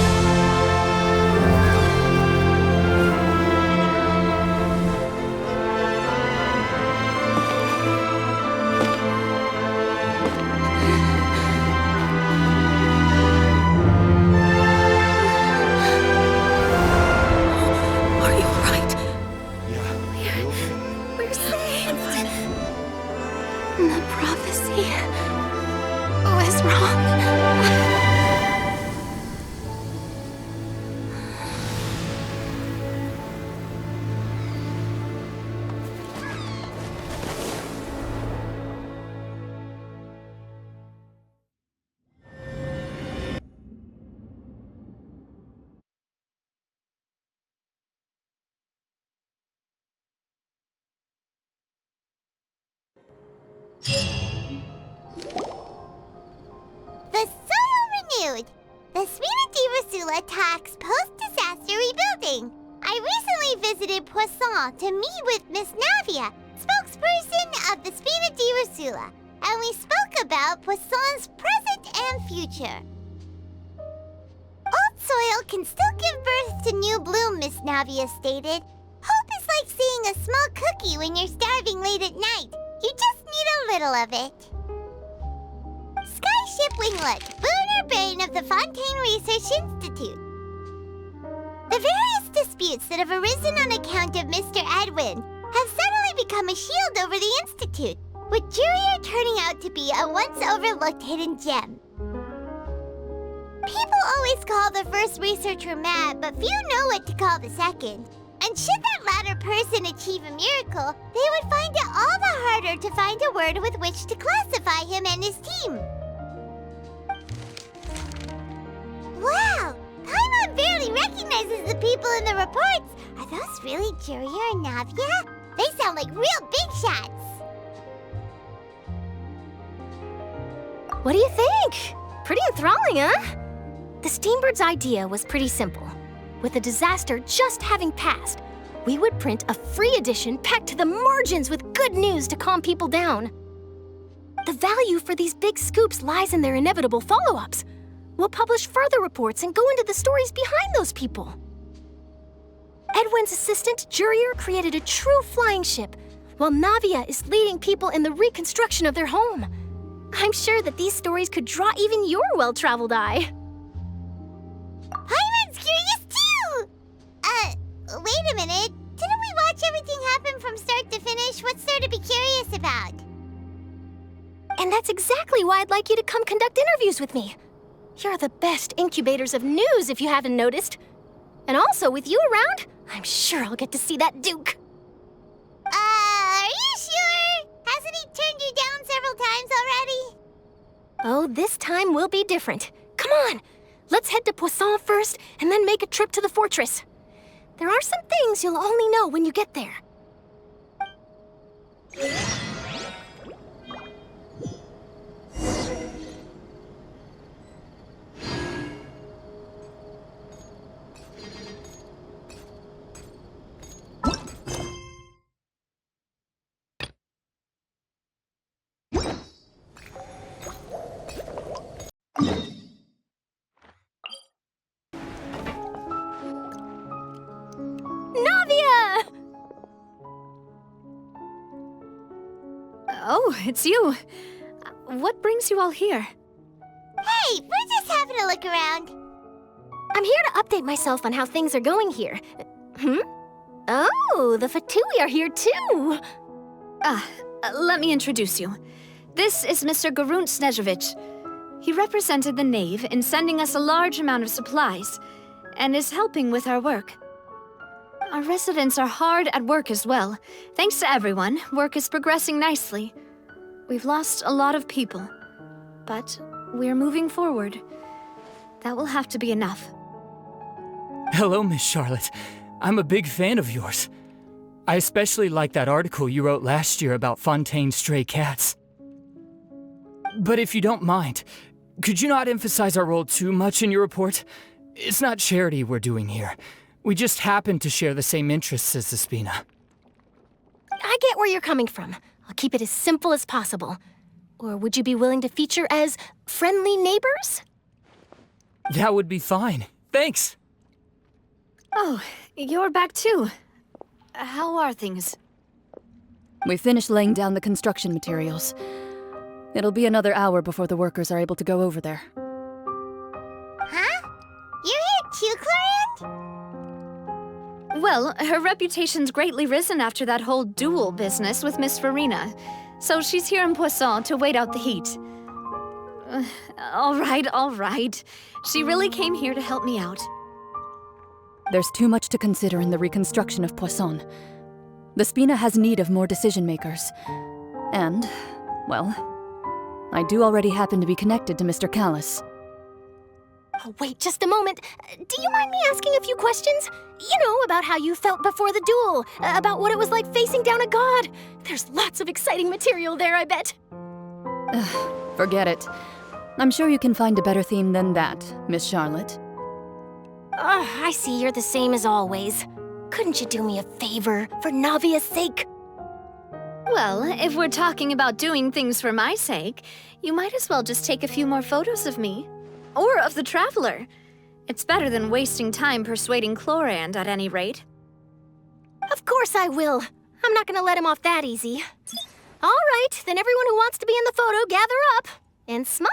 Are you alright? Yeah. We're saved. The prophecy was wrong. The soil renewed. The Spina di Rosula talks post-disaster rebuilding. I recently visited Poisson to meet with Miss Navia, spokesperson of the Spina di Rosula, and we spoke about Poisson's present and future. Old soil can still give birth to new bloom, Miss Navia stated. Hope is like seeing a small cookie when you're starving late at night. You just need a little of it. Skyship Winglet, lunar brain of the Fontaine Research Institute. The various disputes that have arisen on account of Mr. Edwin have suddenly become a shield over the Institute, with Jurier turning out to be a once-overlooked hidden gem. People always call the first researcher mad, but few know what to call the second. And should that latter person achieve a miracle, they would find it all the harder to find a word with which to classify him and his team. Wow! Paimon barely recognizes the people in the reports. Are those really Jurier and Navia? They sound like real big shots. What do you think? Pretty enthralling, huh? The Steambird's idea was pretty simple. With the disaster just having passed, we would print a free edition packed to the margins with good news to calm people down. The value for these big scoops lies in their inevitable follow-ups. We'll publish further reports and go into the stories behind those people. Edwin's assistant, Jurier, created a true flying ship, while Navia is leading people in the reconstruction of their home. I'm sure that these stories could draw even your well-traveled eye. Paimon's curious too! Wait a minute. Didn't we watch everything happen from start to finish? What's there to be curious about? And that's exactly why I'd like you to come conduct interviews with me. You're the best incubators of news, if you haven't noticed. And also, with you around, I'm sure I'll get to see that Duke. Are you sure? Hasn't he turned you down several times already? Oh, this time will be different. Come on, let's head to Poisson first, and then make a trip to the fortress. There are some things you'll only know when you get there. Oh, it's you. What brings you all here? Hey, we're just having a look around. I'm here to update myself on how things are going here. Oh, the Fatui are here too. Let me introduce you. This is Mr. Garunt Snezhevich. He represented the Knave in sending us a large amount of supplies, and is helping with our work. Our residents are hard at work as well. Thanks to everyone, work is progressing nicely. We've lost a lot of people, but we're moving forward. That will have to be enough. Hello, Miss Charlotte. I'm a big fan of yours. I especially like that article you wrote last year about Fontaine's stray cats. But if you don't mind, could you not emphasize our role too much in your report? It's not charity we're doing here. We just happen to share the same interests as the Spina. I get where you're coming from. I'll keep it as simple as possible. Or would you be willing to feature as friendly neighbors? That would be fine. Thanks. Oh, you're back too. How are things? We finished laying down the construction materials. It'll be another hour before the workers are able to go over there. Huh? You're here too, Clorinde? Well, her reputation's greatly risen after that whole duel business with Miss Farina, so she's here in Poisson to wait out the heat. All right. She really came here to help me out. There's too much to consider in the reconstruction of Poisson. The Spina has need of more decision-makers. And, well, I do already happen to be connected to Mr. Callis. Oh, wait just a moment. Do you mind me asking a few questions? You know, about how you felt before the duel, about what it was like facing down a god. There's lots of exciting material there, I bet. Forget it. I'm sure you can find a better theme than that, Miss Charlotte. I see you're the same as always. Couldn't you do me a favor, for Navia's sake? Well, if we're talking about doing things for my sake, you might as well just take a few more photos of me. Or of the Traveler. It's better than wasting time persuading Clorinde, at any rate. Of course I will. I'm not gonna let him off that easy. All right, then everyone who wants to be in the photo, gather up. And smile.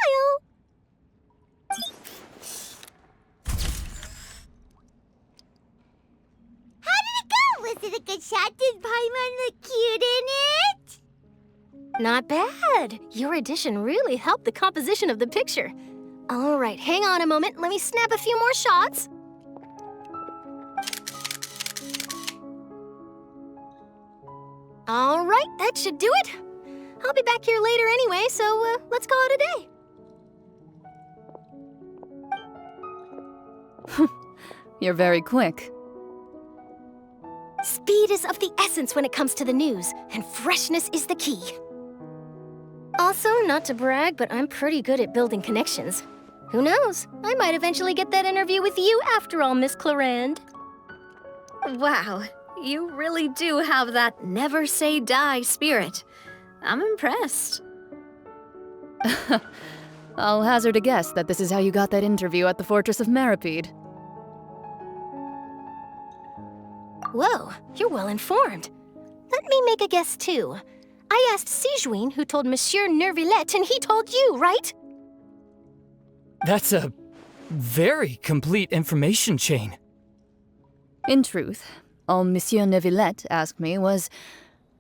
How did it go? Was it a good shot? Did Paimon look cute in it? Not bad. Your addition really helped the composition of the picture. All right, hang on a moment. Let me snap a few more shots. All right, that should do it. I'll be back here later anyway, so let's call it a day. You're very quick. Speed is of the essence when it comes to the news, and freshness is the key. Also, not to brag, but I'm pretty good at building connections. Who knows? I might eventually get that interview with you after all, Miss Clorinde. Wow, you really do have that never say die spirit. I'm impressed. I'll hazard a guess that this is how you got that interview at the Fortress of Maripede. Whoa, you're well informed. Let me make a guess too. I asked Sijuin who told Monsieur Nervillet, and he told you, right? That's a very complete information chain. In truth, all Monsieur Nervillet asked me was,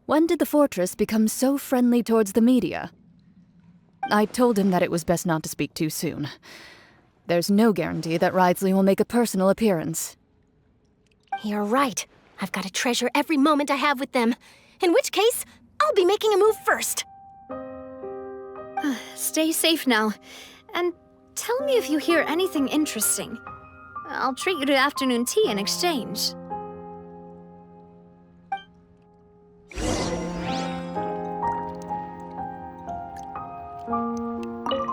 when did the fortress become so friendly towards the media? I told him that it was best not to speak too soon. There's no guarantee that Ridsley will make a personal appearance. You're right. I've got to treasure every moment I have with them. In which case, I'll be making a move first. Stay safe now. And tell me if you hear anything interesting. I'll treat you to afternoon tea in exchange.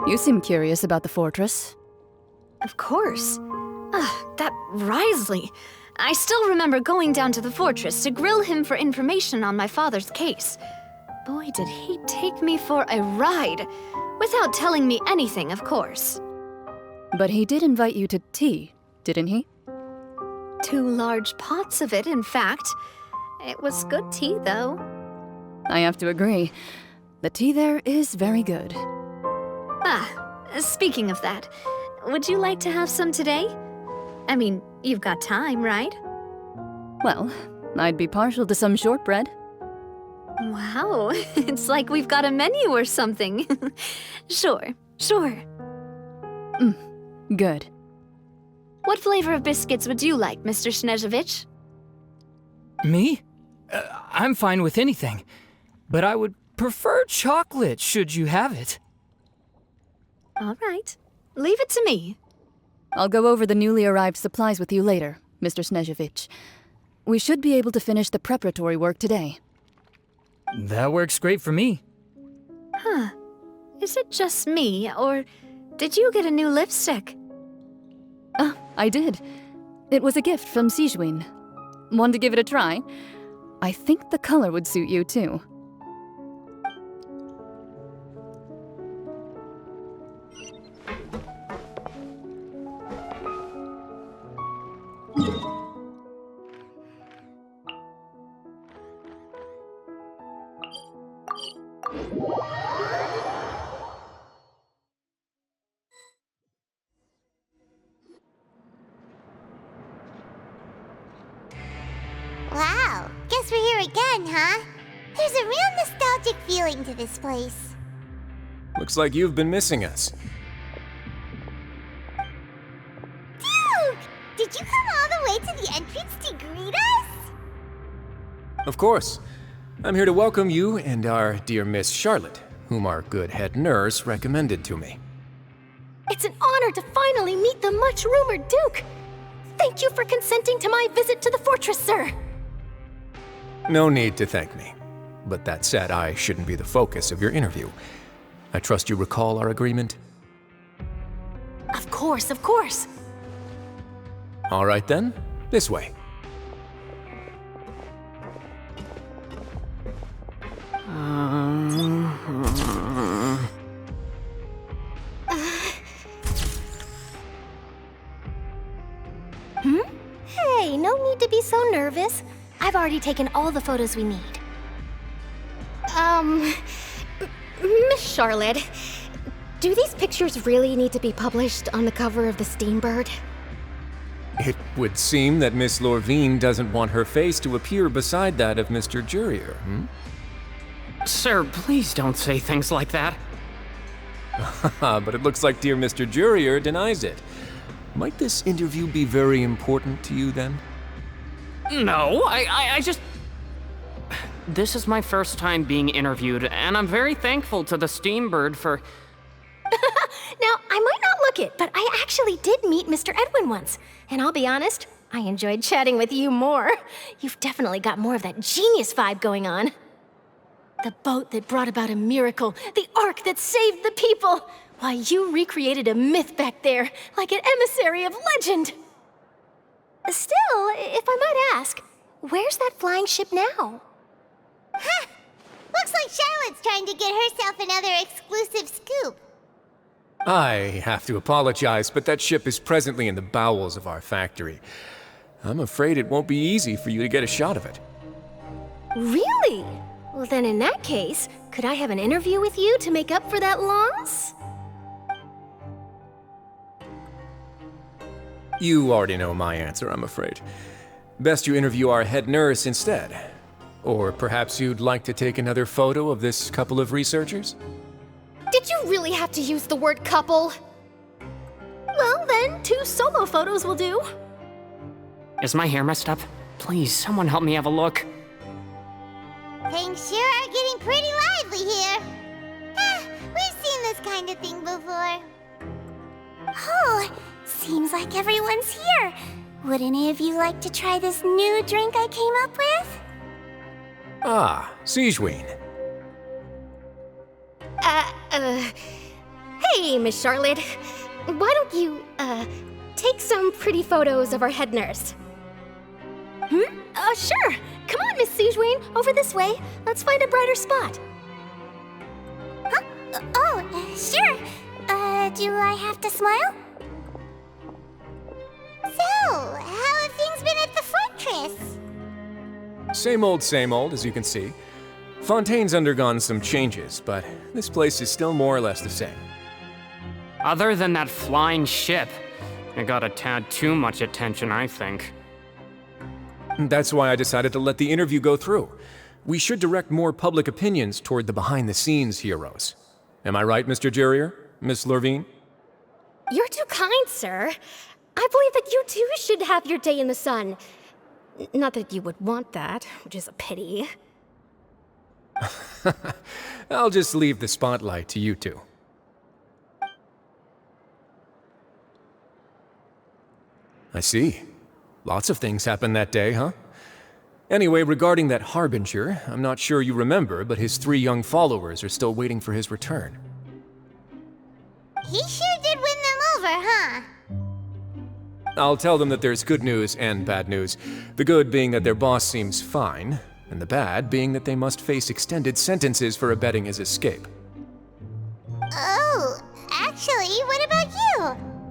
You seem curious about the fortress. Of course. That Wrathful. I still remember going down to the fortress to grill him for information on my father's case. Boy, did he take me for a ride. Without telling me anything, of course. But he did invite you to tea, didn't he? 2 large pots of it, in fact. It was good tea, though. I have to agree. The tea there is very good. Speaking of that, would you like to have some today? I mean, you've got time, right? Well, I'd be partial to some shortbread. Wow, it's like we've got a menu or something. Sure. Good. What flavor of biscuits would you like, Mr. Snezhevich? Me? I'm fine with anything. But I would prefer chocolate, should you have it. All right. Leave it to me. I'll go over the newly arrived supplies with you later, Mr. Snezhevich. We should be able to finish the preparatory work today. That works great for me. Huh. Is it just me, or did you get a new lipstick? I did. It was a gift from Sijuin. Want to give it a try? I think the color would suit you, too. Wow, guess we're here again, huh? There's a real nostalgic feeling to this place. Looks like you've been missing us. Dude! Did you come all the way to the entrance to greet us? Of course. I'm here to welcome you and our dear Miss Charlotte, whom our good head nurse recommended to me. It's an honor to finally meet the much-rumored Duke. Thank you for consenting to my visit to the fortress, sir. No need to thank me. But that said, I shouldn't be the focus of your interview. I trust you recall our agreement? Of course, of course. All right then, this way. Hey, no need to be so nervous. I've already taken all the photos we need. Miss Charlotte, do these pictures really need to be published on the cover of the Steambird? It would seem that Miss Lorvine doesn't want her face to appear beside that of Mr. Jurier, Sir, please don't say things like that. But it looks like dear Mr. Jurier denies it. Might this interview be very important to you, then? No, I just... This is my first time being interviewed, and I'm very thankful to the Steambird for... Now, I might not look it, but I actually did meet Mr. Edwin once. And I'll be honest, I enjoyed chatting with you more. You've definitely got more of that genius vibe going on. The boat that brought about a miracle, the ark that saved the people. Why, you recreated a myth back there, like an emissary of legend. Still, if I might ask, where's that flying ship now? Huh! Looks like Charlotte's trying to get herself another exclusive scoop. I have to apologize, but that ship is presently in the bowels of our factory. I'm afraid it won't be easy for you to get a shot of it. Really? Well, then in that case, could I have an interview with you to make up for that loss? You already know my answer, I'm afraid. Best you interview our head nurse instead. Or perhaps you'd like to take another photo of this couple of researchers? Did you really have to use the word couple? Well, then, 2 solo photos will do. Is my hair messed up? Please, someone help me have a look. Things sure are getting pretty lively here. We've seen this kind of thing before. Oh, seems like everyone's here. Would any of you like to try this new drink I came up with? Ah, Sijuin. Hey, Miss Charlotte. Why don't you, take some pretty photos of our head nurse? Sure. Come on, Miss Sijuin, over this way. Let's find a brighter spot. Huh? Sure. Do I have to smile? So, how have things been at the fortress? Same old, as you can see. Fontaine's undergone some changes, but this place is still more or less the same. Other than that flying ship, it got a tad too much attention, I think. That's why I decided to let the interview go through. We should direct more public opinions toward the behind-the-scenes heroes. Am I right, Mr. Jurier? Miss Lurvine? You're too kind, sir. I believe that you too should have your day in the sun. Not that you would want that, which is a pity. I'll just leave the spotlight to you two. I see. Lots of things happened that day, huh? Anyway, regarding that Harbinger, I'm not sure you remember, but his 3 young followers are still waiting for his return. He sure did win them over, huh? I'll tell them that there's good news and bad news. The good being that their boss seems fine, and the bad being that they must face extended sentences for abetting his escape. Oh, actually, what about you?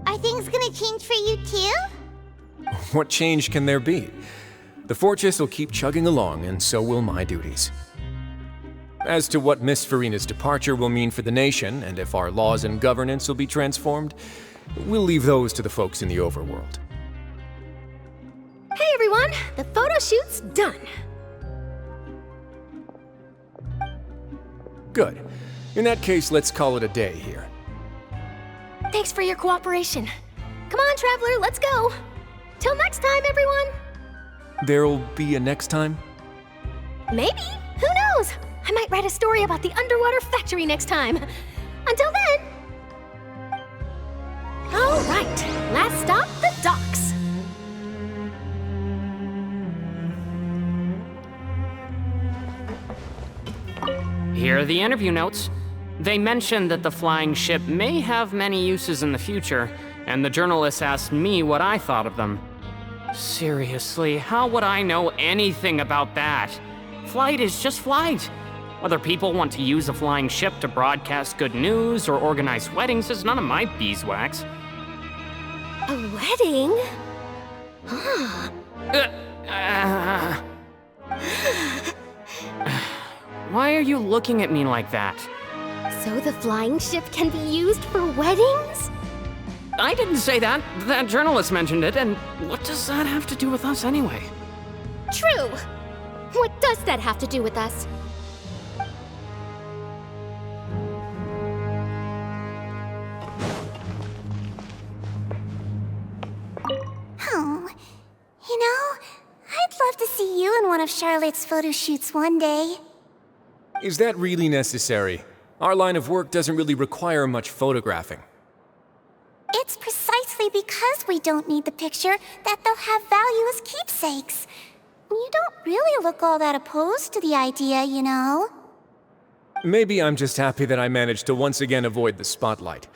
Are things gonna change for you too? What change can there be? The fortress will keep chugging along, and so will my duties. As to what Miss Farina's departure will mean for the nation, and if our laws and governance will be transformed, we'll leave those to the folks in the overworld. Hey everyone, the photo shoot's done. Good. In that case, let's call it a day here. Thanks for your cooperation. Come on, Traveler, let's go. Till next time, everyone. There'll be a next time? Maybe. Who knows? I might write a story about the underwater factory next time. Until then. All right, last stop, the docks. Here are the interview notes. They mentioned that the flying ship may have many uses in the future, and the journalist asked me what I thought of them. Seriously, how would I know anything about that? Flight is just flight. Whether people want to use a flying ship to broadcast good news or organize weddings is none of my beeswax. A wedding? Huh. Why are you looking at me like that? So the flying ship can be used for weddings? I didn't say that. That journalist mentioned it, and what does that have to do with us anyway? True. What does that have to do with us? Oh, you know, I'd love to see you in one of Charlotte's photo shoots one day. Is that really necessary? Our line of work doesn't really require much photographing. It's precisely because we don't need the picture that they'll have value as keepsakes. You don't really look all that opposed to the idea, you know. Maybe I'm just happy that I managed to once again avoid the spotlight.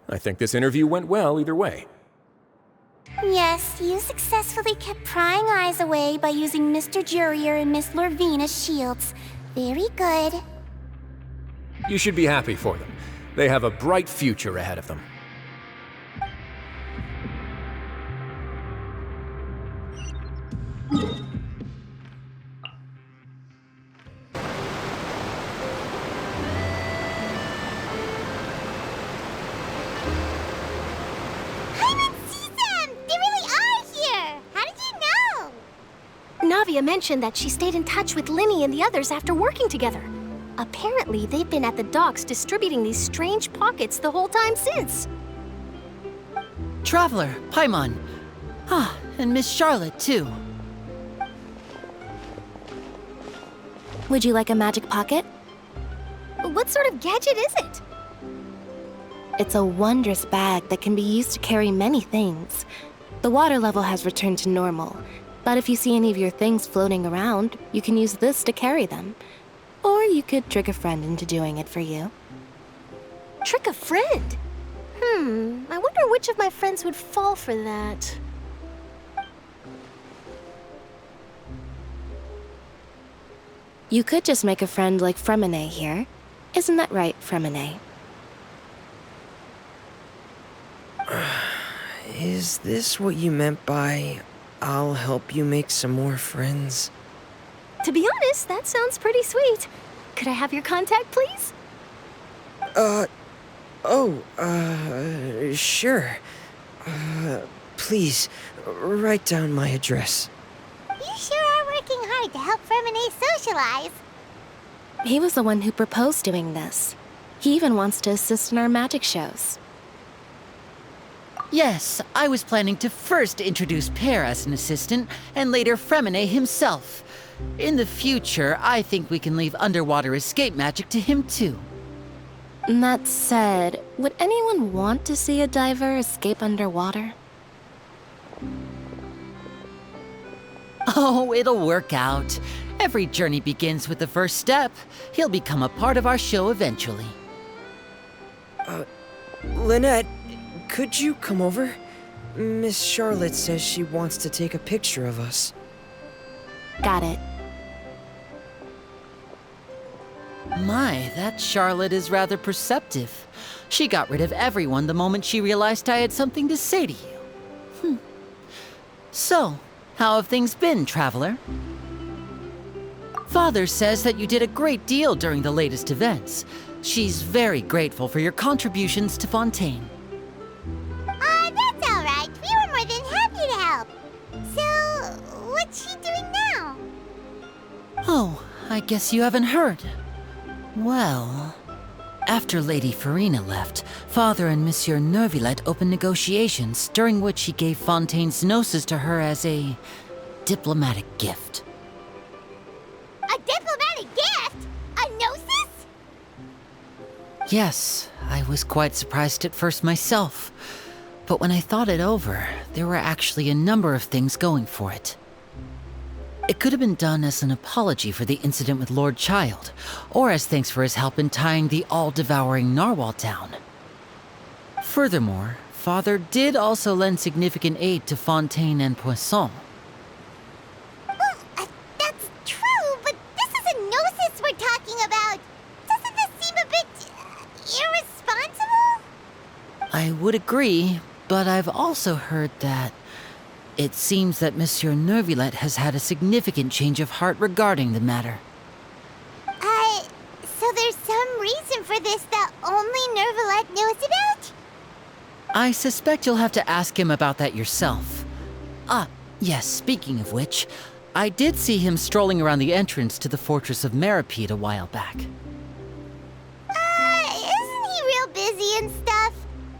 I think this interview went well either way. Yes, you successfully kept prying eyes away by using Mr. Jurier and Miss Lurvine as shields. Very good. You should be happy for them. They have a bright future ahead of them. Navia mentioned that she stayed in touch with Linny and the others after working together. Apparently, they've been at the docks distributing these strange pockets the whole time since. Traveler, Paimon. Ah, and Miss Charlotte, too. Would you like a magic pocket? What sort of gadget is it? It's a wondrous bag that can be used to carry many things. The water level has returned to normal, but if you see any of your things floating around, you can use this to carry them. Or you could trick a friend into doing it for you. Trick a friend? I wonder which of my friends would fall for that. You could just make a friend like Fremine here. Isn't that right, Fremine? Is this what you meant by, I'll help you make some more friends? To be honest, that sounds pretty sweet. Could I have your contact, please? Sure. Please, write down my address. You sure are working hard to help Fremine socialize. He was the one who proposed doing this. He even wants to assist in our magic shows. Yes, I was planning to first introduce Pear as an assistant, and later Fremine himself. In the future, I think we can leave underwater escape magic to him too. That said, would anyone want to see a diver escape underwater? Oh, it'll work out. Every journey begins with the first step. He'll become a part of our show eventually. Lynette, could you come over? Miss Charlotte says she wants to take a picture of us. Got it. My, that Charlotte is rather perceptive. She got rid of everyone the moment she realized I had something to say to you. So, how have things been, Traveler? Father says that you did a great deal during the latest events. She's very grateful for your contributions to Fontaine. That's all right. We were more than happy to help. So, what's she doing now? Oh, I guess you haven't heard. Well, after Lady Farina left, Father and Monsieur Neuvillette opened negotiations, during which he gave Fontaine's gnosis to her as a diplomatic gift. A diplomatic gift? A gnosis? Yes, I was quite surprised at first myself. But when I thought it over, there were actually a number of things going for it. It could have been done as an apology for the incident with Lord Child, or as thanks for his help in tying the all-devouring narwhal down. Furthermore, Father did also lend significant aid to Fontaine and Poisson. Well, that's true, but this is a gnosis we're talking about. Doesn't this seem a bit irresponsible? I would agree, but I've also heard that it seems that Monsieur Neuvillette has had a significant change of heart regarding the matter. So there's some reason for this that only Neuvillette knows about? I suspect you'll have to ask him about that yourself. Yes, speaking of which, I did see him strolling around the entrance to the Fortress of Masquerade a while back. Isn't he real busy and stuff?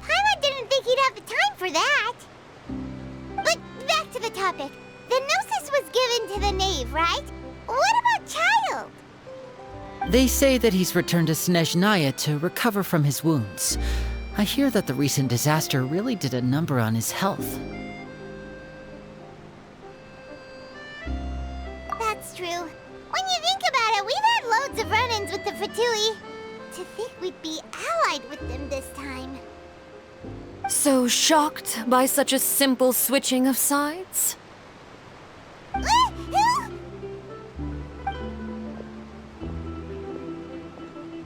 Paimon didn't think he'd have the time for that. But back to the topic. The gnosis was given to the knave, right? What about Child? They say that he's returned to Snezhnaya to recover from his wounds. I hear that the recent disaster really did a number on his health. That's true. When you think about it, we've had loads of run-ins with the Fatui. To think we'd be allied with them this time. So shocked by such a simple switching of sides?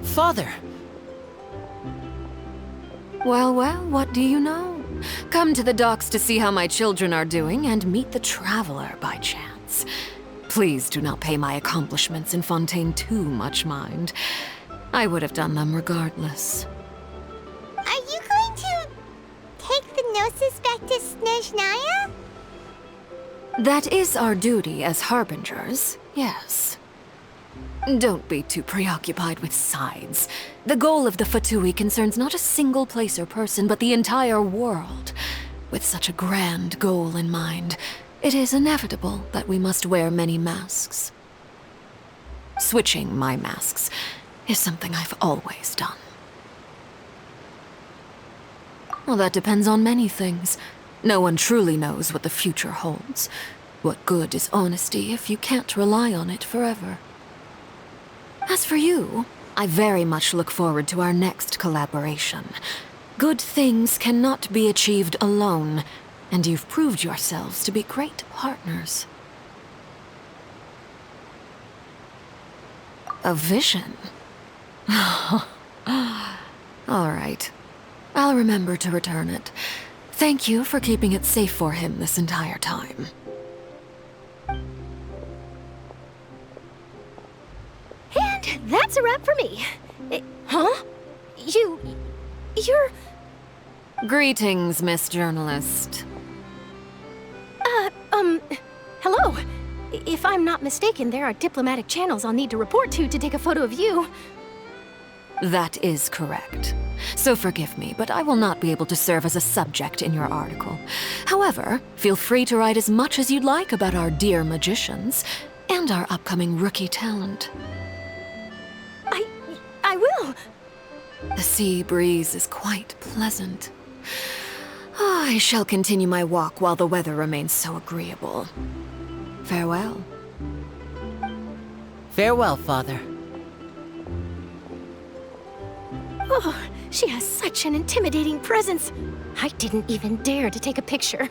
Father! Well, what do you know? Come to the docks to see how my children are doing and meet the Traveler by chance. Please do not pay my accomplishments in Fontaine too much mind. I would have done them regardless. Are you going to take the gnosis back to Snezhnaya? That is our duty as harbingers, yes. Don't be too preoccupied with sides. The goal of the Fatui concerns not a single place or person, but the entire world. With such a grand goal in mind, it is inevitable that we must wear many masks. Switching my masks is something I've always done. Well, that depends on many things. No one truly knows what the future holds. What good is honesty if you can't rely on it forever? As for you, I very much look forward to our next collaboration. Good things cannot be achieved alone, and you've proved yourselves to be great partners. A vision? All right. I'll remember to return it. Thank you for keeping it safe for him this entire time. And that's a wrap for me. Huh? You're... Greetings, Miss Journalist. Hello. If I'm not mistaken, there are diplomatic channels I'll need to report to take a photo of you. That is correct. So forgive me, but I will not be able to serve as a subject in your article. However, feel free to write as much as you'd like about our dear magicians and our upcoming rookie talent. I will. The sea breeze is quite pleasant. I shall continue my walk while the weather remains so agreeable. Farewell. Farewell, Father. Oh, she has such an intimidating presence. I didn't even dare to take a picture.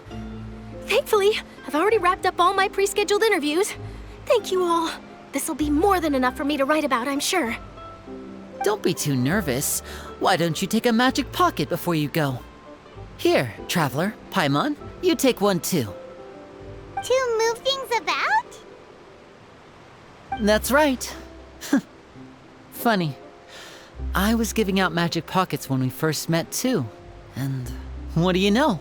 Thankfully, I've already wrapped up all my pre-scheduled interviews. Thank you all. This'll be more than enough for me to write about, I'm sure. Don't be too nervous. Why don't you take a magic pocket before you go? Here, Traveler, Paimon, you take one too. To move things about? That's right. Funny. I was giving out magic pockets when we first met too. And what do you know?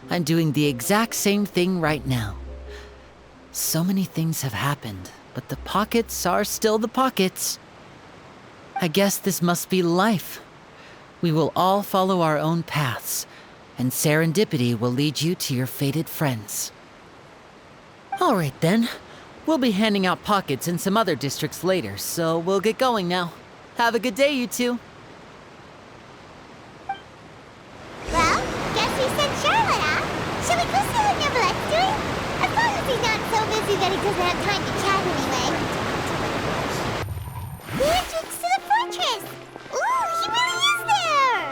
I'm doing the exact same thing right now. So many things have happened, but the pockets are still the pockets. I guess this must be life. We will all follow our own paths, and serendipity will lead you to your fated friends. All right then. We'll be handing out pockets in some other districts later, so we'll get going now. Have a good day, you two. Well, guess we sent Charlotte, huh? Shall we go see what Neverlette's doing? As long as he's not so busy that he doesn't have time to chat anyway. The entrance to the fortress! Ooh, he really is there!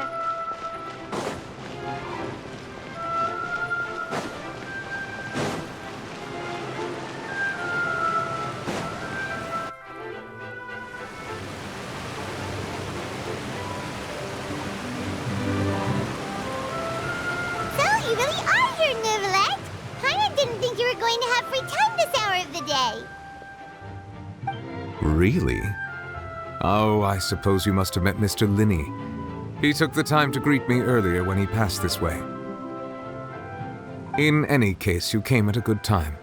You really are here, Neverlette! Paimon didn't think you were going to have free time this hour of the day. Really? Oh, I suppose you must have met Mr. Linney. He took the time to greet me earlier when he passed this way. In any case, you came at a good time.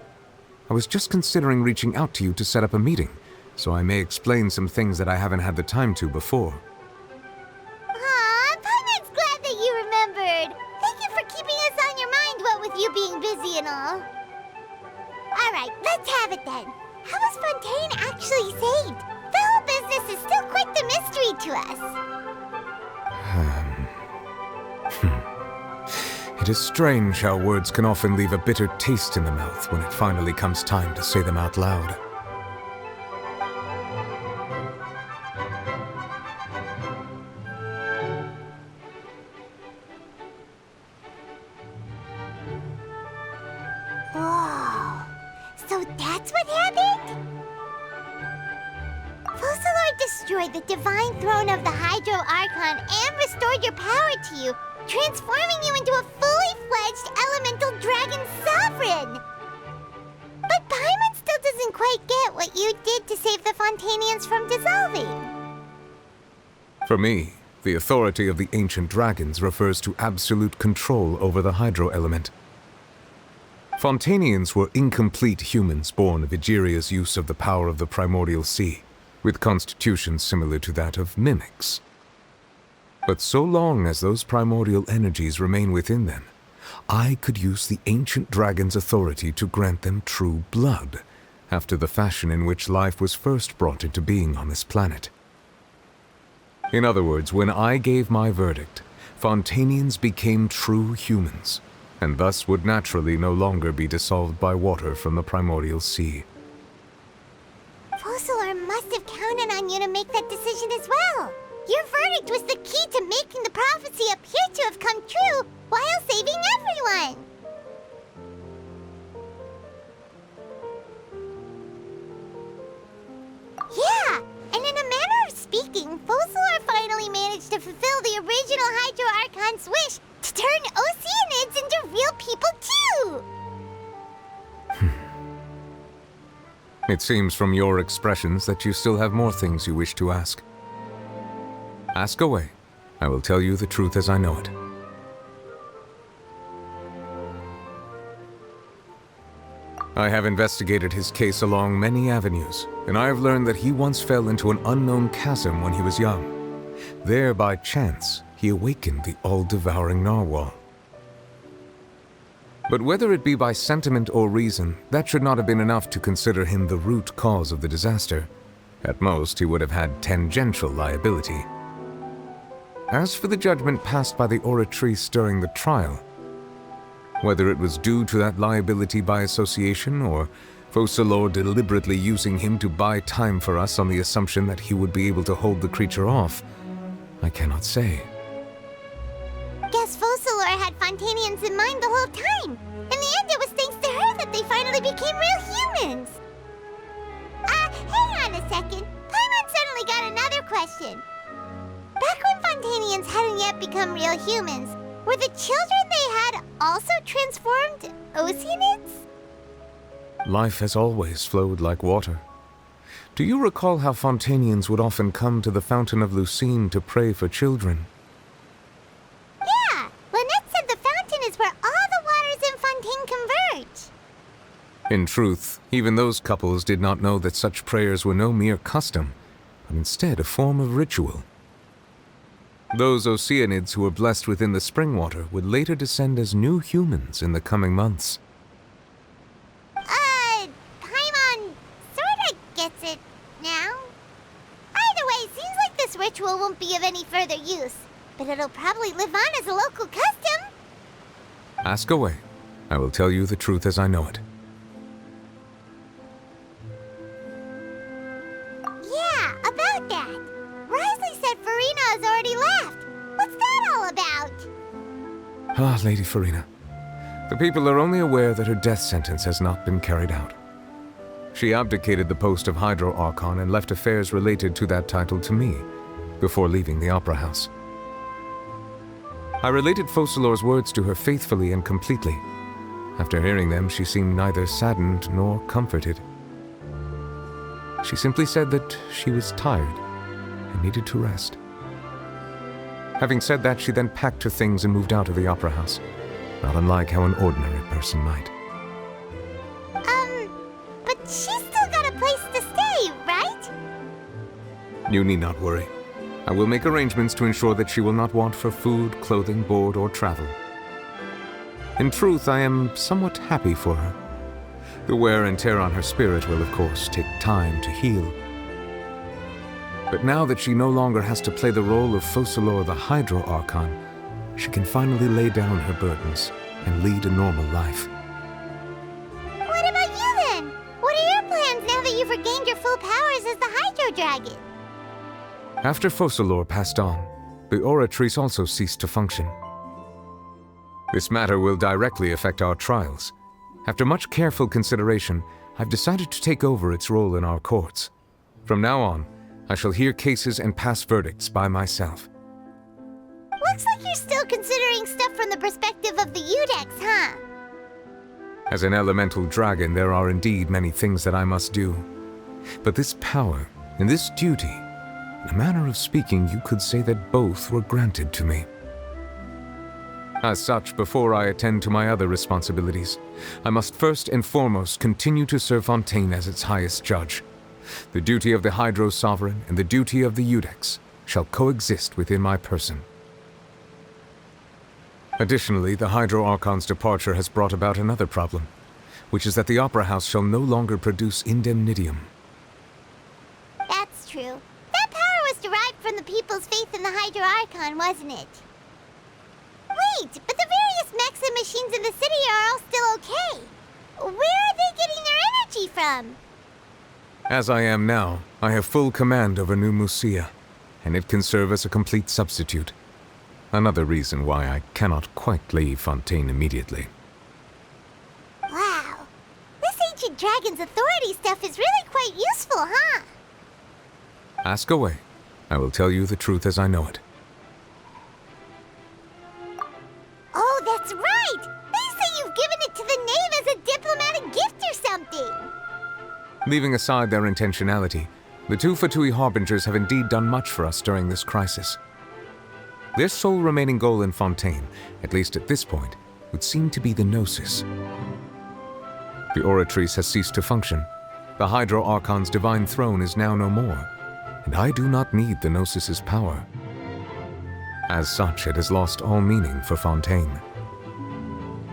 I was just considering reaching out to you to set up a meeting, so I may explain some things that I haven't had the time to before. Aw, Paimon's glad that you remembered. Thank you for keeping us on your mind, what with you being busy and all. Alright, let's have it then. How was Fontaine actually saved? The whole business is still quite the mystery to us. It is strange how words can often leave a bitter taste in the mouth when it finally comes time to say them out loud. Whoa. So that's what happened? Fussalor destroyed the divine throne of the Hydro Archon and restored your power to you, transforming you into a fully fledged elemental dragon sovereign! But Paimon still doesn't quite get what you did to save the Fontanians from dissolving. For me, the authority of the ancient dragons refers to absolute control over the hydro element. Fontanians were incomplete humans born of Egeria's use of the power of the primordial sea, with constitutions similar to that of mimics. But so long as those primordial energies remain within them, I could use the ancient dragon's authority to grant them true blood, after the fashion in which life was first brought into being on this planet. In other words, when I gave my verdict, Fontanians became true humans, and thus would naturally no longer be dissolved by water from the primordial sea. Fussalor must have counted on you to make that decision as well. Your verdict was the key to making the prophecy appear to have come true while saving everyone. Yeah, and in a manner of speaking, Fussalor finally managed to fulfill the original Hydro Archon's wish to turn Oceanids into real people too! It seems from your expressions that you still have more things you wish to ask. Ask away. I will tell you the truth as I know it. I have investigated his case along many avenues, and I have learned that he once fell into an unknown chasm when he was young. There, by chance, he awakened the all-devouring narwhal. But whether it be by sentiment or reason, that should not have been enough to consider him the root cause of the disaster. At most, he would have had tangential liability. As for the judgment passed by the Oratrice during the trial, whether it was due to that liability by association, or Focalors deliberately using him to buy time for us on the assumption that he would be able to hold the creature off, I cannot say. Guess Focalors had Fontainians in mind the whole time. In the end, it was thanks to her that they finally became real humans. Hang on a second. Paimon suddenly got another question. Back when Fontainians hadn't yet become real humans, were the children they had also transformed Oceanids? Life has always flowed like water. Do you recall how Fontainians would often come to the Fountain of Lucine to pray for children? Yeah, Lynette said the fountain is where all the waters in Fontaine converge. In truth, even those couples did not know that such prayers were no mere custom, but instead a form of ritual. Those Oceanids who were blessed within the spring water would later descend as new humans in the coming months. Paimon sorta gets it now. Either way, it seems like this ritual won't be of any further use, but it'll probably live on as a local custom. Ask away. I will tell you the truth as I know it. Yeah, about that. Risley said Farina has already left. What's that all about? Ah, Lady Farina. The people are only aware that her death sentence has not been carried out. She abdicated the post of Hydro Archon and left affairs related to that title to me, before leaving the Opera House. I related Focalors' words to her faithfully and completely. After hearing them, she seemed neither saddened nor comforted. She simply said that she was tired and needed to rest. Having said that, she then packed her things and moved out of the Opera House, not unlike how an ordinary person might. But she's still got a place to stay, right? You need not worry. I will make arrangements to ensure that she will not want for food, clothing, board, or travel. In truth, I am somewhat happy for her. The wear and tear on her spirit will, of course, take time to heal. But now that she no longer has to play the role of Focalors the Hydro Archon, she can finally lay down her burdens and lead a normal life. What about you then? What are your plans now that you've regained your full powers as the Hydro Dragon? After Focalors passed on, the Oratrice also ceased to function. This matter will directly affect our trials. After much careful consideration, I've decided to take over its role in our courts. From now on, I shall hear cases and pass verdicts by myself. Looks like you're still considering stuff from the perspective of the Udex, huh? As an elemental dragon, there are indeed many things that I must do. But this power and this duty, in a manner of speaking, you could say that both were granted to me. As such, before I attend to my other responsibilities, I must first and foremost continue to serve Fontaine as its highest judge. The duty of the Hydro Sovereign and the duty of the Udex shall coexist within my person. Additionally, the Hydro Archon's departure has brought about another problem, which is that the Opera House shall no longer produce indemnitium. That's true. That power was derived from the people's faith in the Hydro Archon, wasn't it? Wait, but the various mechs and machines in the city are all still okay. Where are they getting their energy from? As I am now, I have full command over New Musia, and it can serve as a complete substitute. Another reason why I cannot quite leave Fontaine immediately. Wow. This ancient dragon's authority stuff is really quite useful, huh? Ask away. I will tell you the truth as I know it. Oh, that's right! They say you've given it to the knave as a diplomatic gift or something! Leaving aside their intentionality, the two Fatui Harbingers have indeed done much for us during this crisis. Their sole remaining goal in Fontaine, at least at this point, would seem to be the Gnosis. The Oratrice has ceased to function. The Hydro Archon's divine throne is now no more, and I do not need the Gnosis's power. As such, it has lost all meaning for Fontaine.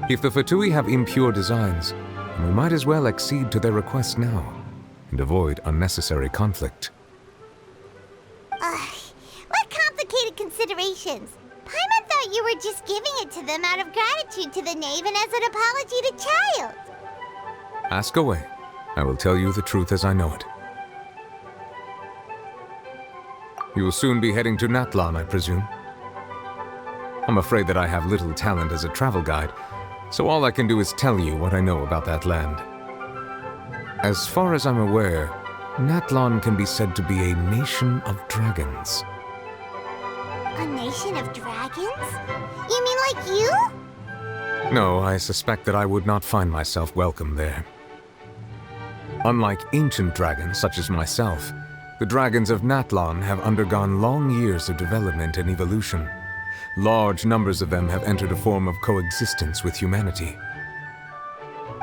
If the Fatui have impure designs, then we might as well accede to their request now, and avoid unnecessary conflict. What complicated considerations? Paimon thought you were just giving it to them out of gratitude to the knave and as an apology to Child. Ask away. I will tell you the truth as I know it. You will soon be heading to Natlan, I presume. I'm afraid that I have little talent as a travel guide, so all I can do is tell you what I know about that land. As far as I'm aware, Natlan can be said to be a nation of dragons. A nation of dragons? You mean like you? No, I suspect that I would not find myself welcome there. Unlike ancient dragons such as myself, the dragons of Natlan have undergone long years of development and evolution. Large numbers of them have entered a form of coexistence with humanity.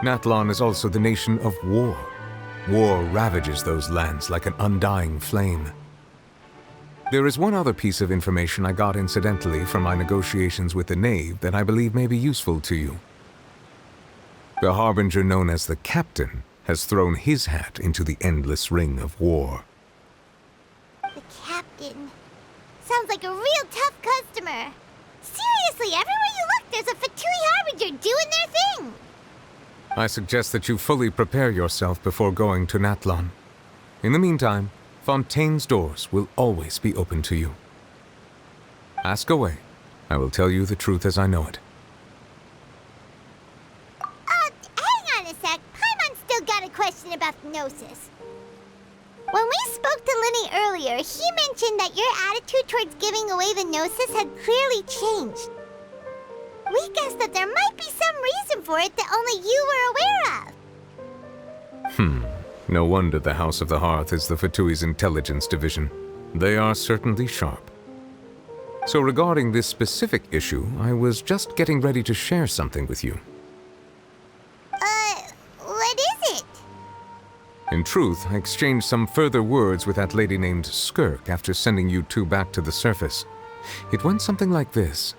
Natlan is also the nation of war. War ravages those lands like an undying flame. There is one other piece of information I got incidentally from my negotiations with the Knave that I believe may be useful to you. The Harbinger known as the Captain has thrown his hat into the endless ring of war. The Captain. Sounds like a real tough customer. Seriously, everywhere you look, there's a Fatui Harbinger doing their thing. I suggest that you fully prepare yourself before going to Natlan. In the meantime, Fontaine's doors will always be open to you. Ask away. I will tell you the truth as I know it. Hang on a sec. Paimon's still got a question about the Gnosis. When we spoke to Linny earlier, he mentioned that your attitude towards giving away the Gnosis had clearly changed. We guessed that there might be some reason for it that only you were aware of. No wonder the House of the Hearth is the Fatui's intelligence division. They are certainly sharp. So regarding this specific issue, I was just getting ready to share something with you. What is it? In truth, I exchanged some further words with that lady named Skirk after sending you two back to the surface. It went something like this.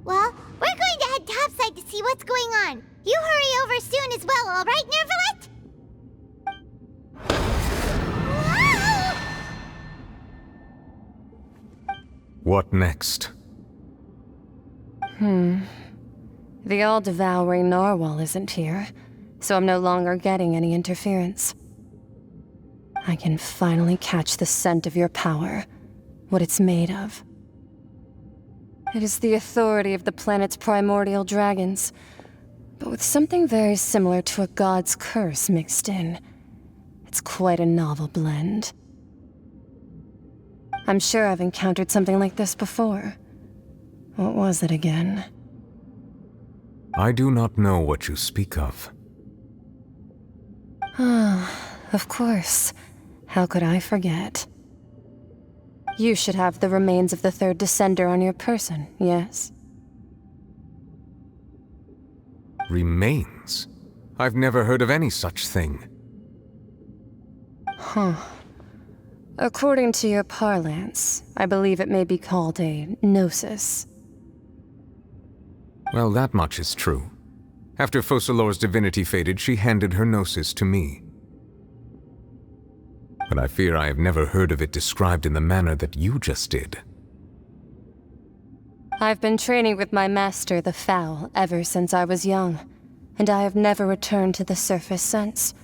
Well, we're going to head topside to see what's going on. You hurry over soon as well, all right, Nervalet? What next? The all-devouring narwhal isn't here, so I'm no longer getting any interference. I can finally catch the scent of your power, what it's made of. It is the authority of the planet's primordial dragons, but with something very similar to a god's curse mixed in. It's quite a novel blend. I'm sure I've encountered something like this before. What was it again? I do not know what you speak of. Of course. How could I forget? You should have the remains of the third Descender on your person, yes? Remains? I've never heard of any such thing. According to your parlance, I believe it may be called a gnosis. Well, that much is true. After Focalor's divinity faded, she handed her gnosis to me. But I fear I have never heard of it described in the manner that you just did. I've been training with my master, the Foul, ever since I was young, and I have never returned to the surface since.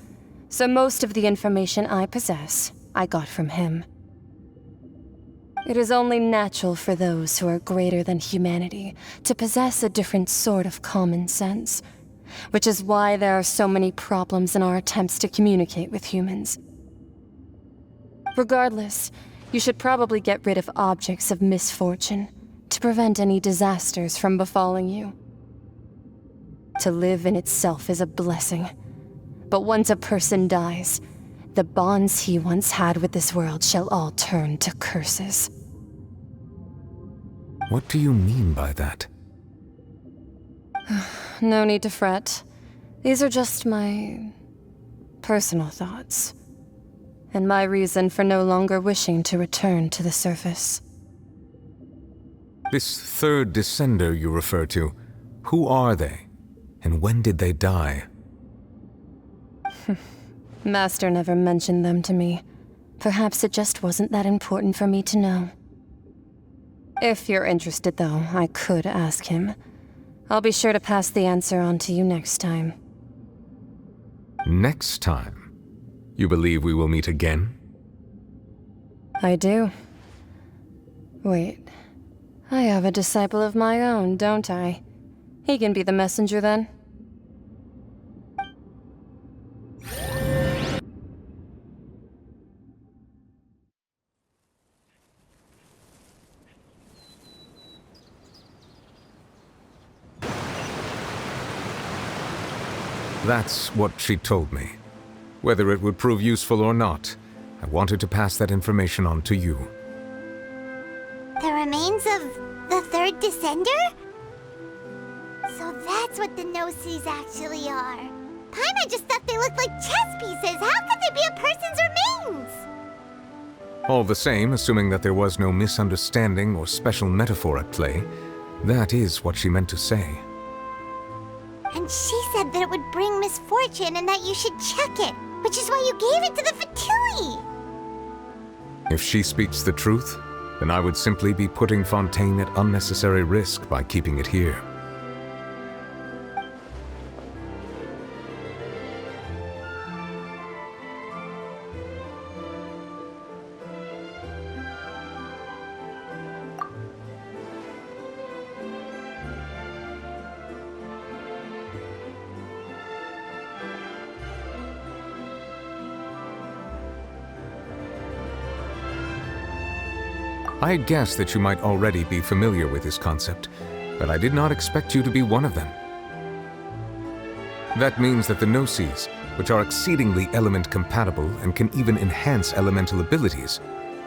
So most of the information I possess, I got from him. It is only natural for those who are greater than humanity to possess a different sort of common sense, which is why there are so many problems in our attempts to communicate with humans. Regardless, you should probably get rid of objects of misfortune to prevent any disasters from befalling you. To live in itself is a blessing, but once a person dies, the bonds he once had with this world shall all turn to curses. What do you mean by that? No need to fret. These are just my personal thoughts, and my reason for no longer wishing to return to the surface. This third descender you refer to, who are they? And when did they die? Master never mentioned them to me. Perhaps it just wasn't that important for me to know. If you're interested, though, I could ask him. I'll be sure to pass the answer on to you next time. Next time? You believe we will meet again? I do. Wait. I have a disciple of my own, don't I? He can be the messenger then. That's what she told me. Whether it would prove useful or not, I wanted to pass that information on to you. The remains of the third descender? So that's what the Gnosis actually are. Paimon just thought they looked like chess pieces. How could they be a person's remains? All the same, assuming that there was no misunderstanding or special metaphor at play, that is what she meant to say. And she said that it would bring misfortune and that you should check it, which is why you gave it to the Fatui. If she speaks the truth, then I would simply be putting Fontaine at unnecessary risk by keeping it here. I had guessed that you might already be familiar with this concept, but I did not expect you to be one of them. That means that the Gnosis, which are exceedingly element-compatible and can even enhance elemental abilities,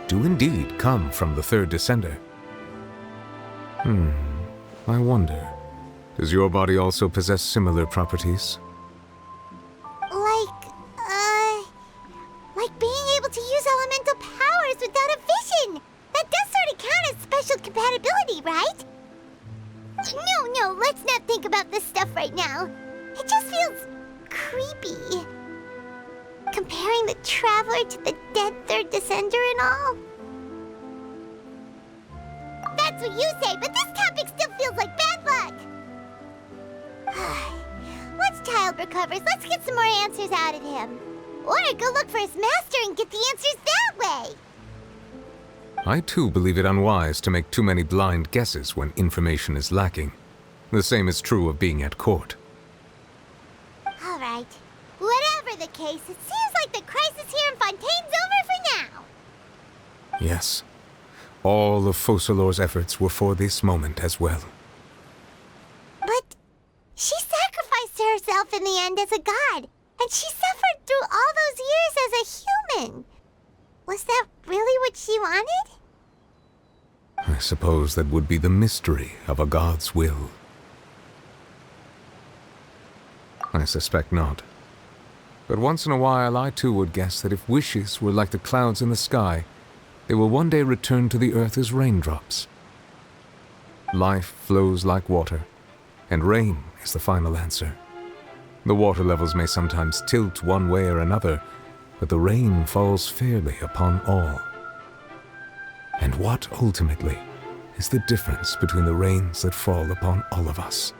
do indeed come from the third descender. I wonder, does your body also possess similar properties? Like being able to use elemental powers without a vision. That does sort of count as special compatibility, right? No, let's not think about this stuff right now. It just feels creepy. Comparing the Traveler to the dead third descender and all. That's what you say, but this topic still feels like bad luck. Once Child recovers, let's get some more answers out of him. Or go look for his master and get the answers that way. I too believe it unwise to make too many blind guesses when information is lacking. The same is true of being at court. All right. Whatever the case, it seems like the crisis here in Fontaine's over for now. Yes. All of Focalor's efforts were for this moment as well. But she sacrificed herself in the end as a god, and she suffered through all those years as a human. Was that really what she wanted? I suppose that would be the mystery of a god's will. I suspect not. But once in a while, I too would guess that if wishes were like the clouds in the sky, they will one day return to the earth as raindrops. Life flows like water, and rain is the final answer. The water levels may sometimes tilt one way or another, but the rain falls fairly upon all. And what, ultimately, is the difference between the rains that fall upon all of us?